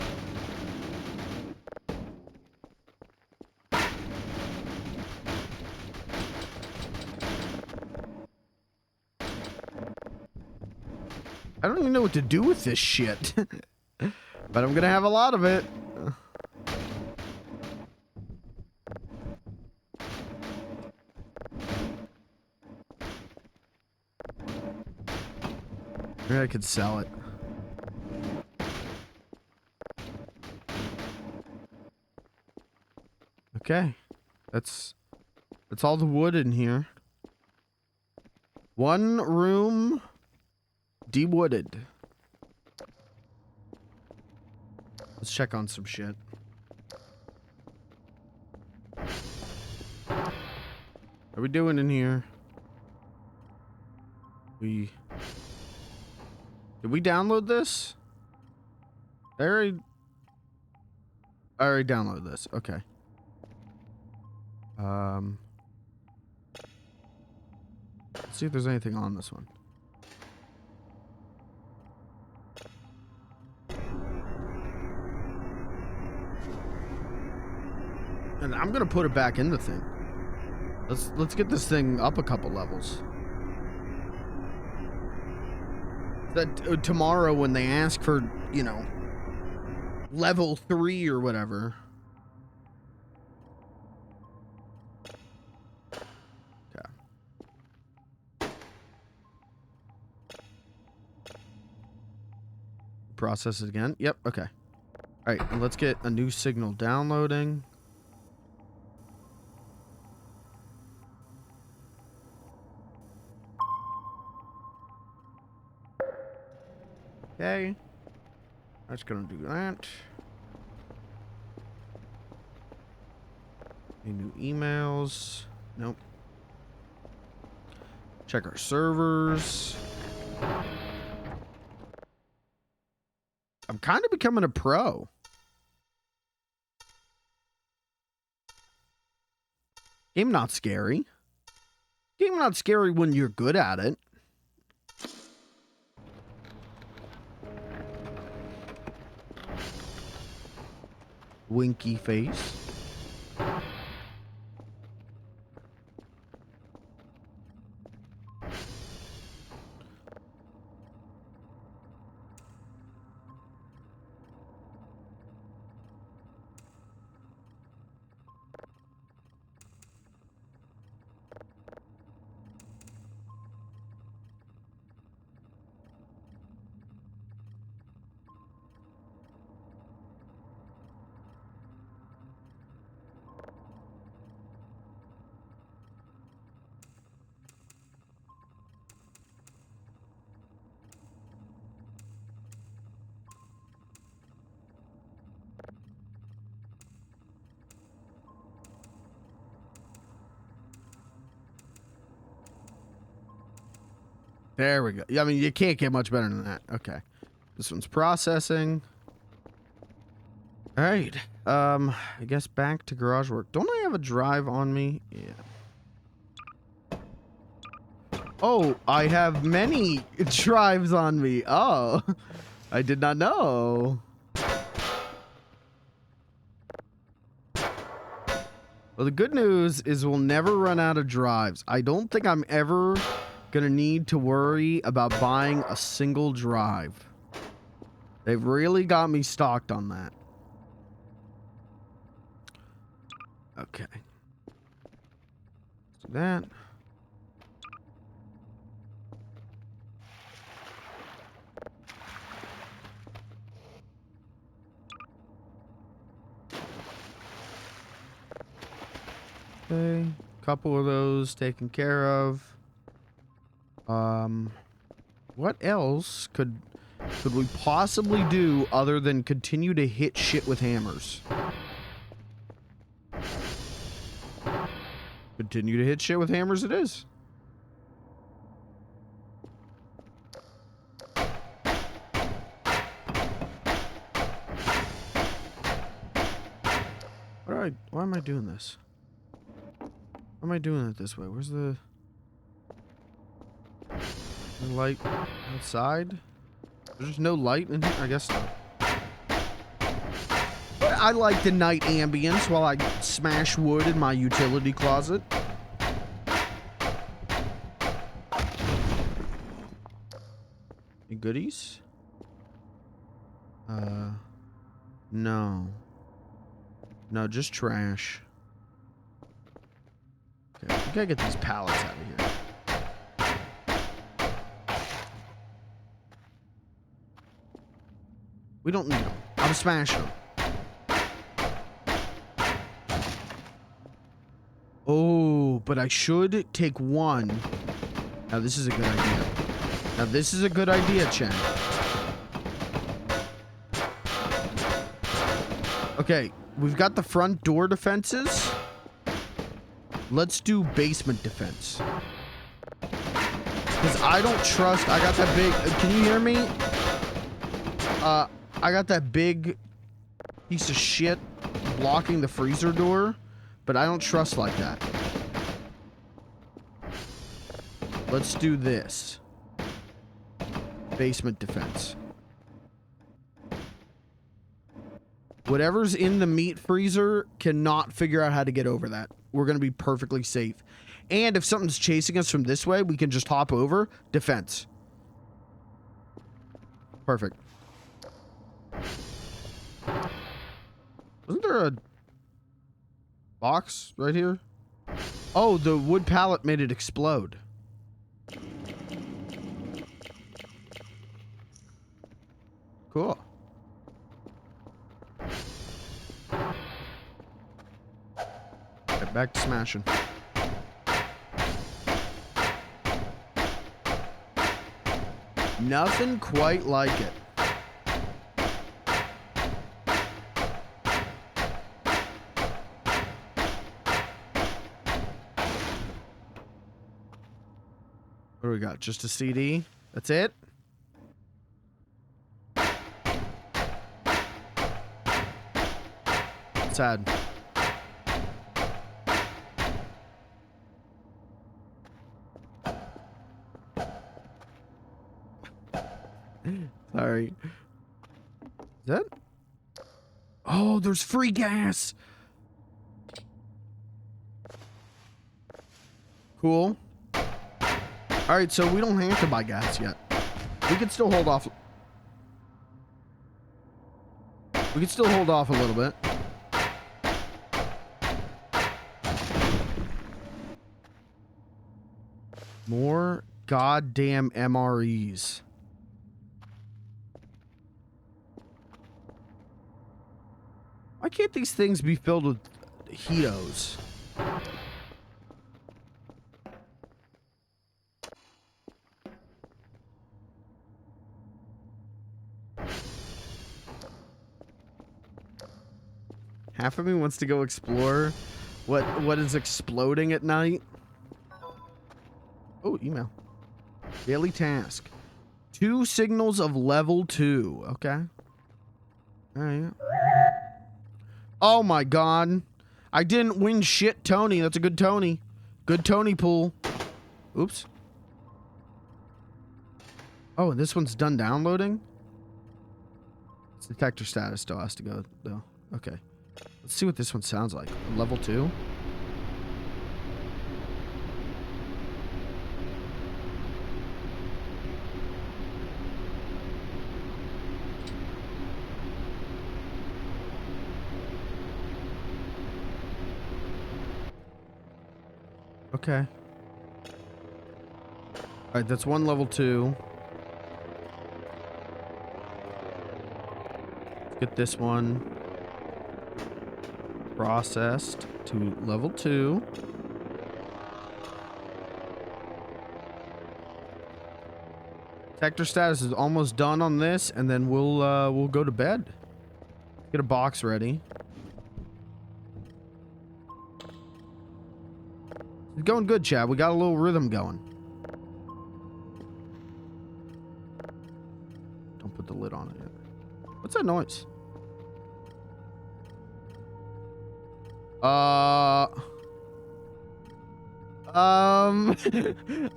[SPEAKER 1] I don't even know what to do with this shit. But I'm gonna have a lot of it. Maybe I could sell it. Okay. That's all the wood in here. One room, de-wooded. Let's check on some shit. What are we doing in here? Did we download this? I already downloaded this. Okay. Let's see if there's anything on this one. And I'm gonna put it back in the thing. Let's get this thing up a couple levels. That tomorrow when they ask for, you know, level 3 or whatever. Okay. Process it again. Yep, okay. All right, let's get a new signal downloading. Okay. That's gonna do that. Any new emails? Nope. Check our servers. I'm kind of becoming a pro. Game not scary. Game not scary when you're good at it. Winky face. There we go. I mean, you can't get much better than that. Okay. This one's processing. All right. I guess back to garage work. Don't I have a drive on me? Yeah. Oh, I have many drives on me. Oh, I did not know. Well, the good news is we'll never run out of drives. I don't think I'm ever gonna need to worry about buying a single drive. They've really got me stocked on that. Okay. Let's do that. Okay, couple of those taken care of. What else could we possibly do other than continue to hit shit with hammers? Continue to hit shit with hammers it is. Why am I doing this? Why am I doing it this way? Where's the light outside? There's no light in here? I guess not. But I like the night ambience while I smash wood in my utility closet. Any goodies? No. No, just trash. Okay, we gotta get these pallets out of here. We don't need them. I'm smashing them. Oh, but I should take one Now this is a good idea. Now this is a good idea, Chen. Okay, we've got the front door defenses. Let's do basement defense. Because I don't trust... I got that big... Can you hear me? I got that big piece of shit blocking the freezer door, but I don't trust like that. Let's do this. Basement defense. Whatever's in the meat freezer cannot figure out how to get over that. We're going to be perfectly safe. And if something's chasing us from this way, we can just hop over. Defense. Perfect. Wasn't there a box right here? Oh, the wood pallet made it explode. Cool. Right, back to smashing. Nothing quite like it. What do we got? Just a CD? That's it? Sad. Sorry. Is that? Oh, there's free gas. Cool. All right, so we don't have to buy gas yet. We can still hold off. We can still hold off a little bit. More goddamn MREs. Why can't these things be filled with Heatos? Half of me wants to go explore what is exploding at night. Oh, email. Daily task. 2 signals of level 2. Okay. All right. Oh my god. I didn't win shit, Tony. That's a good Tony. Good Tony pool. Oops. Oh, and this one's done downloading? Its detector status still has to go, though. Okay. Let's see what this one sounds like. Level 2? Okay. Alright, that's one level 2. Let's get this one processed to level 2. Detector status is almost done on this, and then we'll go to bed. Get a box ready. It's going good, Chad. We got a little rhythm going. Don't put the lid on it yet. What's that noise?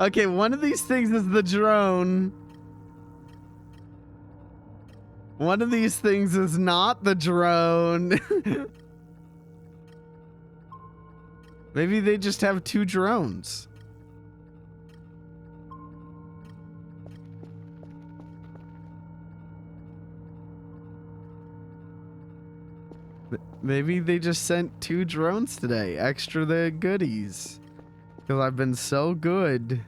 [SPEAKER 1] Okay, one of these things is the drone. One of these things is not the drone. Maybe they just have 2 drones. Maybe they just sent 2 drones today. Extra the goodies. Because I've been so good.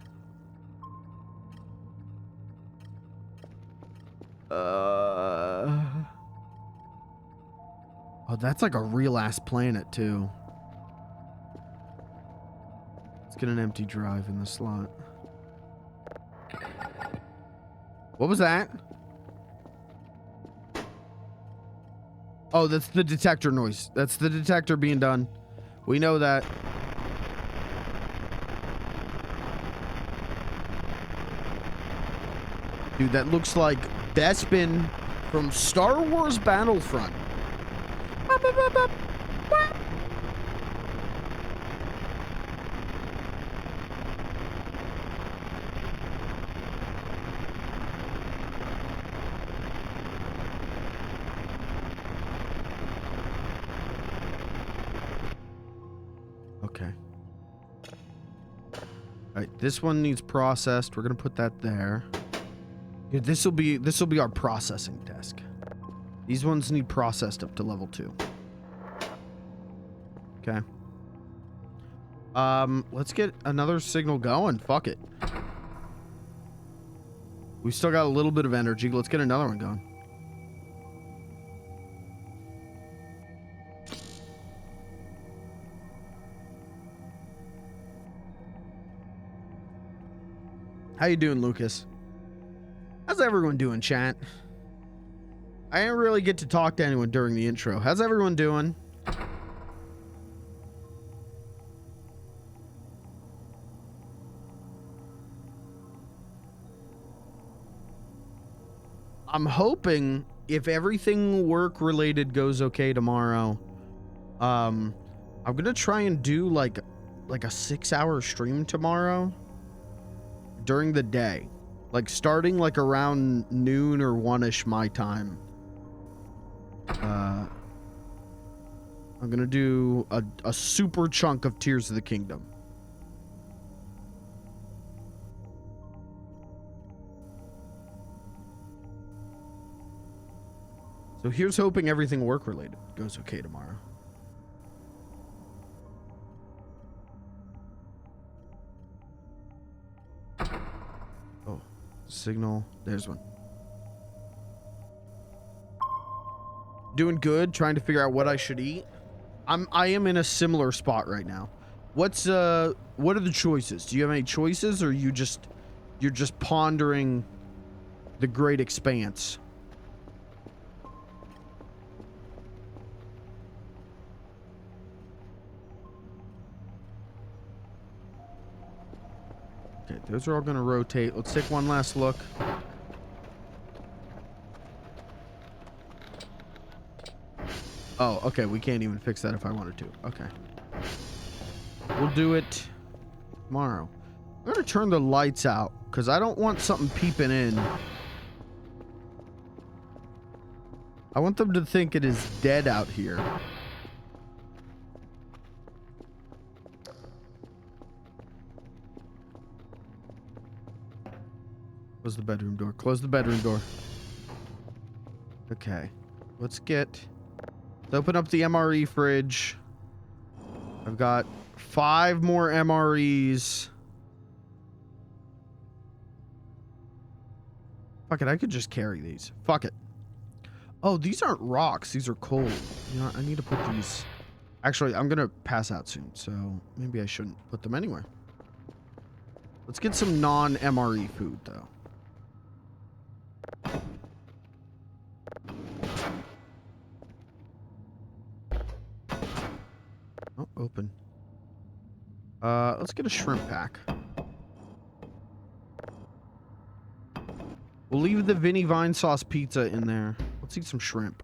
[SPEAKER 1] Oh, that's like a real ass planet too. Let's get an empty drive in the slot. What was that? Oh, that's the detector noise. That's the detector being done. We know that. Dude, that looks like Bespin from Star Wars Battlefront. Okay. All right, this one needs processed. We're gonna put that there. Yeah, this will be our processing desk. These ones need processed up to level 2. Okay. Let's get another signal going. Fuck it. We still got a little bit of energy. Let's get another one going. How you doing, Lucas? How's everyone doing, chat? I didn't really get to talk to anyone during the intro. How's everyone doing? I'm hoping if everything work related goes okay tomorrow, I'm gonna try and do like a 6-hour stream tomorrow during the day, like starting like around noon or 1ish my time. I'm gonna do a super chunk of Tears of the Kingdom. So here's hoping everything work related goes okay tomorrow. Oh, signal. There's one. Doing good, trying to figure out what I should eat. I am in a similar spot right now. What are the choices? Do you have any choices, or you're just pondering the great expanse? Okay, those are all gonna rotate. Let's take one last look. Oh, okay, we can't even fix that if I wanted to. Okay. We'll do it tomorrow. I'm gonna turn the lights out because I don't want something peeping in. I want them to think it is dead out here. Close the bedroom door. Close the bedroom door. Okay. Let's open up the MRE fridge. I've got 5 more MREs. Fuck it, I could just carry these. Fuck it. Oh, these aren't rocks. These are cold. You know, I need to put these... Actually, I'm gonna pass out soon, so maybe I shouldn't put them anywhere. Let's get some non-MRE food, though. Oh, open. Let's get a shrimp pack. We'll leave the Vinny Vine sauce pizza in there. Let's eat some shrimp.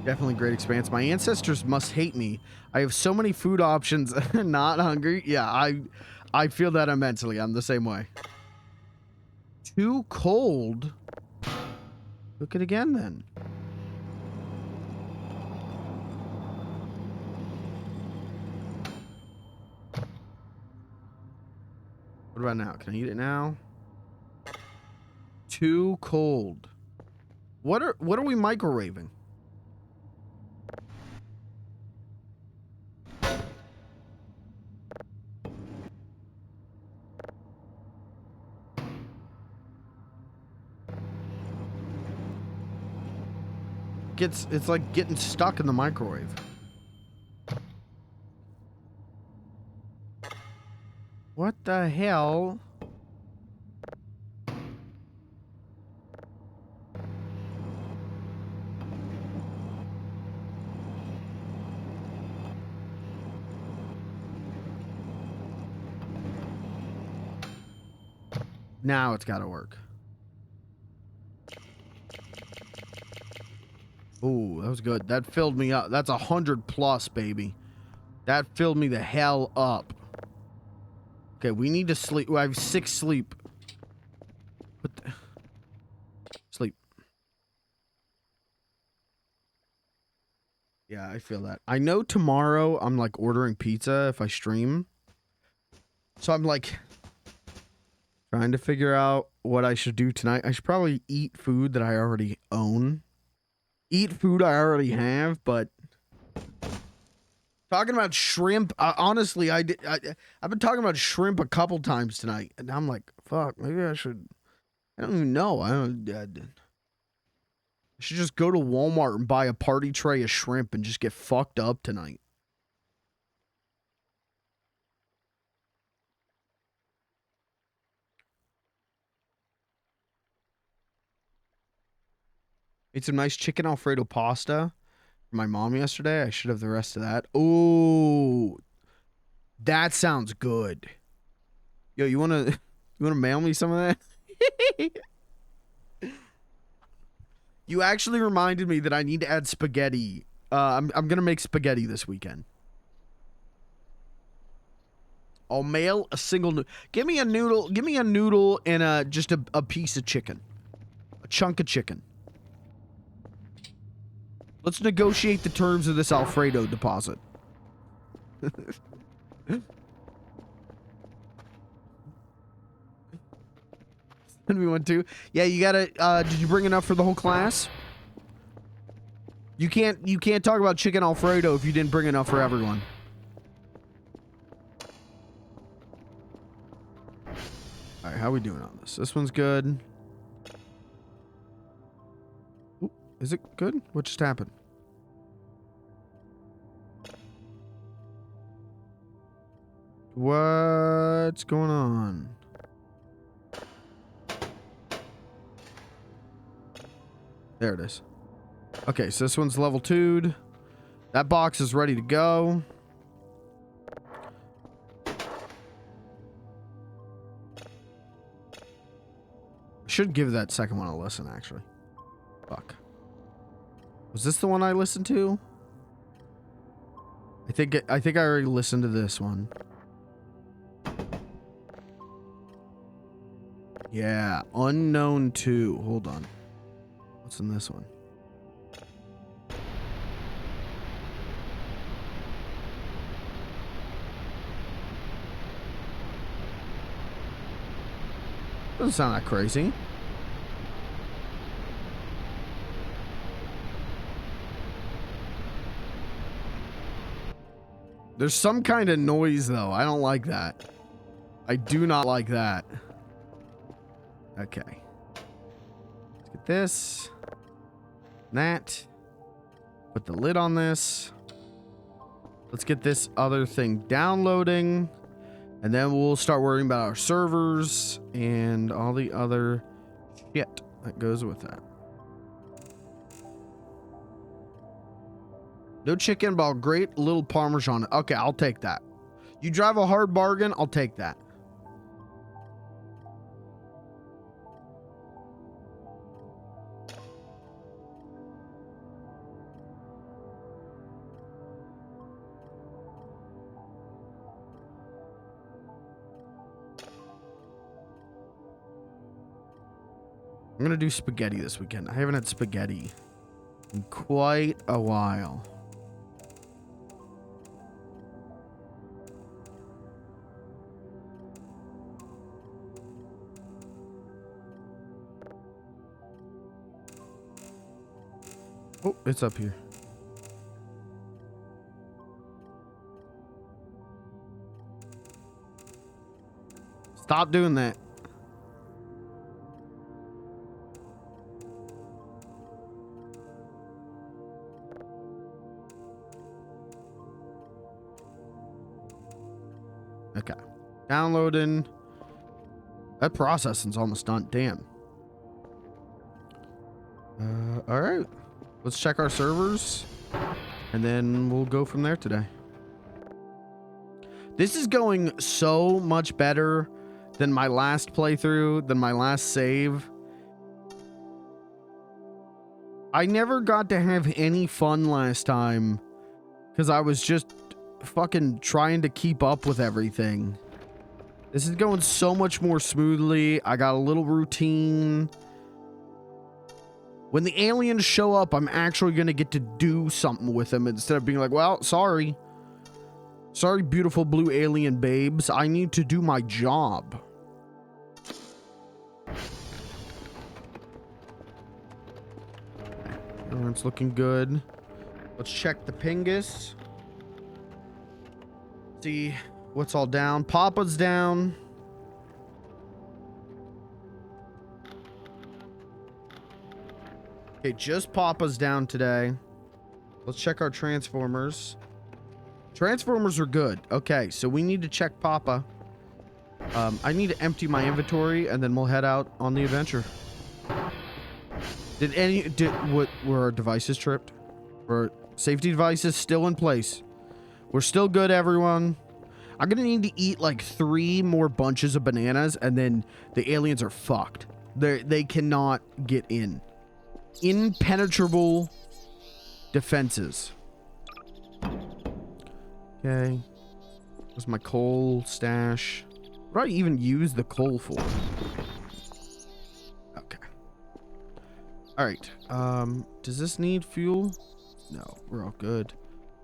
[SPEAKER 1] Definitely great expanse. My ancestors must hate me. I have so many food options. Not hungry. Yeah, I feel that immensely. I'm the same way. Too cold. Cook it again then. What about now? Can I eat it now? Too cold. What are we microwaving? it's like getting stuck in the microwave. What the hell? Now it's gotta work. Ooh, that was good. That filled me up. That's 100 plus, baby. That filled me the hell up. Okay, we need to sleep. I have 6 sleep. Sleep. Yeah, I feel that. I know tomorrow I'm like ordering pizza if I stream. So I'm like trying to figure out what I should do tonight. I should probably eat food that I already own. Eat food I already have, but talking about shrimp, honestly, I've been talking about shrimp a couple times tonight, and I'm like, fuck, maybe I should. I don't even know. I should just go to Walmart and buy a party tray of shrimp and just get fucked up tonight. Made some nice chicken Alfredo pasta for my mom yesterday. I should have the rest of that. Ooh, that sounds good. Yo, you wanna mail me some of that? You actually reminded me that I need to add spaghetti. I'm gonna make spaghetti this weekend. I'll mail a single. Give me a noodle. Give me a noodle and just a piece of chicken, a chunk of chicken. Let's negotiate the terms of this Alfredo deposit. And we went to. Yeah, you gotta. Did you bring enough for the whole class? You can't talk about chicken Alfredo if you didn't bring enough for everyone. All right, how we doing on this? This one's good. Ooh, is it good? What just happened? What's going on? There it is. Okay, so this one's level 2'd. That box is ready to go. Should give that second one a listen, actually. Fuck. Was this the one I listened to? I think I already listened to this one. Yeah, Unknown 2. Hold on. What's in this one? Doesn't sound that crazy. There's some kind of noise, though. I don't like that. I do not like that. Okay. Let's get this. That. Put the lid on this. Let's get this other thing downloading. And then we'll start worrying about our servers and all the other shit that goes with that. No chicken, but great little Parmesan. Okay, I'll take that. You drive a hard bargain, I'll take that. I'm gonna do spaghetti this weekend. I haven't had spaghetti in quite a while. Oh, it's up here. Stop doing that. Downloading. That processing's almost done. Damn. All right. Let's check our servers, and then we'll go from there today. This is going so much better than my last playthrough, than my last save. I never got to have any fun last time because I was just fucking trying to keep up with everything. This is going so much more smoothly. I got a little routine. When the aliens show up, I'm actually going to get to do something with them instead of being like, well, sorry. Sorry, beautiful blue alien babes. I need to do my job. It's looking good. Let's check the pingus. See what's all down. Papa's down. Okay, just Papa's down today. Let's check our transformers. Transformers are good. Okay, so we need to check Papa. I need to empty my inventory and then we'll head out on the adventure. What were our devices tripped? Were safety devices still in place? We're still good, everyone. I'm gonna need to eat like 3 more bunches of bananas and then the aliens are fucked. They cannot get in. Impenetrable defenses. Okay. Where's my coal stash? What do I even use the coal for? Okay. Alright. Does this need fuel? No, we're all good.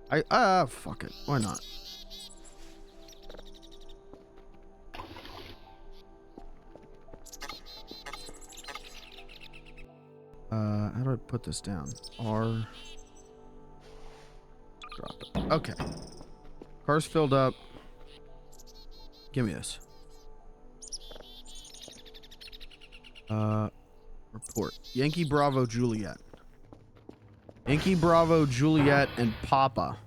[SPEAKER 1] Fuck it. Why not? How do I put this down? R. Drop it. Okay. Car's filled up. Give me this. Report. Yankee Bravo Juliet. Yankee Bravo Juliet and Papa.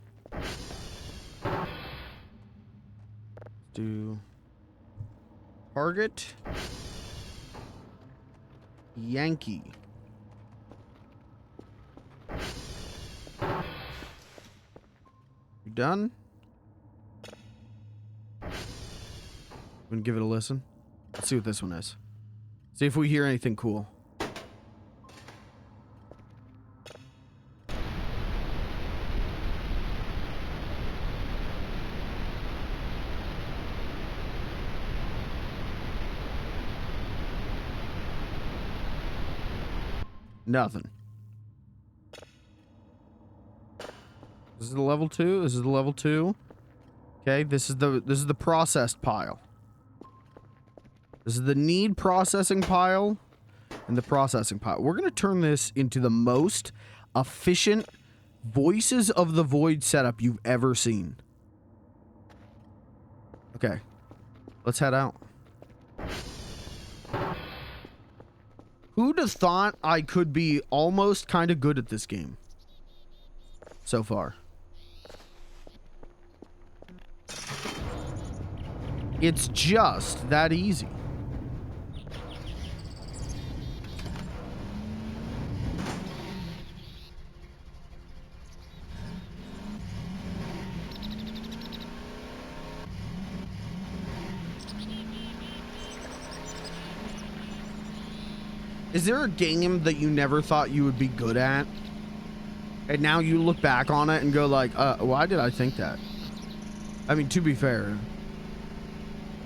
[SPEAKER 1] Do target Yankee. You done? I'm gonna give it a listen. Let's see what this one is. See if we hear anything cool. Nothing. This is the level 2. This is the level 2. Okay, this is the processed pile. This is the need processing pile and the processing pile. We're gonna turn this into the most efficient Voices of the Void setup you've ever seen. Okay, let's head out. Who'd have thought I could be almost kind of good at this game so far? It's just that easy. Is there a game that you never thought you would be good at? And now you look back on it and go like, why did I think that? I mean, to be fair,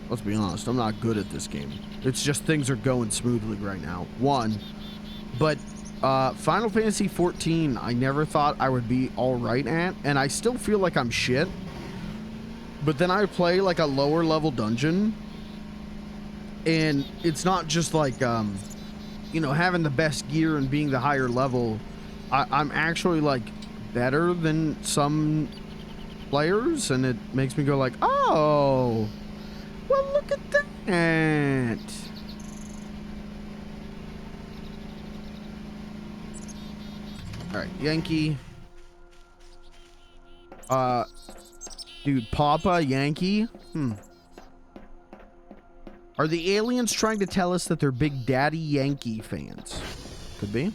[SPEAKER 1] let's be honest, I'm not good at this game. It's just things are going smoothly right now. But Final Fantasy 14, I never thought I would be all right at, and I still feel like I'm shit. But then I play like a lower level dungeon, and it's not just like, you know, having the best gear and being the higher level. I'm actually like better than some players, and it makes me go like, oh, well, look at that. All right, Yankee. Dude, Papa, Yankee. Are the aliens trying to tell us that they're big Daddy Yankee fans? Could be.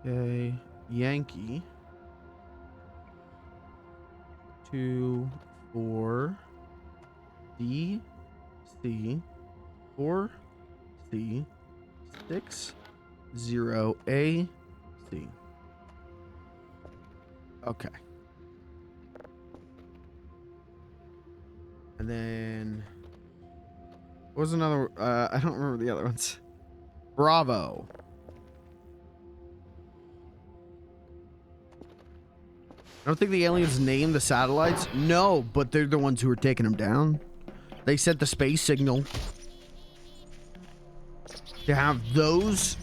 [SPEAKER 1] Okay, Yankee. 2, 4, D, C, 4, C, 6, 0, A, C. Okay. And then what was another? I don't remember the other ones. Bravo. I don't think the aliens named the satellites. No, but they're the ones who are taking them down. They sent the space signal to have those.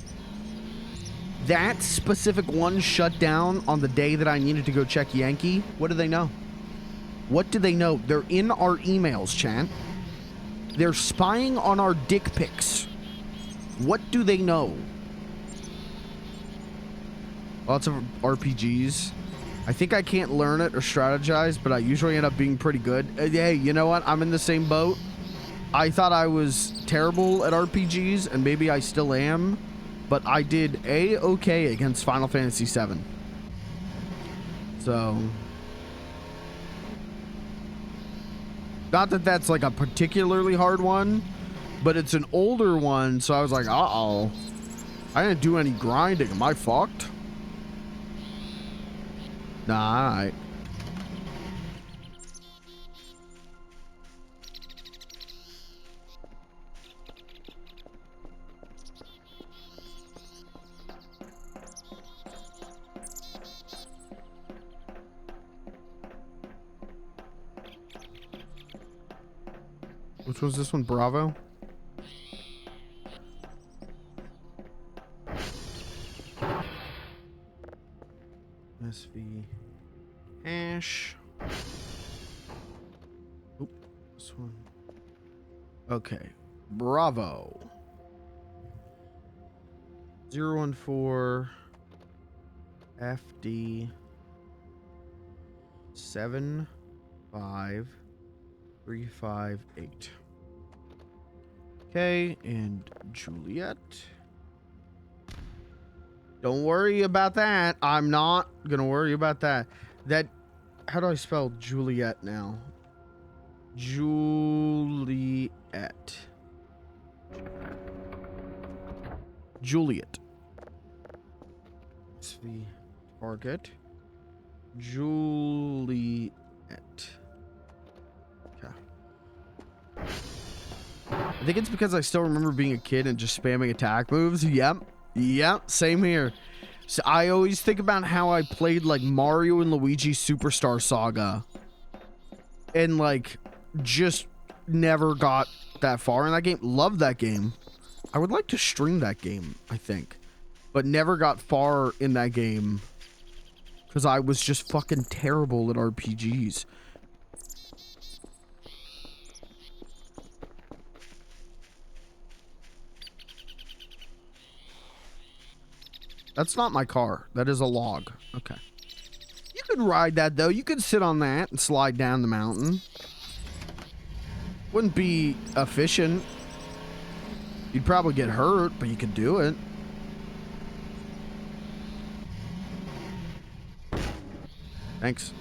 [SPEAKER 1] That specific one shut down on the day that I needed to go check Yankee. What do they know? What do they know? They're in our emails, chat. They're spying on our dick pics. What do they know? Lots of RPGs. I think I can't learn it or strategize, but I usually end up being pretty good. Hey, you know what? I'm in the same boat. I thought I was terrible at RPGs, and maybe I still am, but I did A-okay against Final Fantasy VII. So, not that that's like a particularly hard one, but it's an older one, so I was like, uh-oh. I didn't do any grinding. Am I fucked? Nah, alright. Which was this one? Bravo? SV hash. Oop, this one. Okay. Bravo. 014 FD 75358. Okay, and Juliet. Don't worry about that. I'm not gonna worry about that. That, how do I spell Juliet now? Juliet. Juliet. SV target. Juliet. Okay. I think it's because I still remember being a kid and just spamming attack moves. Yep. Yep, same here. So I always think about how I played like Mario and Luigi Superstar Saga and like just never got that far in that game. Love that game. I would like to stream that game, I think, but never got far in that game because I was just fucking terrible at RPGs. That's not my car. That is a log. Okay. You could ride that, though. You could sit on that and slide down the mountain. Wouldn't be efficient. You'd probably get hurt, but you could do it. Thanks.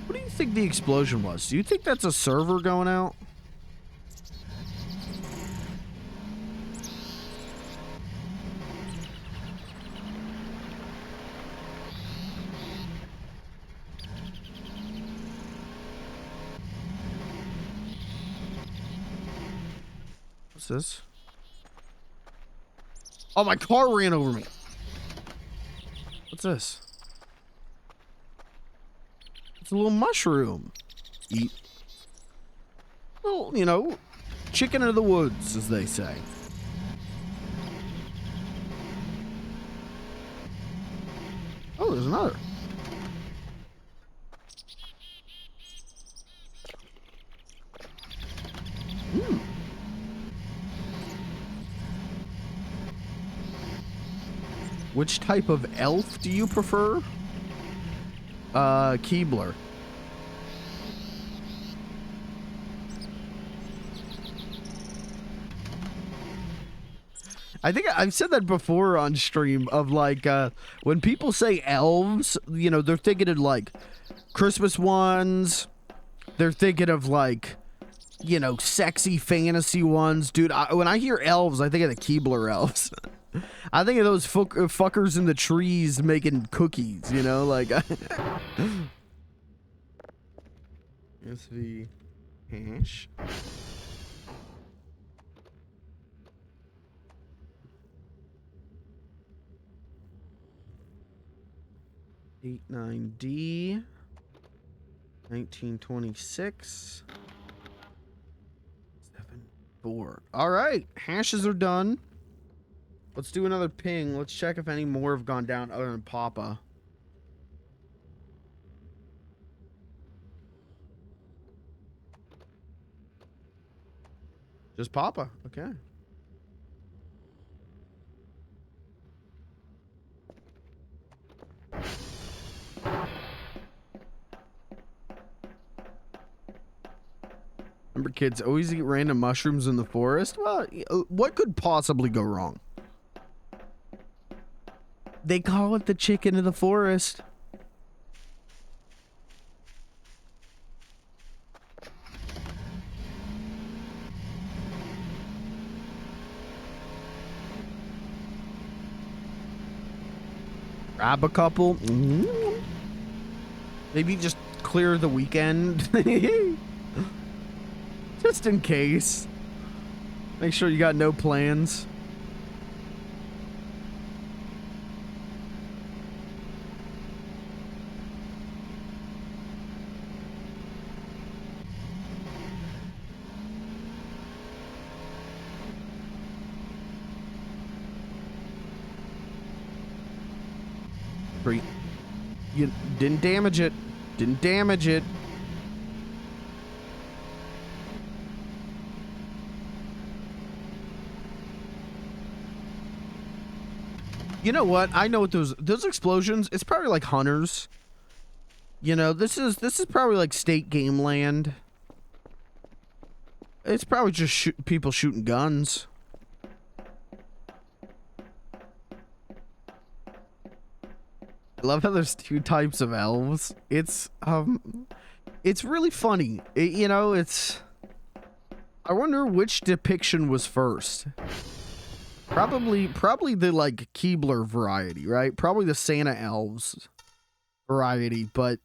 [SPEAKER 1] What do you think the explosion was? Do you think that's a server going out? This? Oh, my car ran over me. What's this? It's a little mushroom. Eat. Well, you know, chicken of the woods, as they say. Oh, there's another. Which type of elf do you prefer? Keebler. I think I've said that before on stream of like, when people say elves, you know, they're thinking of like Christmas ones. They're thinking of like, you know, sexy fantasy ones. Dude, when I hear elves, I think of the Keebler elves. I think of those fuckers in the trees making cookies, you know, like. SV hash. 89D 1926 74. All right, hashes are done. Let's do another ping. Let's check if any more have gone down other than Papa. Just Papa. Okay. Remember, kids always eat random mushrooms in the forest? Well, what could possibly go wrong? They call it the chicken of the forest. Grab a couple. Maybe just clear the weekend. Just in case. Make sure you got no plans. You didn't damage it. Didn't damage it. You know what? I know what those explosions. It's probably like hunters. You know, this is probably like state game land. It's probably just people shooting guns. I love how there's two types of elves. It's really funny. You know, I wonder which depiction was first. Probably the like Keebler variety, right? Probably the Santa elves variety, but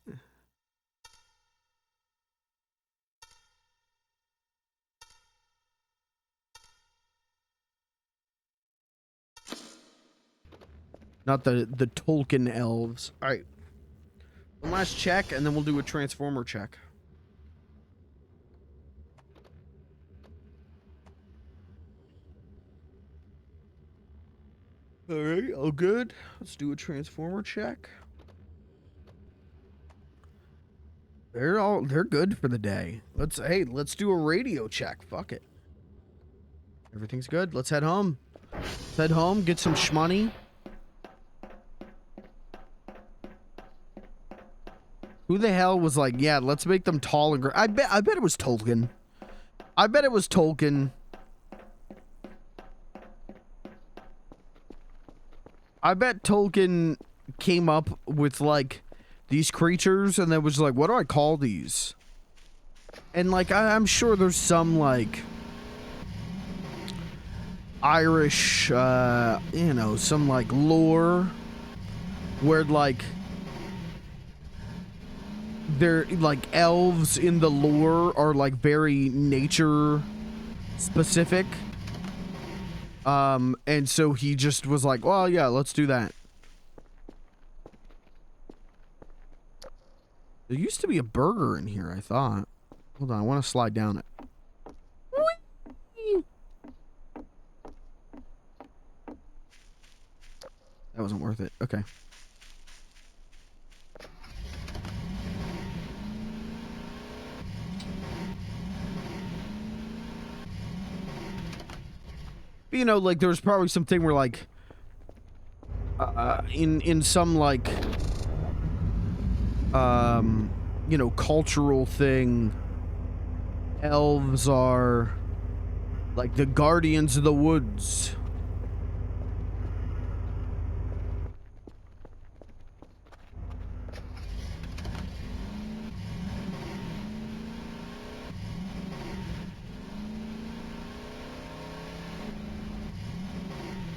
[SPEAKER 1] not the Tolkien elves. All right. One last check, and then we'll do a transformer check. All right, all good. Let's do a transformer check. They're good for the day. Let's do a radio check. Fuck it. Everything's good. Let's head home. Let's head home, get some shmoney. Who the hell was like, yeah, let's make them tall and I bet it was Tolkien. I bet it was Tolkien. I bet Tolkien came up with like these creatures and then was like, what do I call these? And like I'm sure there's some like Irish you know, some like lore where like they're like elves in the lore are like very nature specific. And so he just was like, well, yeah, let's do that. There used to be a burger in here, I thought. Hold on, I want to slide down it. That wasn't worth it. Okay. You know, like there was probably something where like in some like you know, cultural thing, elves are like the guardians of the woods.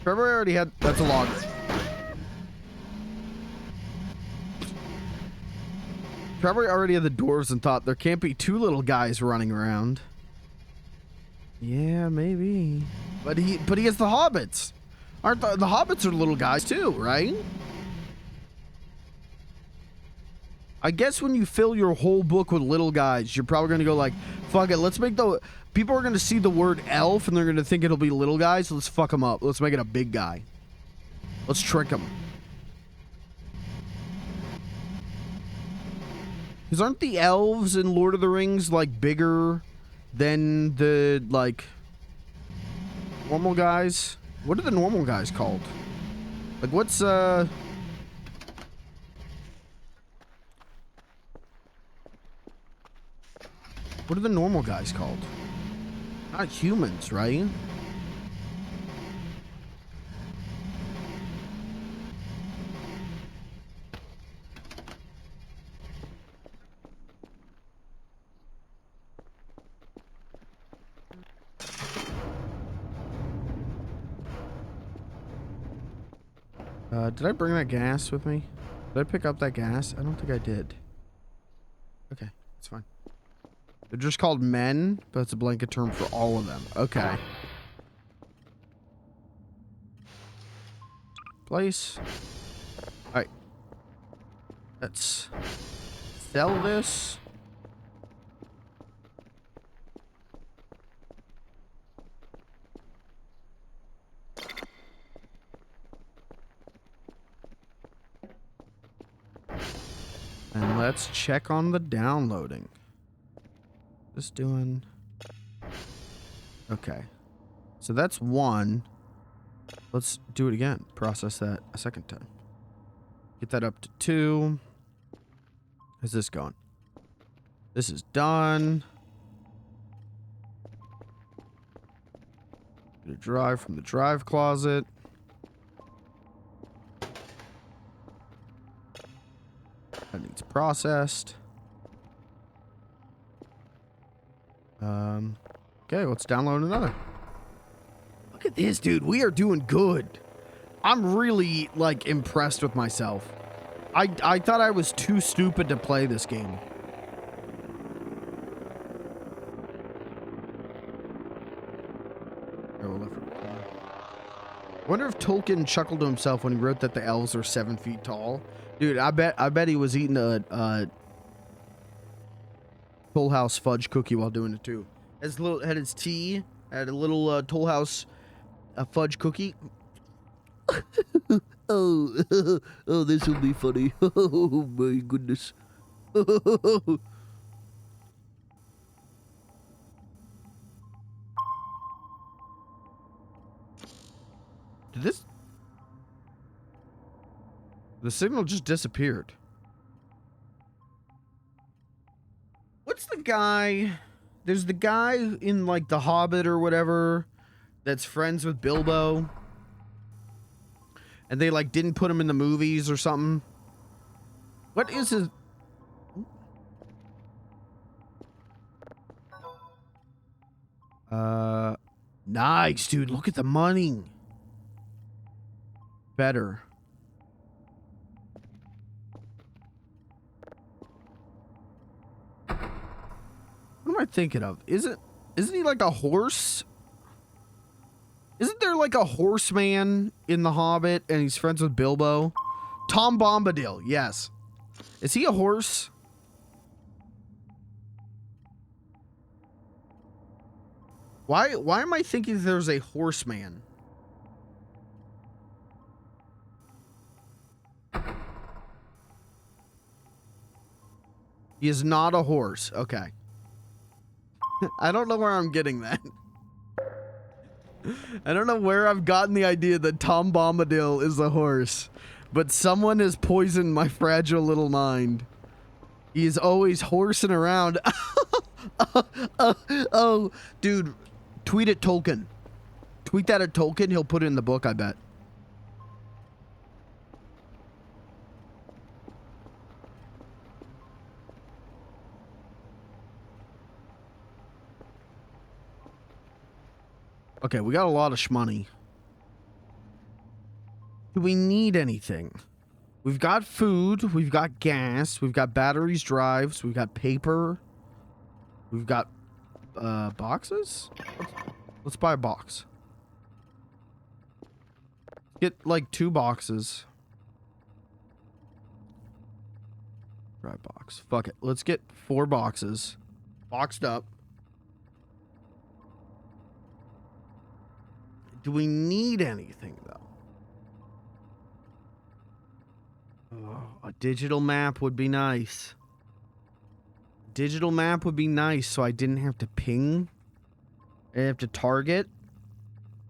[SPEAKER 1] Trevor already had, that's a log. Trevor already had the dwarves and thought there can't be two little guys running around. Yeah, maybe. But he has the hobbits. Aren't the hobbits are little guys too, right? I guess when you fill your whole book with little guys, you're probably going to go like, fuck it, let's make the... People are going to see the word elf and they're going to think it'll be little guys, so let's fuck them up. Let's make it a big guy. Let's trick them. Because aren't the elves in Lord of the Rings, like, bigger than the, like, normal guys? What are the normal guys called? Like, what's, What are the normal guys called? Not humans, right? Did I bring that gas with me? Did I pick up that gas? I don't think I did. Okay, it's fine. They're just called men, but it's a blanket term for all of them. Okay. Place. Alright. Let's sell this. And let's check on the downloading. Just doing... Okay. So that's one. Let's do it again. Process that a second time. Get that up to 2. How's this going? This is done. Get a drive from the drive closet. That needs processed. Okay, let's download another. Look at this, dude. We are doing good. I'm really, like, impressed with myself. I thought I was too stupid to play this game. I wonder if Tolkien chuckled to himself when he wrote that the elves are 7 feet tall. Dude, I bet he was eating a Toll House fudge cookie while doing it too. Had his tea, had a little Toll House fudge cookie. Oh, oh, this will be funny. Oh my goodness. Did this? The signal just disappeared. What's the guy? There's the guy in like The Hobbit or whatever that's friends with Bilbo. And they like didn't put him in the movies or something. What is his... Nice, dude. Look at the money. Better. What am I thinking of? Isn't he like a horse? Isn't there like a horseman in The Hobbit and he's friends with Bilbo? Tom Bombadil, yes. Is he a horse? Why am I thinking there's a horseman? He is not a horse. Okay. I don't know where I'm getting that. I don't know where I've gotten the idea that Tom Bombadil is a horse, but someone has poisoned my fragile little mind. He is always horsing around. Oh, dude, tweet at Tolkien. Tweet that at Tolkien. He'll put it in the book, I bet. Okay, we got a lot of shmoney. Do we need anything? We've got food, we've got gas, we've got batteries, drives, we've got paper. We've got boxes? Let's buy a box. Get like 2 boxes. Dry box. Fuck it. Let's get 4 boxes. Boxed up. Do we need anything though? Oh, a digital map would be nice. Digital map would be nice so I didn't have to ping. I have to target.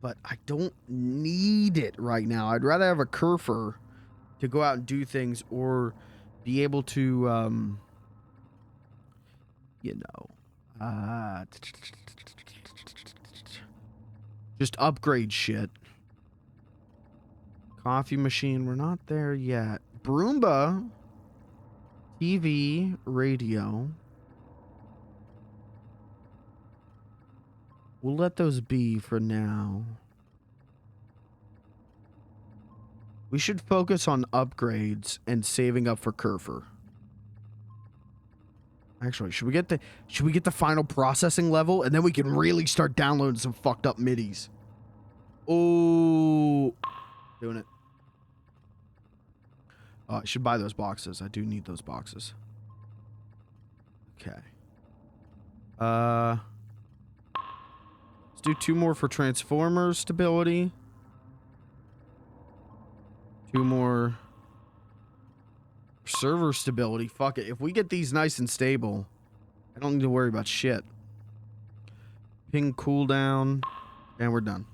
[SPEAKER 1] But I don't need it right now. I'd rather have a Kerfer to go out and do things or be able to, you know, just upgrade shit. Coffee machine, we're not there yet. Broomba, TV, radio. We'll let those be for now. We should focus on upgrades and saving up for Kerfer. Actually, should we get the final processing level and then we can really start downloading some fucked up midis? Oh, doing it. I should buy those boxes. I do need those boxes. Okay. Let's do 2 more for transformer stability. 2 more server stability. Fuck it. If we get these nice and stable, I don't need to worry about shit. Ping cooldown, and we're done.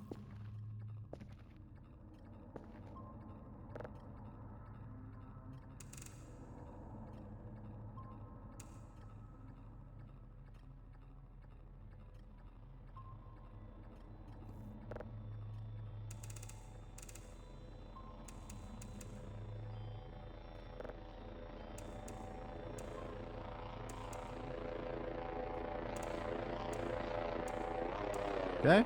[SPEAKER 1] Okay.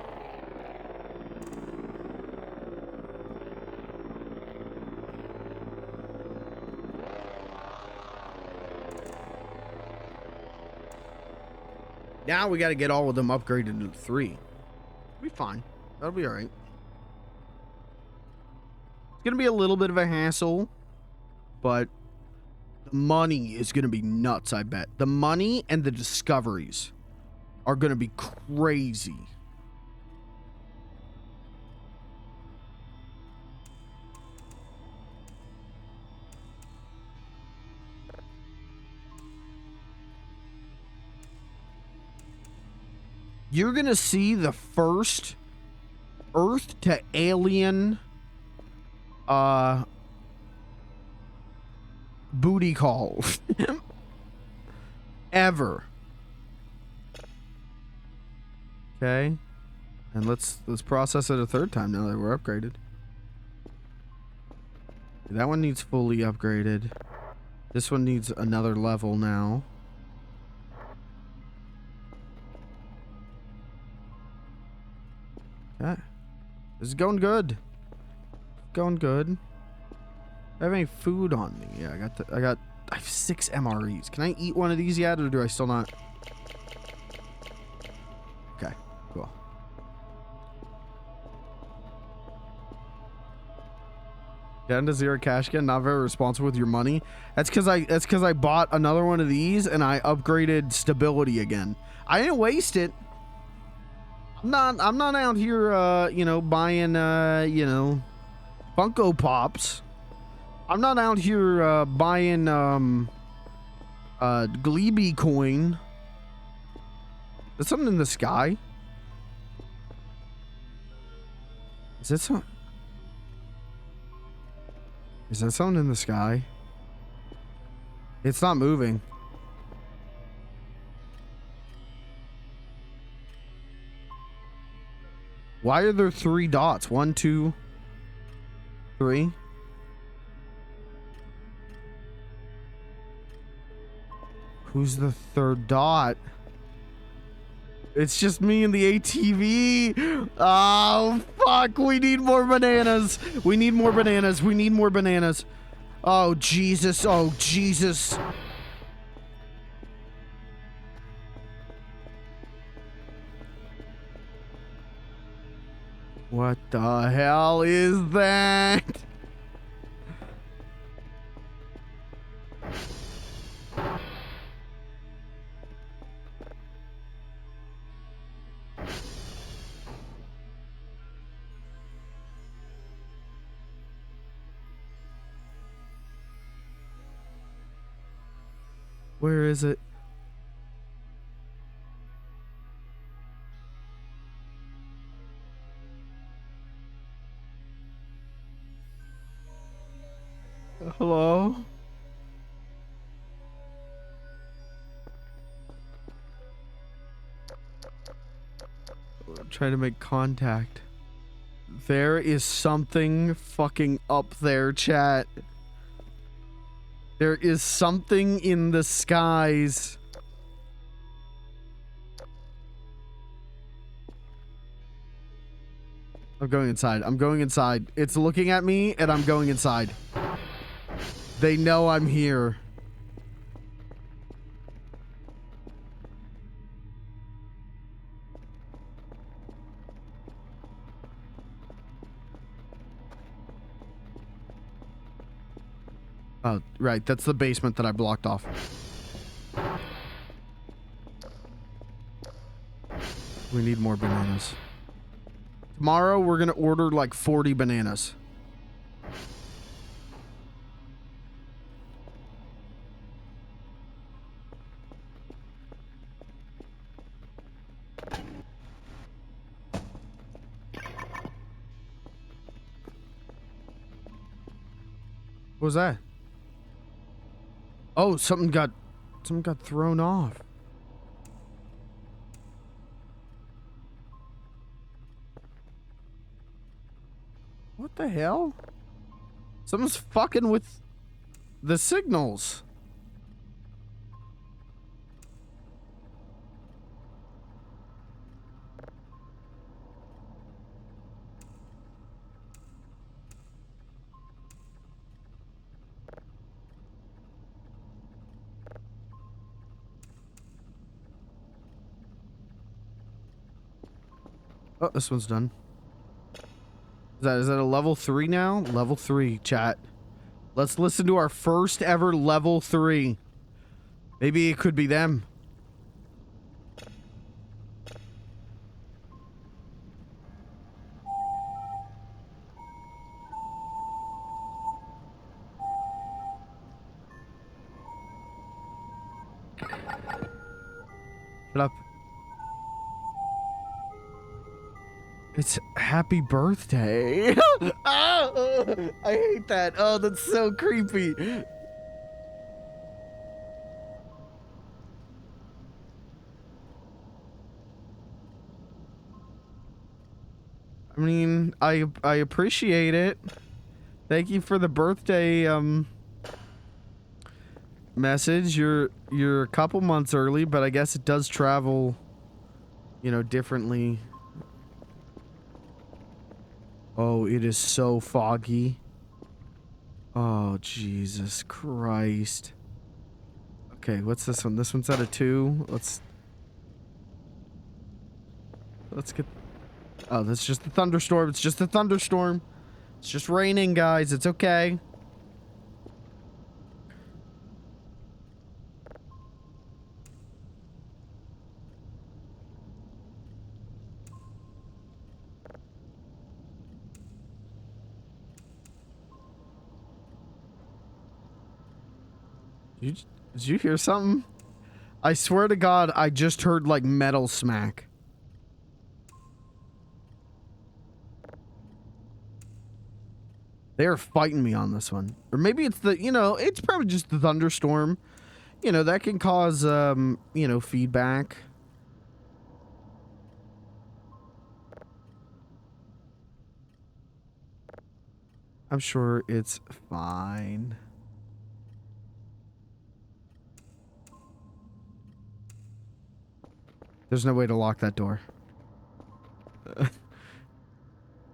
[SPEAKER 1] Now we got to get all of them upgraded to 3. We'll be fine. That'll be all right. It's going to be a little bit of a hassle, but the money is going to be nuts, I bet. The money and the discoveries are going to be crazy. You're going to see the first Earth to alien booty call ever. Okay. And let's process it a 3rd time now that we're upgraded. That one needs fully upgraded. This one needs another level now. Okay. This is going good. Going good. Do I have any food on me? Yeah, I have 6 MREs. Can I eat one of these yet, or do I still not? Okay, cool. Down to 0 cash again. Not very responsible with your money. That's because I bought another one of these and I upgraded stability again. I didn't waste it. I'm not out here, you know, buying, you know, Funko Pops. I'm not out here, buying, Gleeby coin. There's something in the sky. Is that some? Is that something in the sky? It's not moving. Why are there 3 dots? 1, 2, 3. Who's the 3rd dot? It's just me and the ATV. Oh, fuck. We need more bananas. We need more bananas. We need more bananas. Oh, Jesus. Oh, Jesus. What the hell is that? Where is it? Hello? I'm trying to make contact. There is something fucking up there, chat. There is something in the skies. I'm going inside. I'm going inside. It's looking at me, and I'm going inside. They know I'm here. Oh, right. That's the basement that I blocked off. We need more bananas. Tomorrow, we're going to order like 40 bananas. What was that? Oh, something got thrown off. What the hell? Someone's fucking with the signals. Oh, this one's done. Is that a level 3 now? Level 3, chat. Let's listen to our first ever level 3. Maybe it could be them. Shut up. It's happy birthday. Oh, I hate that. Oh, that's so creepy. I mean, I appreciate it. Thank you for the birthday message. You're a couple months early, but I guess it does travel, you know, differently. Oh, it is so foggy. Oh, Jesus Christ. Okay, what's this one? This one's out of 2. Let's get... Oh, that's just a thunderstorm. It's just a thunderstorm. It's just raining, guys. It's okay. Did you hear something? I swear to God, I just heard like metal smack. They're fighting me on this one. Or maybe it's the, you know, it's probably just the thunderstorm. You know, that can cause, you know, feedback. I'm sure it's fine. There's no way to lock that door.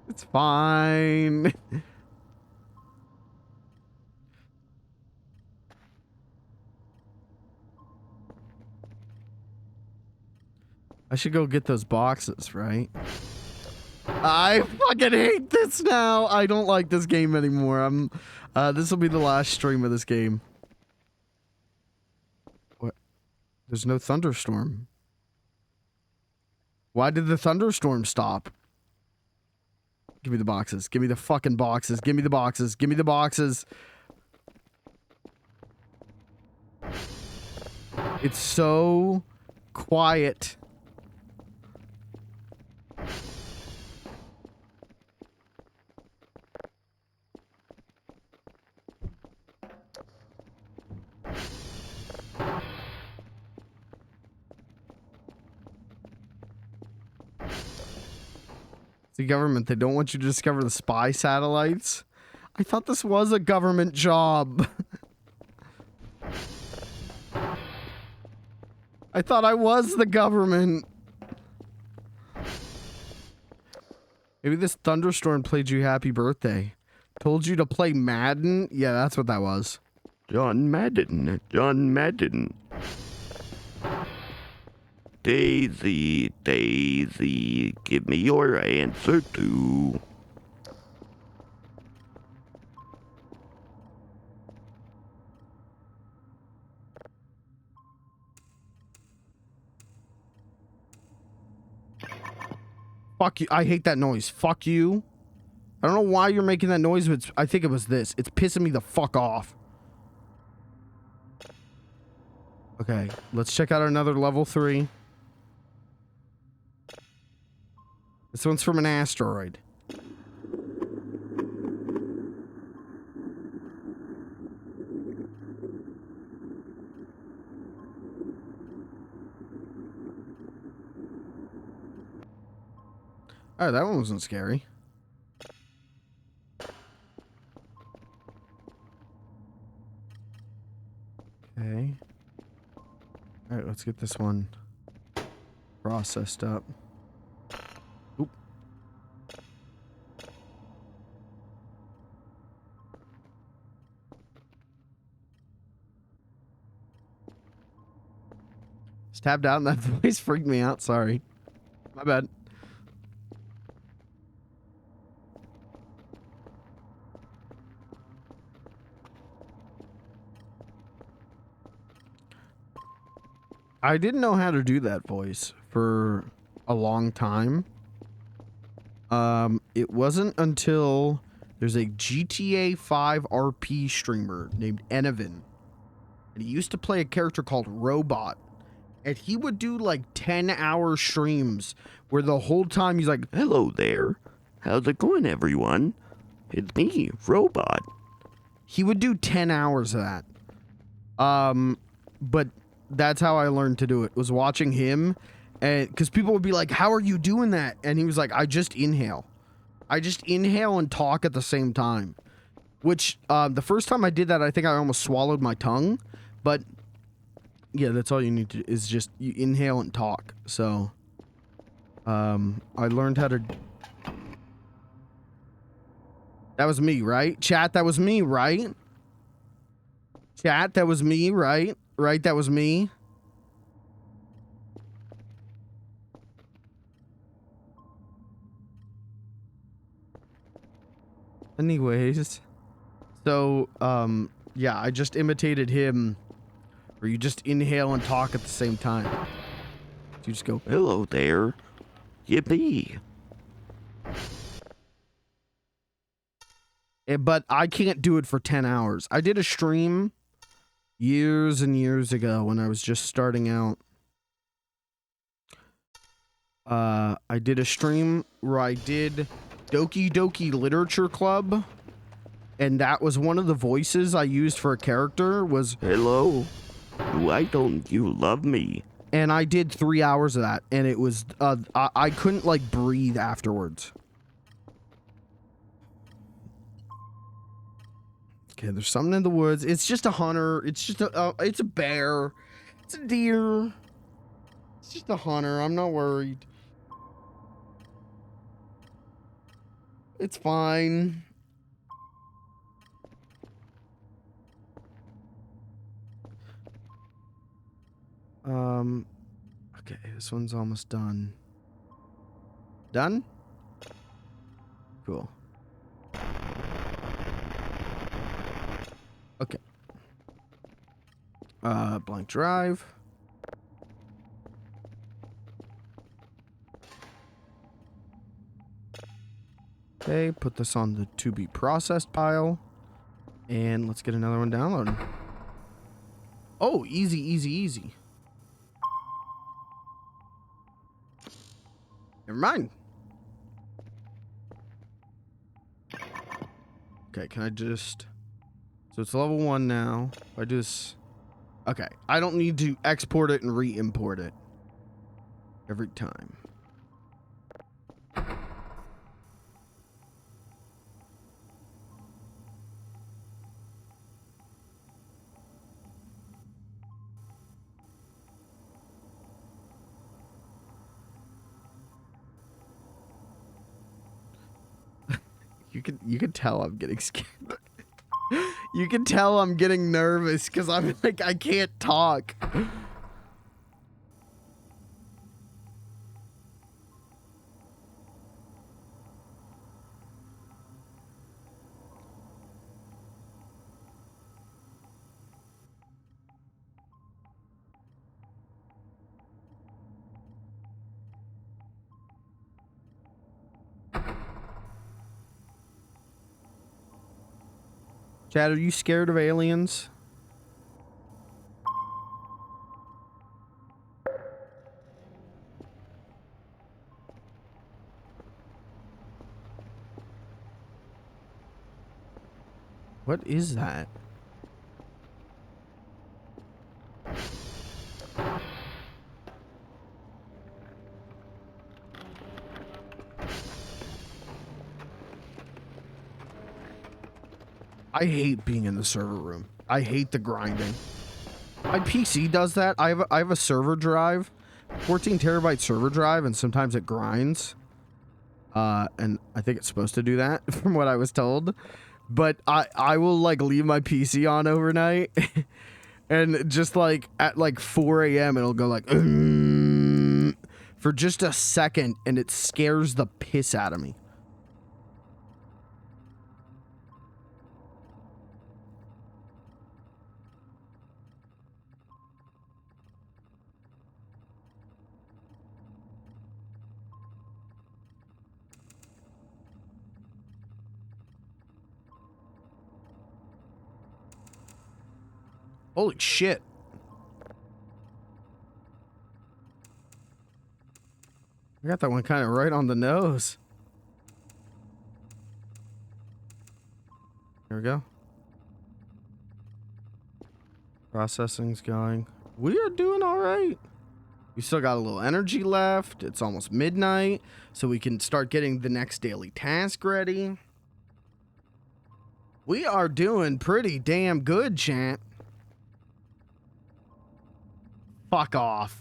[SPEAKER 1] It's fine. I should go get those boxes, right? I fucking hate this now. I don't like this game anymore. This will be the last stream of this game. What? There's no thunderstorm. Why did the thunderstorm stop? Give me the boxes. Give me the fucking boxes. Give me the boxes. Give me the boxes. It's so quiet. The government, they don't want you to discover the spy satellites. I thought this was a government job. I thought I was the government. Maybe this thunderstorm played you happy birthday. Told you to play Madden? Yeah, that's what that was.
[SPEAKER 2] John Madden. John Madden. Daisy, Daisy, give me your answer too.
[SPEAKER 1] Fuck you. I hate that noise. Fuck you. I don't know why you're making that noise, but I think it was this. It's pissing me the fuck off. Okay, let's check out another level 3. This one's from an asteroid. Oh, that one wasn't scary. Okay. Alright, let's get this one processed up. Oop. Just tapped out and that voice freaked me out. Sorry. My bad. I didn't know how to do that voice for a long time. It wasn't until there's a GTA 5 RP streamer named Enevan. And he used to play a character called Robot. And he would do like 10-hour streams where the whole time he's like,
[SPEAKER 2] hello there. How's it going, everyone? It's me, Robot.
[SPEAKER 1] He would do 10 hours of that. But that's how I learned to do it, was watching him. And because people would be like, how are you doing that? And he was like, I just inhale. I just inhale and talk at the same time. Which, the first time I did that, I think I almost swallowed my tongue. But, yeah, that's all you need to do, is just you inhale and talk. So, I learned how to... That was me, right? Chat, that was me, right? Chat, that was me, right? Right, that was me. Anyways. So, yeah, I just imitated him. Where you just inhale and talk at the same time. You just go,
[SPEAKER 2] hello there. Yippee.
[SPEAKER 1] But I can't do it for 10 hours. I did a stream years and years ago when I was just starting out. I did a stream where I did Doki Doki Literature Club. And that was one of the voices I used for a character was,
[SPEAKER 2] Hello? Why don't you love me?
[SPEAKER 1] and I did 3 hours of that, and it was, I couldn't, like, breathe afterwards. Okay, there's something in the woods. It's just a hunter. It's just it's a bear. It's a deer. It's just a hunter. I'm not worried. It's fine. Okay, this one's almost done. Done? Cool. Okay. Blank drive. Okay, put this on the to be processed pile. And let's get another one downloaded. Oh, easy, easy, easy. Never mind. Okay, can I just... So it's level 1 now. If I do this... Okay, I don't need to export it and re-import it every time. You can tell I'm getting scared. You can tell I'm getting nervous because I'm like, I can't talk. Chad, are you scared of aliens? What is that? I hate being in the server room. I hate the grinding. My PC does that. I have a server drive, 14 terabyte server drive, and sometimes it grinds. And I think it's supposed to do that from what I was told. But I will like leave my PC on overnight and just like at like 4 a.m. it'll go like for just a second, and it scares the piss out of me. Holy shit. I got that one kind of right on the nose. There we go. Processing's going. We are doing all right. We still got a little energy left. It's almost midnight, so we can start getting the next daily task ready. We are doing pretty damn good, chat. Fuck off.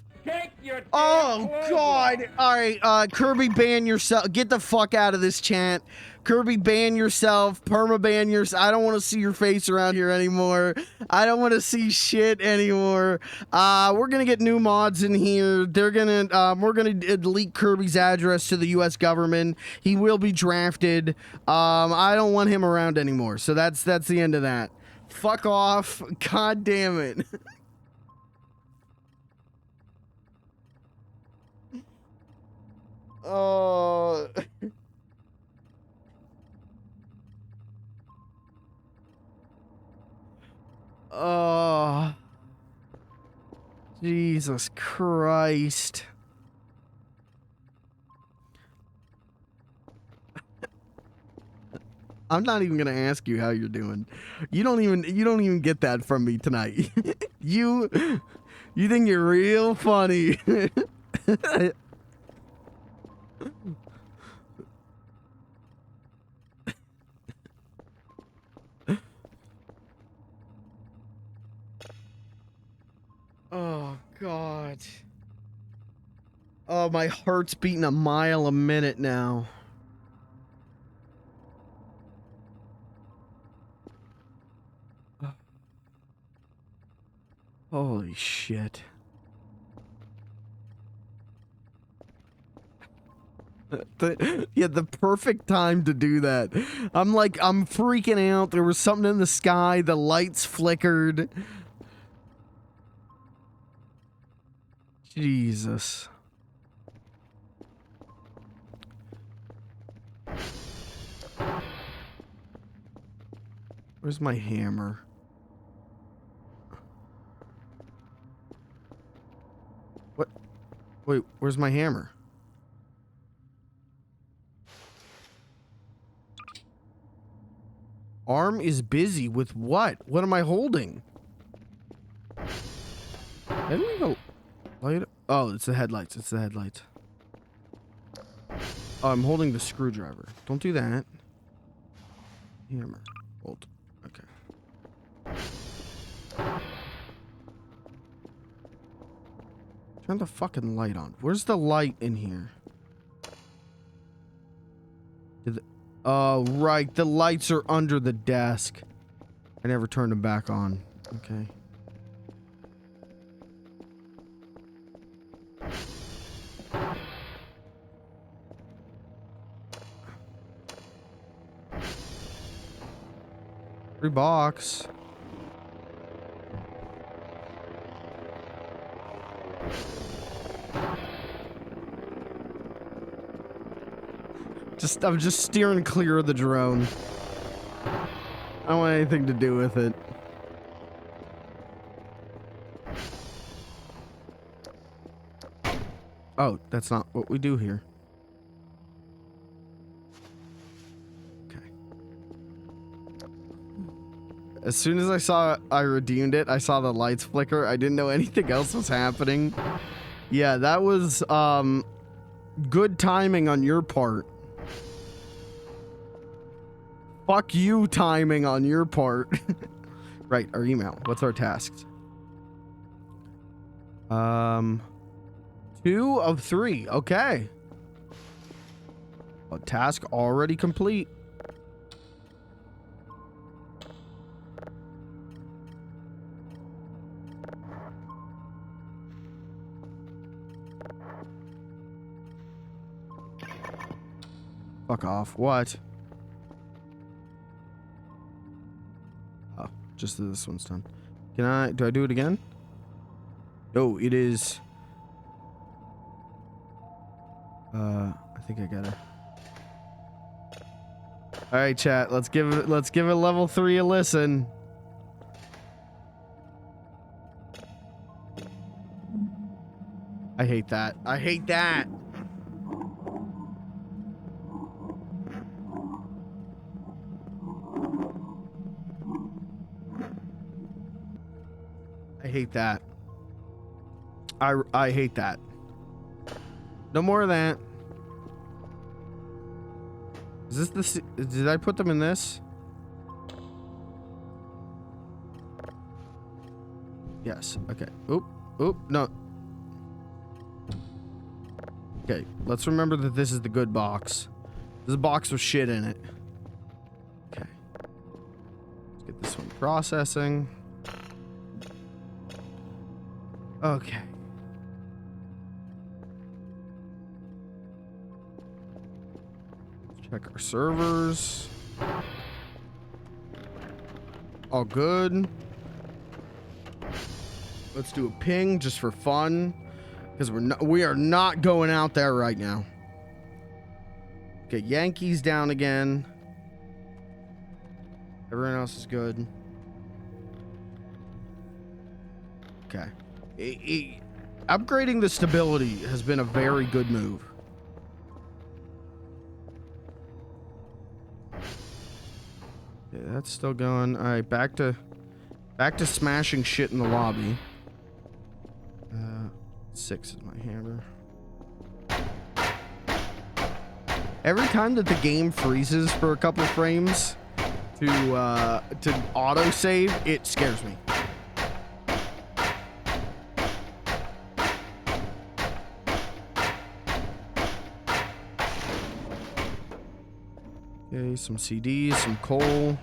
[SPEAKER 1] Oh god. Alright, Kirby, ban yourself. Get the fuck out of this chat. Kirby, ban yourself. Perma-ban yourself. I don't want to see your face around here anymore. I don't want to see shit anymore. We're gonna get new mods in here. They're gonna we're gonna leak Kirby's address to the US government. He will be drafted. I don't want him around anymore. So that's the end of that. Fuck off. God damn it. Oh. Oh. Jesus Christ. I'm not even gonna ask you how you're doing. You don't even get that from me tonight. you think you're real funny. Oh God. Oh, my heart's beating a mile a minute now. Holy shit. The perfect time to do that. I'm freaking out. There was something in the sky. The lights flickered. Jesus. Where's my hammer? What? Wait, where's my hammer? Arm is busy with what? What am I holding? Didn't we go light? Oh, it's the headlights. It's the headlights. Oh, I'm holding the screwdriver. Don't do that. Hammer. Hold. Okay. Turn the fucking light on. Where's the light in here? Oh, right. The lights are under the desk. I never turned them back on. Okay. Free box. I'm just steering clear of the drone. I don't want anything to do with it. Oh, that's not what we do here. Okay. As soon as I redeemed it, I saw the lights flicker. I didn't know anything else was happening. Yeah, that was good timing on your part. Fuck you, timing on your part. Right, our email. What's our tasks? 2 of 3. Okay. A task already complete. Fuck off. What? Oh, just this one's done. Do I do it again? No, it is. I think I got it. All right, chat. Let's give it level 3 a listen. I hate that. I hate that. I hate that. I hate that. No more of that. Is this the... Did I put them in this? Yes. Okay. Oop. Oop. No. Okay. Let's remember that this is the good box. This is a box with shit in it. Okay. Let's get this one processing. Okay. Check our servers. All good. Let's do a ping just for fun, because we are not going out there right now. Okay, Yankees down again. Everyone else is good. Okay. Upgrading the stability has been a very good move. Okay, that's still going. All right, back to smashing shit in the lobby. 6 is my hammer. Every time that the game freezes for a couple frames to auto save, it scares me. Okay, some CDs, some coal.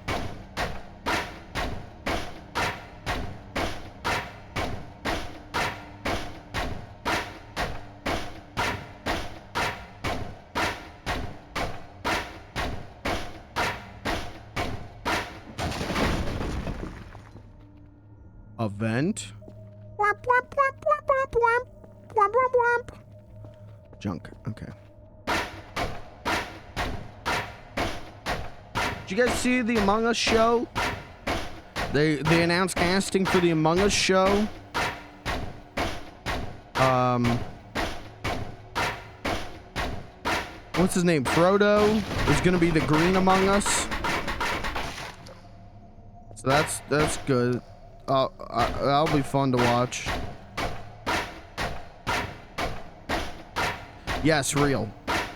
[SPEAKER 1] A vent. Whap, whap, whap, whap, whap, whap. Whap, whap, whap. Junk. Okay. Did you guys see the Among Us show? They announced casting for the Among Us show. What's his name? Frodo is gonna be the green Among Us. So that's good. That'll be fun to watch. Yes, real.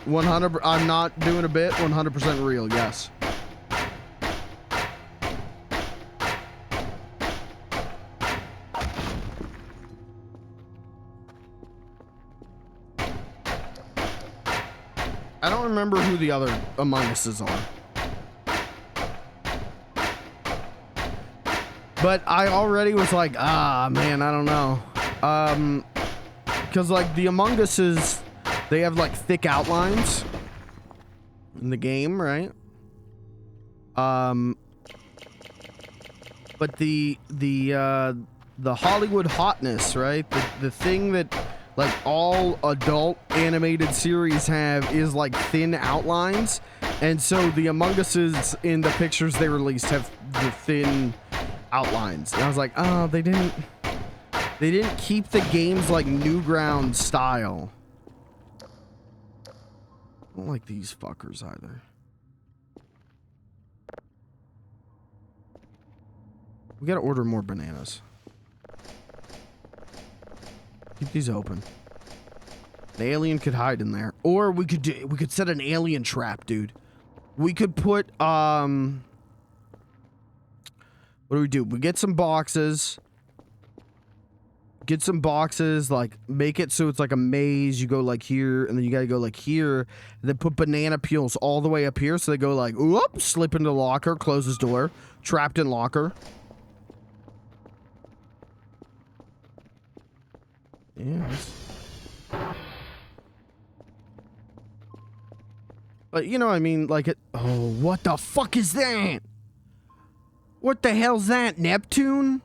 [SPEAKER 1] 100. I'm not doing a bit. 100% real. Yes. I don't remember who the other Among Us are. But I already was like, man, I don't know. Because, like, the Among Us's, they have, like, thick outlines in the game, right? But the Hollywood hotness, right? The thing that, like, all adult animated series have is, like, thin outlines. And so the Among Us's in the pictures they released have the thin outlines. And I was like, oh, they didn't keep the game's, like, Newground style. I don't like these fuckers either. We gotta order more bananas. Keep these open. The alien could hide in there. Or we could set an alien trap, dude. We could put, what do? We get some boxes. Get some boxes, like, make it so it's like a maze. You go, like, here, and then you gotta go, like, here. And then put banana peels all the way up here, so they go, like, whoop, slip into locker, closes door. Trapped in locker. Yes. But, you know what I mean? Like, it... Oh, what the fuck is that? What the hell's that? Neptune?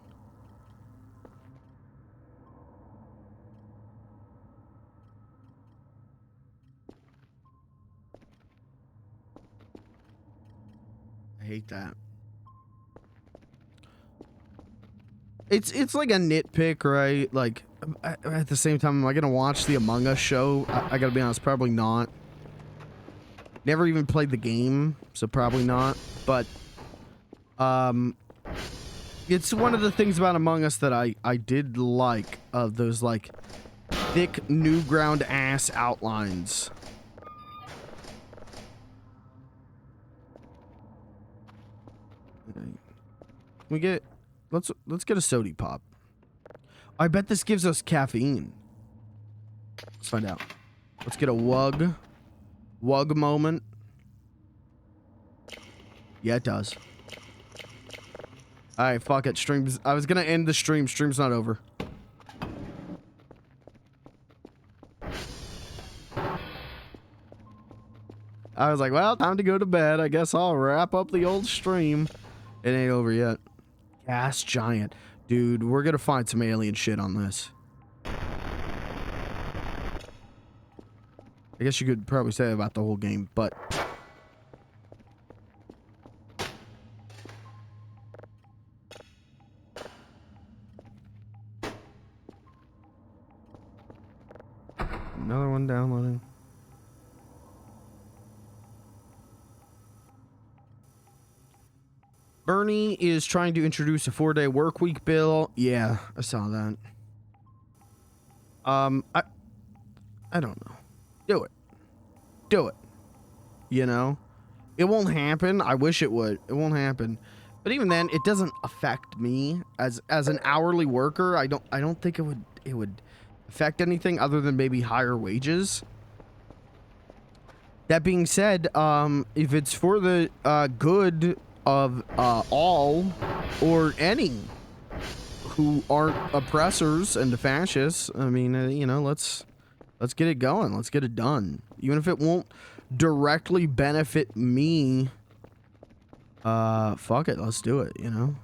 [SPEAKER 1] I hate that. It's like a nitpick, right? Like, at the same time, am I gonna watch the Among Us show? I gotta be honest, probably not. Never even played the game, so probably not. But, it's one of the things about Among Us that I did like, of those, like, thick, Newground ass outlines. We get... Let's get a sody pop. I bet this gives us caffeine. Let's find out. Let's get a wug moment. Yeah, it does. Alright, fuck it. Streams. I was gonna end the stream. Stream's not over. I was like, well, time to go to bed. I guess I'll wrap up the old stream. It ain't over yet. Gas giant. Dude, we're gonna find some alien shit on this. I guess you could probably say about the whole game, but... Another one downloading. Bernie is trying to introduce a 4-day work week bill. Yeah, I saw that. I don't know. Do it. Do it. You know? It won't happen. I wish it would. It won't happen. But even then, it doesn't affect me as an hourly worker. I don't think it would affect anything other than maybe higher wages. That being said, if it's for the good of all or any who aren't oppressors and fascists, I mean, you know, let's get it going. Let's get it done. Even if it won't directly benefit me, fuck it, let's do it, you know?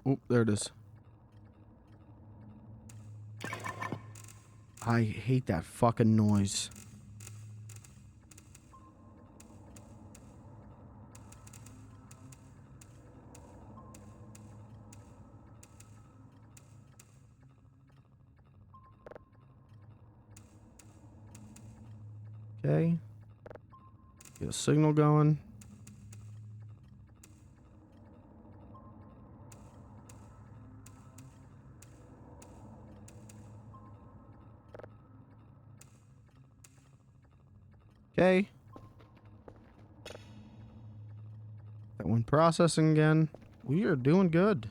[SPEAKER 1] Oop, there it is. I hate that fucking noise. Okay. Get a signal going. Okay. That one processing again. We are doing good.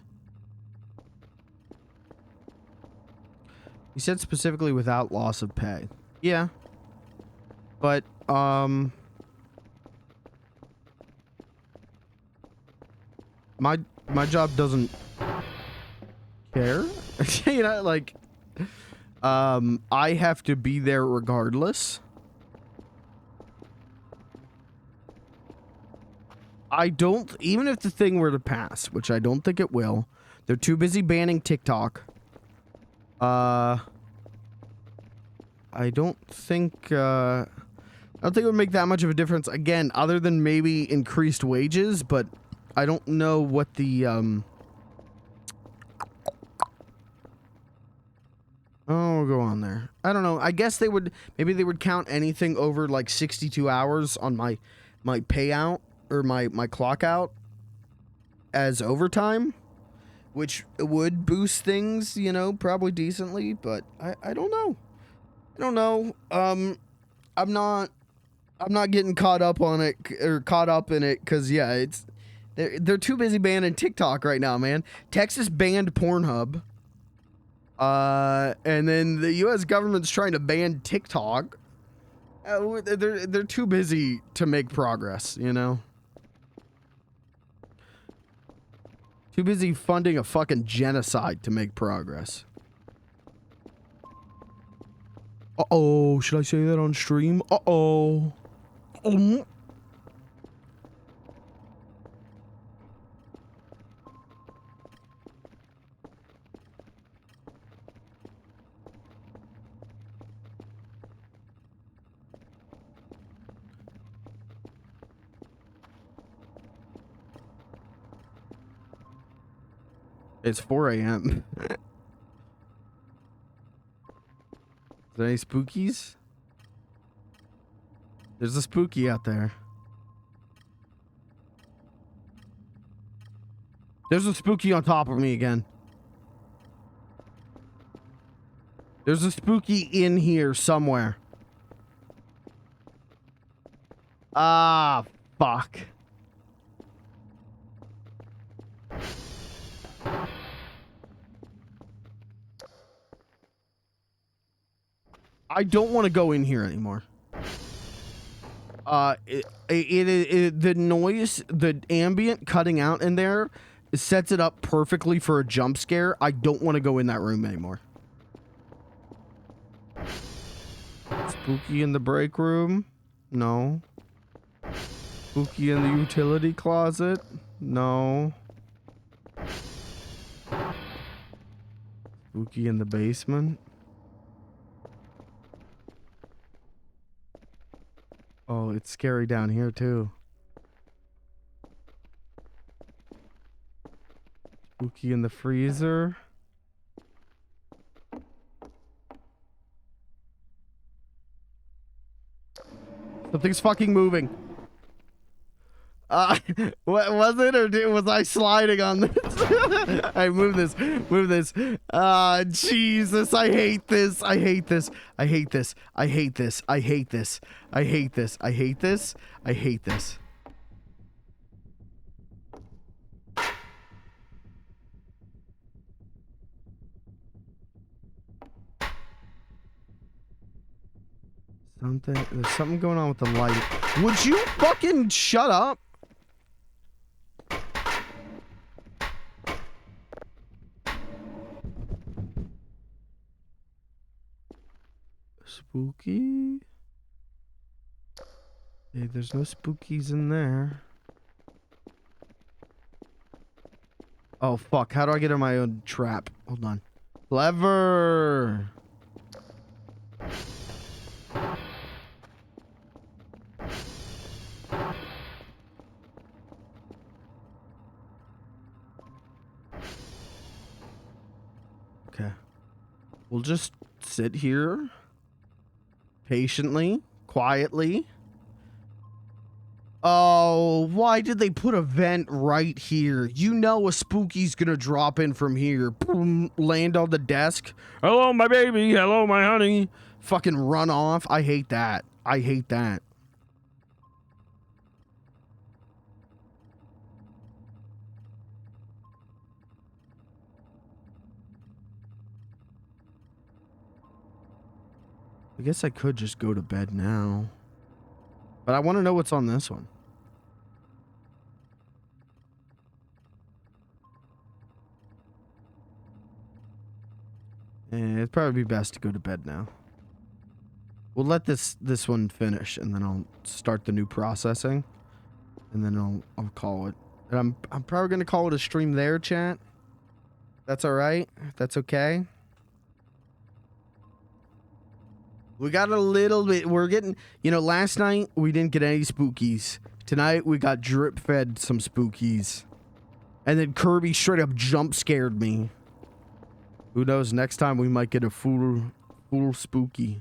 [SPEAKER 1] He said specifically without loss of pay. Yeah. But, my job doesn't care. You know, like, I have to be there regardless. I don't, even if the thing were to pass, which I don't think it will, they're too busy banning TikTok. I don't think it would make that much of a difference, again, other than maybe increased wages, but I don't know what the, oh, we'll go on there. I don't know. I guess they would, maybe they would count anything over, like, 62 hours on my payout, or my clock out as overtime, which would boost things, you know, probably decently, but I don't know. I don't know. I'm not getting caught up on it, or caught up in it, because yeah, it's they're too busy banning TikTok right now, man. Texas banned Pornhub, and then the U.S. government's trying to ban TikTok. They're too busy to make progress, you know. Too busy funding a fucking genocide to make progress. Uh-oh, should I say that on stream? Uh-oh. It's 4 a.m. Is there any spookies? There's a spooky out there. There's a spooky on top of me again. There's a spooky in here somewhere. Ah, fuck. I don't want to go in here anymore. The noise, the ambient cutting out in there sets it up perfectly for a jump scare. I don't want to go in that room anymore. Spooky in the break room? No. Spooky in the utility closet? No. Spooky in the basement. Oh, it's scary down here too. Spooky in the freezer. Something's fucking moving. What was it, or was I sliding on this? I move this, move this. Jesus, I hate this. I hate this. I hate this. I hate this. I hate this. I hate this. I hate this. I hate this. There's something going on with the light. Would you fucking shut up? Spooky? Hey, there's no spookies in there. Oh, fuck. How do I get in my own trap? Hold on. Lever! Okay. We'll just sit here patiently, quietly. Oh, why did they put a vent right here? You know a spooky's gonna drop in from here. Boom, land on the desk. Hello, my baby. Hello, my honey. Fucking run off. I hate that. I hate that. I guess I could just go to bed now. But I want to know what's on this one. It'd probably be best to go to bed now. We'll let this one finish, and then I'll start the new processing, and then I'll call it. And I'm probably gonna call it a stream there, chat. That's all right. That's okay. We got a little bit. We're getting, you know, last night we didn't get any spookies. Tonight we got drip fed some spookies. And then Kirby straight up jump scared me. Who knows, next time we might get a full spooky.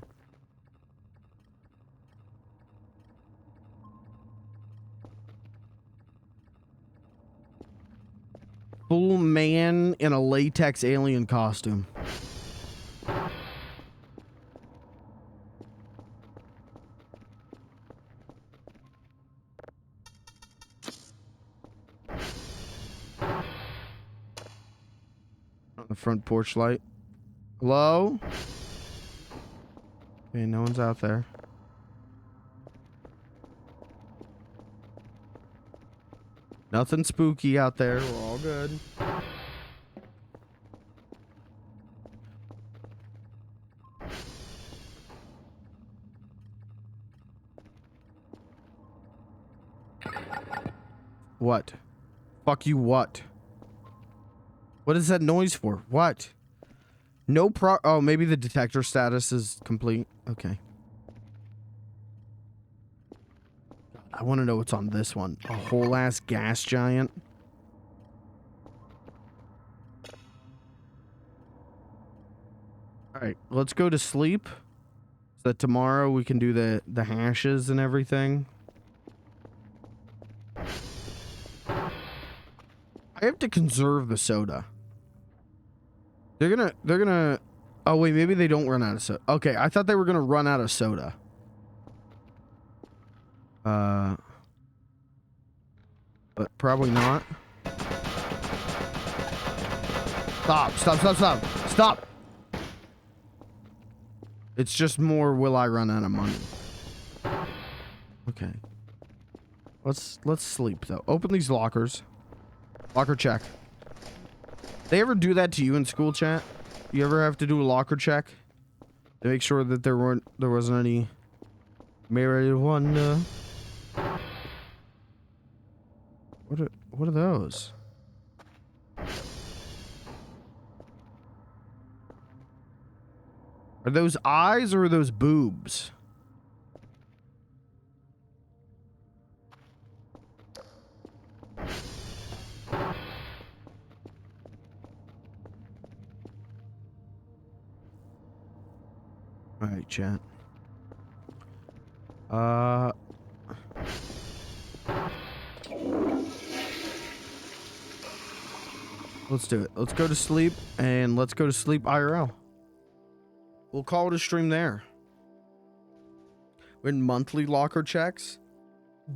[SPEAKER 1] Full man in a latex alien costume. On the front porch light. Hello? Okay, no one's out there. Nothing spooky out there. We're all good. What? Fuck you, what? What is that noise for? What? No oh, maybe the detector status is complete. Okay. I want to know what's on this one. A whole ass gas giant. Alright, let's go to sleep. So that tomorrow we can do the hashes and everything. I have to conserve the soda. They're gonna oh wait, maybe they don't run out of soda. Okay, I thought they were gonna run out of soda. But probably not. Stop. It's just more, will I run out of money? Okay. Let's sleep though. Open these lockers. Locker check. They ever do that to you in school, chat? You ever have to do a locker check to make sure that there wasn't any marijuana? What are those? Are those eyes or are those boobs? All right, chat. Let's do it. Let's go to sleep, and let's go to sleep IRL. We'll call it a stream there. When monthly locker checks,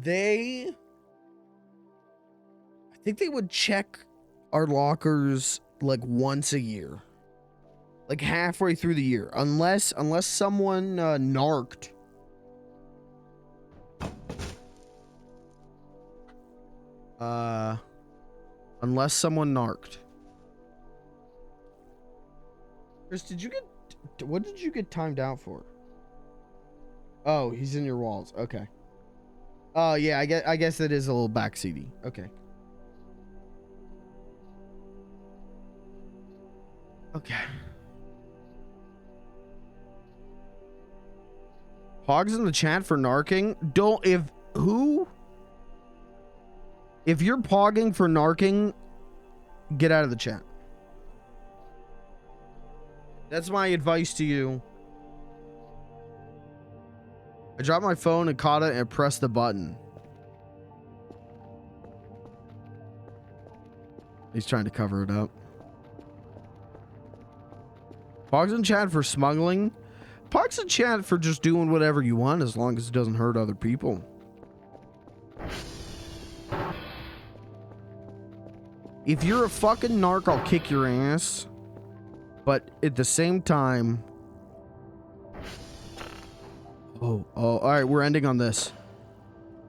[SPEAKER 1] I think they would check our lockers like once a year. Like halfway through the year, unless someone narked. Unless someone narked. Chris, what did you get timed out for? Oh, he's in your walls. Okay. Oh yeah, I guess it is a little backseaty. Okay. Okay. Hogs in the chat for narking. If you're pogging for narking, get out of the chat. That's my advice to you. I dropped my phone and caught it and pressed the button. He's trying to cover it up. Pogs in chat for smuggling. Pogs in chat for just doing whatever you want as long as it doesn't hurt other people. If you're a fucking narc, I'll kick your ass. But at the same time... Oh, alright, we're ending on this.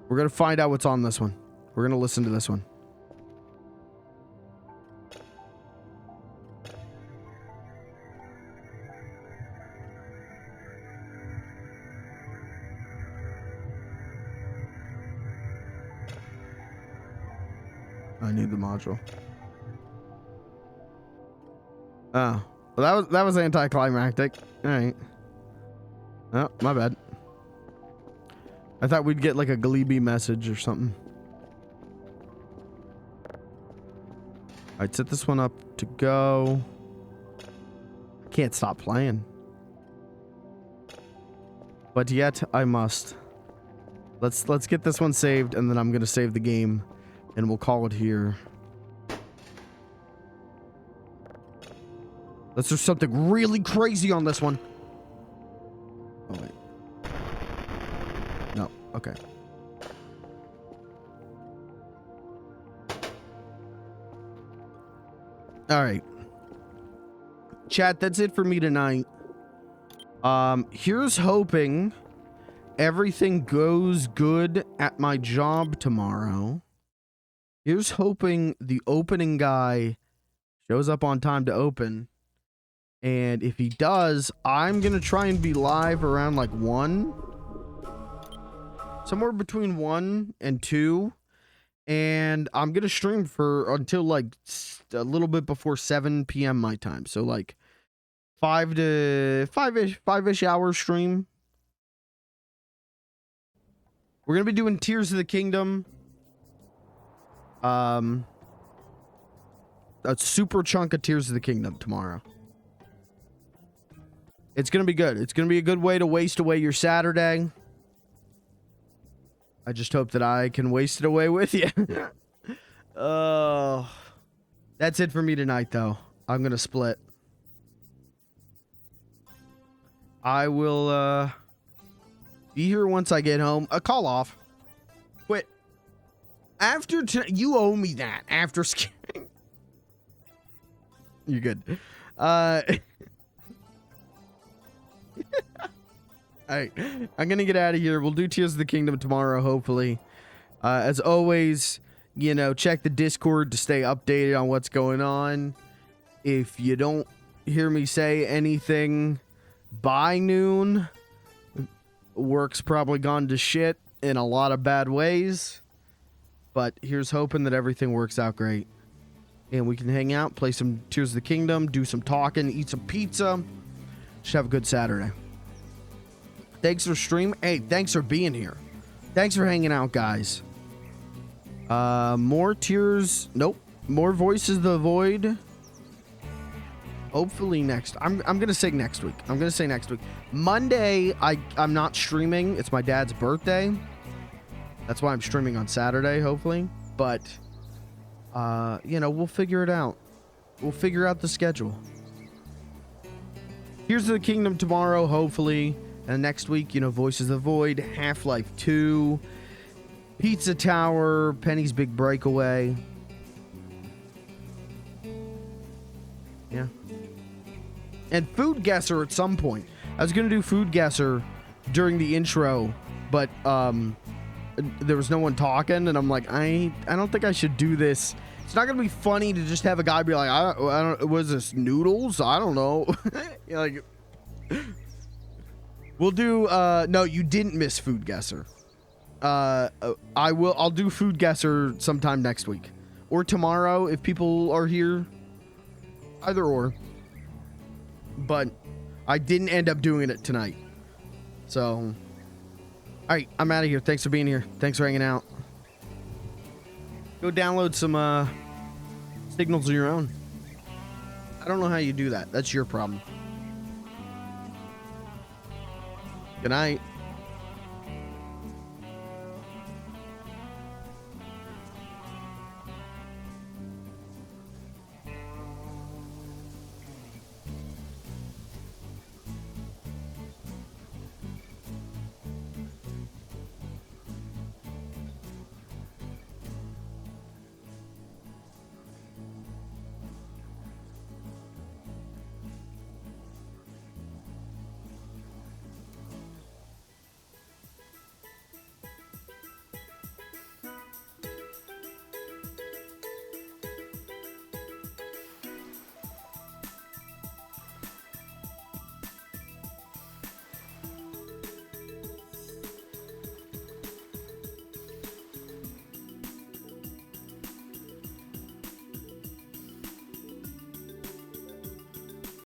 [SPEAKER 1] We're gonna find out what's on this one. We're gonna listen to this one. I need the module. Oh, well, that was anticlimactic. All right. Oh, my bad. I thought we'd get like a Galeeby message or something. I'd set this one up to go. I can't stop playing. But yet I must. Let's get this one saved, and then I'm gonna save the game, and we'll call it here. Let's do something really crazy on this one. Oh, wait. No. Okay. All right. Chat, that's it for me tonight. Here's hoping everything goes good at my job tomorrow. Here's hoping the opening guy shows up on time to open. And if he does, I'm going to try and be live around like 1. Somewhere between 1 and 2. And I'm going to stream for until like a little bit before 7 p.m. my time. So like 5-ish hour stream. We're going to be doing Tears of the Kingdom. A super chunk of Tears of the Kingdom tomorrow. It's going to be good. It's going to be a good way to waste away your Saturday. I just hope that I can waste it away with you. That's it for me tonight, though. I'm going to split. I will be here once I get home. Call off. Quit. After you owe me that. After scaring. You're good. Alright, I'm gonna get out of here. We'll do Tears of the Kingdom tomorrow, hopefully. As always, you know, check the Discord to stay updated on what's going on. If you don't hear me say anything by noon, work's probably gone to shit in a lot of bad ways. But here's hoping that everything works out great. And we can hang out, play some Tears of the Kingdom, do some talking, eat some pizza. Just have a good Saturday. Thanks for stream. Hey, thanks for being here. Thanks for hanging out, guys. More tears. Nope. More Voices of the Void. Hopefully next. I'm gonna say next week. I'm gonna say next week. Monday, I'm not streaming. It's my dad's birthday. That's why I'm streaming on Saturday, hopefully. But you know, we'll figure it out. We'll figure out the schedule. Here's the Kingdom tomorrow, hopefully. And next week, you know, Voices of the Void, Half-Life 2, Pizza Tower, Penny's Big Breakaway. Yeah. And Food Guesser at some point. I was going to do Food Guesser during the intro, but there was no one talking, and I'm like, I don't think I should do this. It's not going to be funny to just have a guy be like, I don't was this noodles? I don't know. You know, like, we'll do, no, you didn't miss Food Guesser. I'll do Food Guesser sometime next week. Or tomorrow if people are here. Either or. But I didn't end up doing it tonight. So, alright, I'm out of here. Thanks for being here. Thanks for hanging out. Go download some signals of your own. I don't know how you do that. That's your problem. Good night.